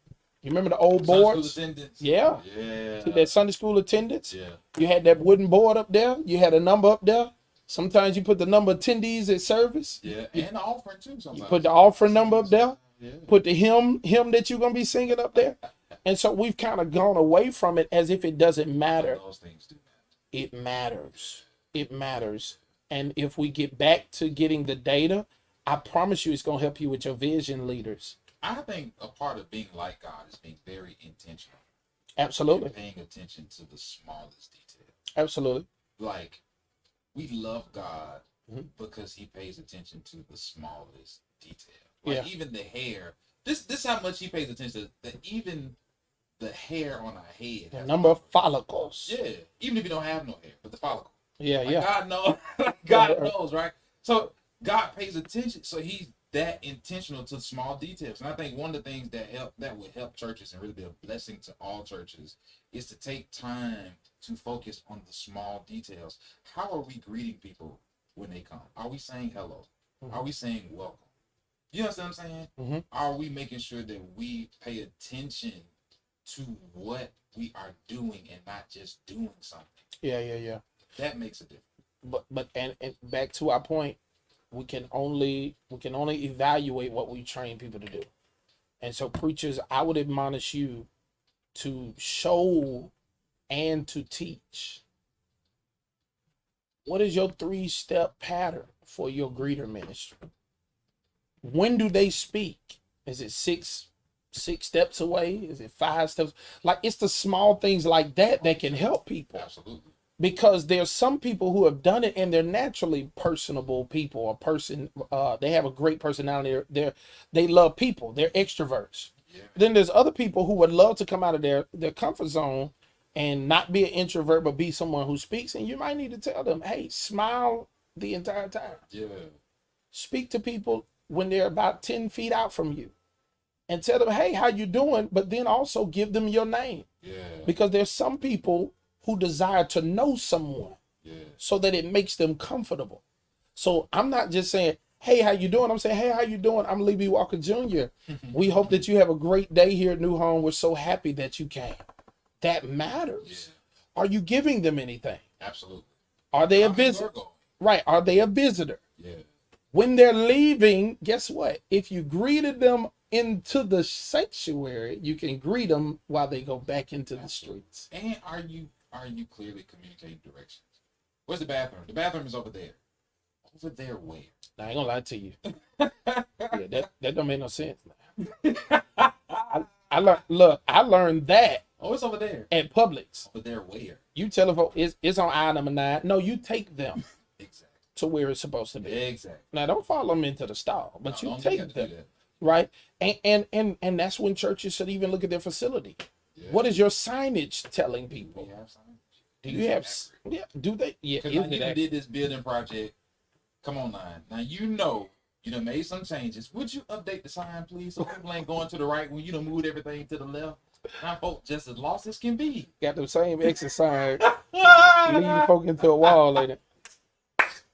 You remember the old boards?
Sunday school attendance.
Yeah.
Yeah.
That Sunday school attendance.
Yeah.
You had that wooden board up there. You had a number up there. Sometimes you put the number of attendees at service.
Yeah. And the offering too sometimes.
You put the offering number up there.
Yeah.
Put the hymn that you're going to be singing up there. And so we've kind of gone away from it as if it doesn't matter.
Those things do matter.
It matters. It matters. And if we get back to getting the data, I promise you it's going to help you with your vision, leaders.
I think a part of being like God is being very intentional.
Absolutely.
And paying attention to the smallest detail.
Absolutely.
Like, we love God
Mhm.
because he pays attention to the smallest detail. Like,
Yeah.
even the hair. This how much he pays attention to, that even the hair on our head.
The
has-
number of follicles.
Yeah. Even if you don't have no hair, but the follicle.
Yeah,
Like,
yeah.
God knows. God knows, right? So God pays attention. So he's that intentional to small details. And I think one of the things that would help churches and really be a blessing to all churches is to take time to focus on the small details. How are we greeting people when they come? Are we saying hello? Are we saying welcome? You understand what I'm saying?
Mm-hmm.
Are we making sure that we pay attention to what we are doing and not just doing something?
Yeah.
That makes a difference.
But back to our point, we can only evaluate what we train people to do. And so preachers, I would admonish you to show and to teach. What is your 3-step pattern for your greeter ministry? When do they speak? Is it six steps away? Is it 5 steps? Like, it's the small things like that that can help people.
Absolutely.
Because there's some people who have done it and they're naturally personable people. They have a great personality. They love people. They're extroverts.
Yeah.
Then there's other people who would love to come out of their comfort zone and not be an introvert, but be someone who speaks. And you might need to tell them, hey, smile the entire time.
Yeah.
Speak to people when they're about 10 feet out from you and tell them, hey, how you doing? But then also give them your name.
Yeah.
Because there's some people who desire to know someone so that it makes them comfortable. So I'm not just saying, hey, how you doing? I'm saying, hey, how you doing? I'm Lee B. Walker Jr. We hope that you have a great day here at New Home. We're so happy that you came. That matters. Yeah. Are you giving them anything?
Absolutely.
Are they a visitor? Right. Are they a visitor?
Yeah.
When they're leaving, guess what? If you greeted them into the sanctuary, you can greet them while they go back into the streets.
And are you clearly communicating directions? Where's the bathroom? The bathroom is over there. Over there where?
I ain't gonna lie to you. that don't make no sense. I learned that.
Oh, it's over there.
At Publix.
Over there where?
You tell them it's on aisle number 9. No, you take them
exactly
to where it's supposed to be.
Exactly.
Now don't follow them into the stall, but
no,
you take them. Right? And that's when churches should even look at their facility. Yeah. What is your signage telling people?
We have signage.
Do you have? Yeah. Do they? Yeah.
Because you did this building project. Come on, now you done made some changes. Would you update the sign, please, so people ain't going to the right when you done moved everything to the left? Now, folks just as lost as can be.
Got the same exit sign. Leading folk into a wall later.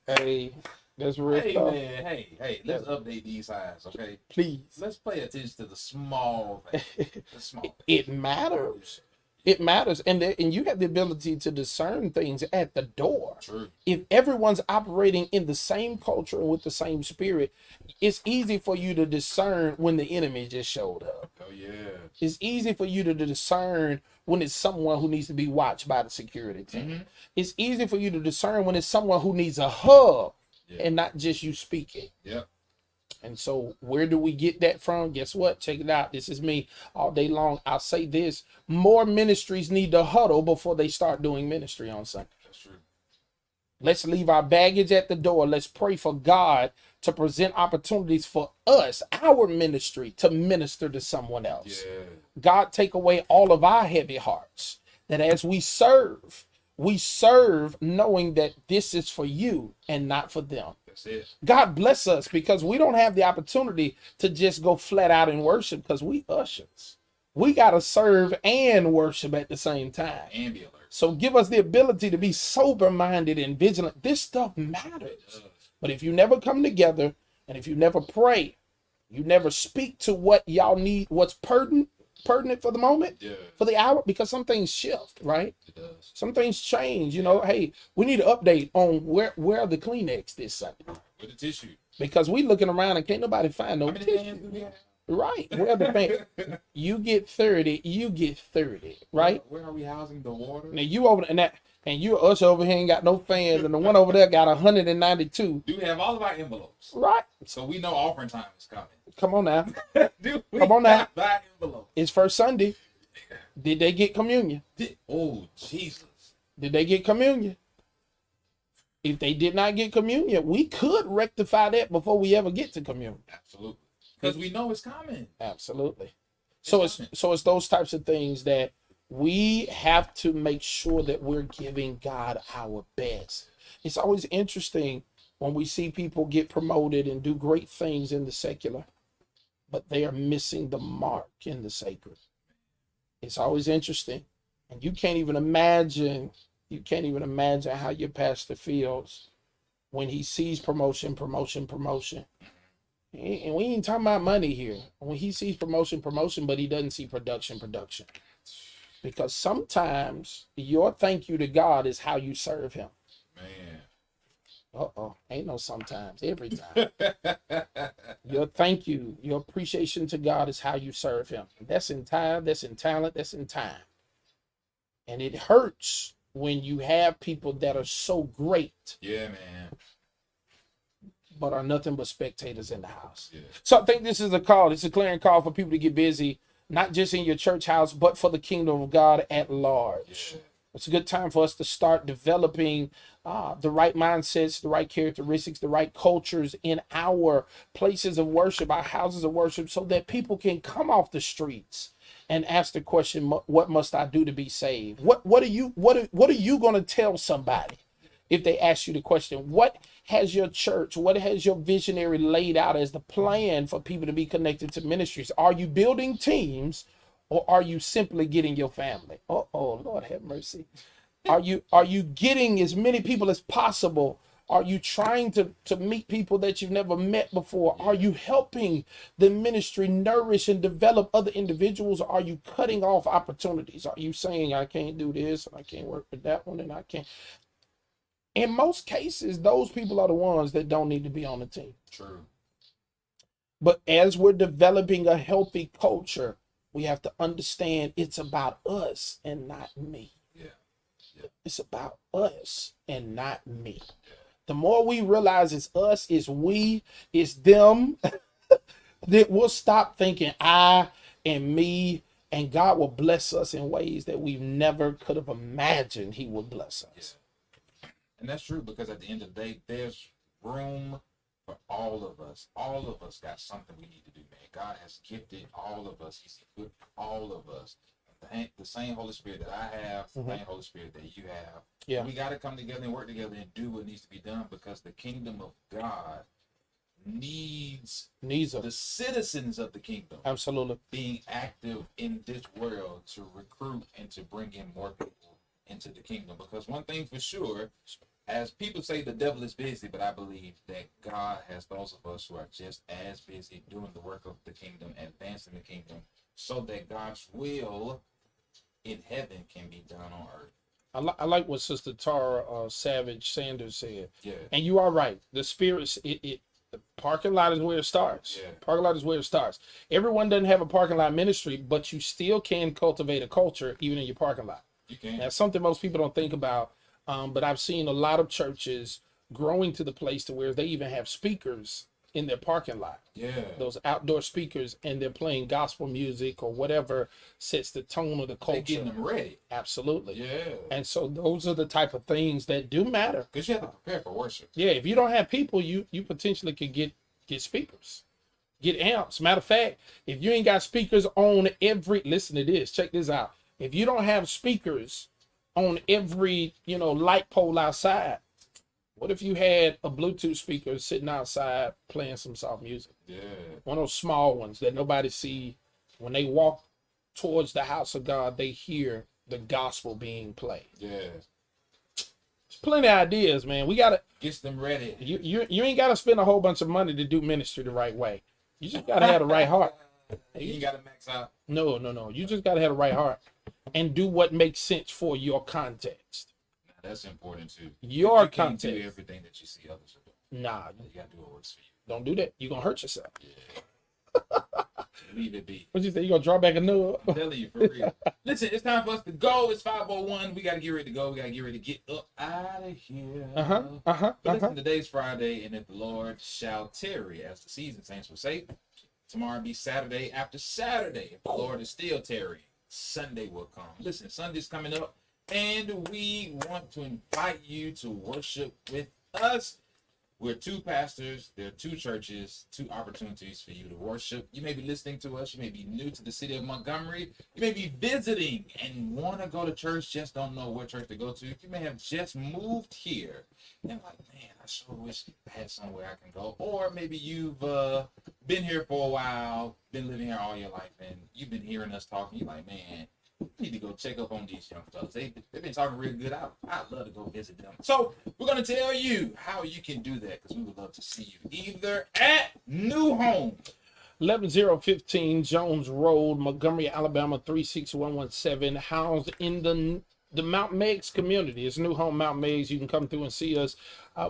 Hey. That's real stuff.
Man, hey, let's update these signs, okay?
Please.
Let's pay attention to the small things.
It matters. It matters. And you have the ability to discern things at the door.
True.
If everyone's operating in the same culture and with the same spirit, it's easy for you to discern when the enemy just showed up.
Oh, yeah.
It's easy for you to discern when it's someone who needs to be watched by the security team. Mm-hmm. It's easy for you to discern when it's someone who needs a hug. Yeah. And not just you speaking.
Yep.
And so where do we get that from? Guess what? Check it out. This is me all day long. I'll say this. More ministries need to huddle before they start doing ministry on Sunday.
That's true.
Let's leave our baggage at the door. Let's pray for God to present opportunities for us, our ministry, to minister to someone else.
Yeah.
God, take away all of our heavy hearts. That as we serve knowing that this is for you and not for them.
That's it.
God bless us because we don't have the opportunity to just go flat out and worship because we ushers. We got to serve and worship at the same time.
And be alert.
So give us the ability to be sober-minded and vigilant. This stuff matters. But if you never come together and if you never pray, you never speak to what y'all need, what's pertinent for the moment, for the hour, because some things shift, right?
It does.
Some things change, hey, we need an update on where are the Kleenex this Sunday.
With the tissue.
Because we looking around and can't nobody find no tissue. Right. Where the fan? You get 30, you get 30, right?
Where are we housing the water?
Now you over and you usher over here ain't got no fans, and the one over there got 192.
Do we have all of our envelopes?
Right.
So we know offering time is coming.
Come on now.
Come
on now.
Buy envelopes.
It's first Sunday. Did they get communion?
Oh, Jesus.
Did they get communion? If they did not get communion, we could rectify that before we ever get to communion.
Absolutely. Because we know it's coming.
Absolutely. So it's those types of things that we have to make sure that we're giving God our best. It's always interesting when we see people get promoted and do great things in the secular, but they are missing the mark in the sacred. It's always interesting. And you can't even imagine how your pastor feels when he sees promotion. And we ain't talking about money here. When he sees promotion, but he doesn't see production. Because sometimes your thank you to God is how you serve him.
Man.
Ain't no sometimes, every time. Your thank you, your appreciation to God is how you serve him. That's in time, that's in talent, that's in time. And it hurts when you have people that are so great.
Yeah, man.
But are nothing but spectators in the house.
Yeah.
So I think this is a call. It's a clarion call for people to get busy, not just in your church house, but for the kingdom of God at large.
Yeah.
It's a good time for us to start developing the right mindsets, the right characteristics, the right cultures in our places of worship, our houses of worship, so that people can come off the streets and ask the question, what must I do to be saved? What are you going to tell somebody if they ask you the question? What has your church, what has your visionary laid out as the plan for people to be connected to ministries? Are you building teams, or are you simply getting your family? Oh, Lord have mercy. Are you getting as many people as possible? Are you trying to meet people that you've never met before? Are you helping the ministry nourish and develop other individuals? Or are you cutting off opportunities? Are you saying, I can't do this, and I can't work with that one, and I can't? In most cases, those people are the ones that don't need to be on the team.
True.
But as we're developing a healthy culture, we have to understand it's about us and not me.
Yeah.
It's about us and not me. The more we realize it's us, it's we, it's them, that we'll stop thinking I and me, and God will bless us in ways that we never could have imagined he would bless us.
Yeah. And that's true, because at the end of the day, there's room for all of us. All of us got something we need to do, man. God has gifted all of us. He's equipped all of us. The same Holy Spirit that I have, the same Holy Spirit that you have.
Yeah.
We got to come together and work together and do what needs to be done, because the kingdom of God needs
us.
The citizens of the kingdom
Absolutely.
being active in this world to recruit and to bring in more people into the kingdom. Because one thing for sure, as people say, the devil is busy, but I believe that God has those of us who are just as busy doing the work of the kingdom, advancing the kingdom, so that God's will in heaven can be done on earth.
I like what Sister Tara Savage Sanders said.
Yeah.
And you are right. The spirits, the parking lot is where it starts.
Yeah.
Parking lot is where it starts. Everyone doesn't have a parking lot ministry, but you still can cultivate a culture even in your parking lot.
You can.
That's something most people don't think about. But I've seen a lot of churches growing to the place to where they even have speakers in their parking lot.
Yeah.
Those outdoor speakers, and they're playing gospel music or whatever sets the tone of the culture.
They're getting them ready.
Absolutely.
Yeah.
And so those are the type of things that do matter.
Because you have to prepare for worship.
Yeah, if you don't have people, you potentially could get speakers, get amps. Matter of fact, if you ain't got speakers on listen to this, check this out. If you don't have speakers on every, light pole outside, what if you had a Bluetooth speaker sitting outside playing some soft music?
Yeah.
One of those small ones that nobody see. When they walk towards the house of God, they hear the gospel being played.
Yeah.
There's plenty of ideas, man. We gotta
Gets them ready.
You ain't gotta spend a whole bunch of money to do ministry the right way. You just gotta have the right heart.
You ain't got to max out.
No. You just gotta have the right heart and do what makes sense for your context.
That's important too.
Your
you can't do
context.
everything that you see others do.
Nah,
You got to do what works for you.
don't do that. You're gonna hurt yourself.
Leave it be.
What you say? You gonna draw back a nub?
I'm telling you, for real. Listen, it's time for us to go. It's 5:01. We got to get ready to go. We got to get ready to get up out of here. But listen, today's Friday, and if the Lord shall tarry, as the season saints will say, tomorrow be Saturday after Saturday. If the Lord is still tarrying, Sunday will come. Listen, Sunday's coming up, and we want to invite you to worship with us. We're two pastors. There are two churches, two opportunities for you to worship. You may be listening to us. You may be new to the city of Montgomery. You may be visiting and want to go to church, just don't know what church to go to. You may have just moved here and like, man, I sure wish I had somewhere I can go. Or maybe you've been here for a while, been living here all your life, and you've been hearing us talking. You're like, man, I need to go check up on these young fellas. They've been talking real good. I'd love to go visit them. So we're going to tell you how you can do that, because we would love to see you either at New Home,
11015 Jones Road, Montgomery, Alabama 36117, housed in the Mount Meigs community. It's New Home Mount Meigs. You can come through and see us.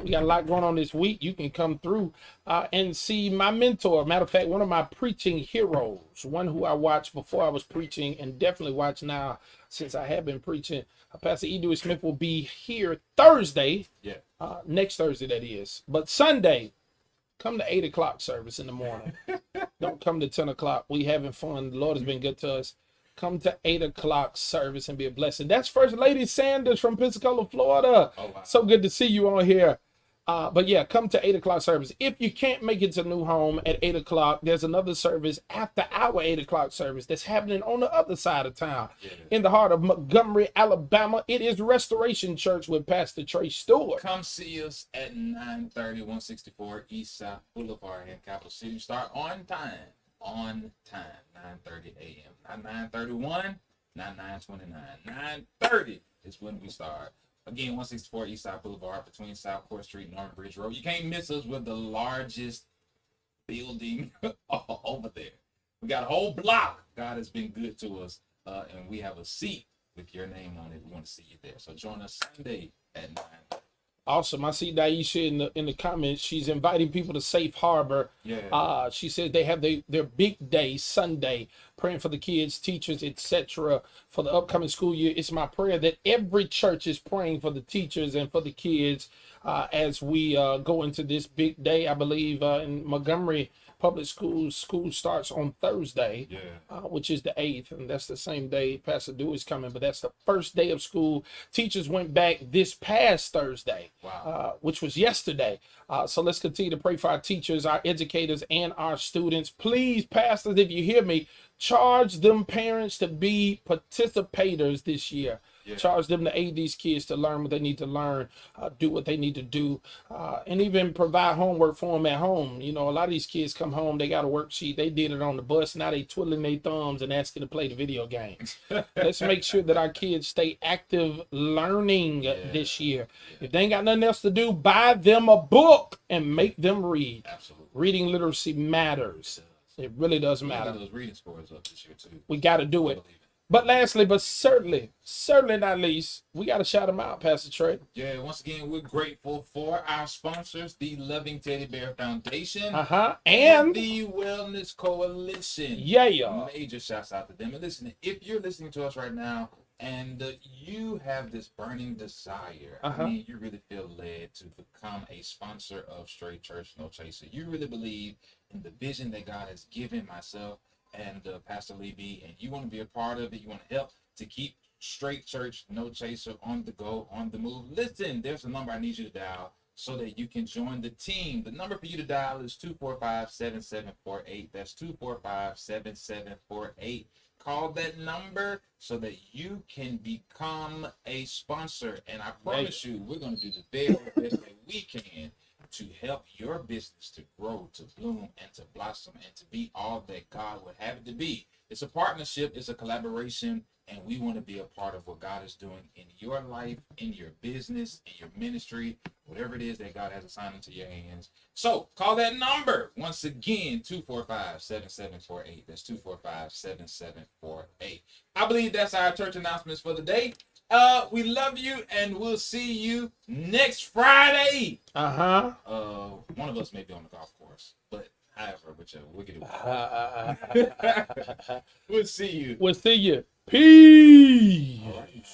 We got a lot going on this week. You can come through and see my mentor. Matter of fact, one of my preaching heroes, one who I watched before I was preaching and definitely watch now since I have been preaching. Pastor E. Dewey Smith will be here Thursday.
Yeah.
Next Thursday, that is. But Sunday, come to 8 o'clock service in the morning. Don't come to 10 o'clock. We having fun. The Lord has been good to us. Come to 8 o'clock service and be a blessing. That's First Lady Sanders from Pensacola, Florida.
Oh, wow.
So good to see you on here. But yeah, come to 8 o'clock service. If you can't make it to New Home at 8 o'clock, there's another service after our 8 o'clock service that's happening on the other side of town, in the heart of Montgomery, Alabama. It is Restoration Church with Pastor Trey Stewart.
Come see us at 930 164 East South Boulevard in Capital City. Start on time. 9:30 a.m. Not 9:31, not 9:29. 9:30 is when we start. Again, 164 East Side Boulevard between South Court Street and Norman Bridge Road. You can't miss us with the largest building over there. We got a whole block. God has been good to us, and we have a seat with your name on it. We want to see you there. So join us Sunday at 9.
Awesome. I see Daisha in the comments. She's inviting people to Safe Harbor.
Yeah.
She says they have their big day Sunday, praying for the kids, teachers, etc. for the upcoming school year. It's my prayer that every church is praying for the teachers and for the kids as we go into this big day. I believe in Montgomery Public Schools, school starts on Thursday, which is the 8th, and that's the same day Pastor Dewey's coming, but that's the first day of school. Teachers went back this past Thursday, which was yesterday. So let's continue to pray for our teachers, our educators, and our students. Please, pastors, if you hear me, charge them parents to be participators this year. Charge them to aid these kids to learn what they need to learn, do what they need to do, and even provide homework for them at home. You know, a lot of these kids come home, they got a worksheet, they did it on the bus, now they twiddling their thumbs and asking to play the video games. Let's make sure that our kids stay active learning this year. If they ain't got nothing else to do, buy them a book and make them read.
Absolutely.
Reading literacy matters. It really does matter.
Those reading scores up this year too.
We got to do it. But lastly, but certainly not least, we got to shout them out, Pastor Trey.
Yeah, once again, we're grateful for our sponsors, the Loving Teddy Bear Foundation,
and
the Wellness Coalition.
Yeah.
Major shouts out to them. And listen, if you're listening to us right now and you have this burning desire, I mean, you really feel led to become a sponsor of Straight Church No Chaser. You really believe in the vision that God has given myself and Pastor Lee B, and you want to be a part of it, you want to help to keep Straight Church No Chaser on the go, on the move. Listen, there's a number I need you to dial so that you can join the team. The number for you to dial is 245-7748. That's 245-7748. Call that number so that you can become a sponsor. And I promise you, we're going to do the very best that we can to help your business to grow, to bloom, and to blossom, and to be all that God would have it to be. It's a partnership, it's a collaboration, and we want to be a part of what God is doing in your life, in your business, in your ministry, whatever it is that God has assigned into your hands. So call that number once again, 245-7748. That's 245-7748. I believe that's our church announcements for the day. We love you, and we'll see you next Friday.
Uh-huh.
One of us may be on the golf course, but however, whichever, we'll get it. We'll see you.
We'll see you. Peace.
All right.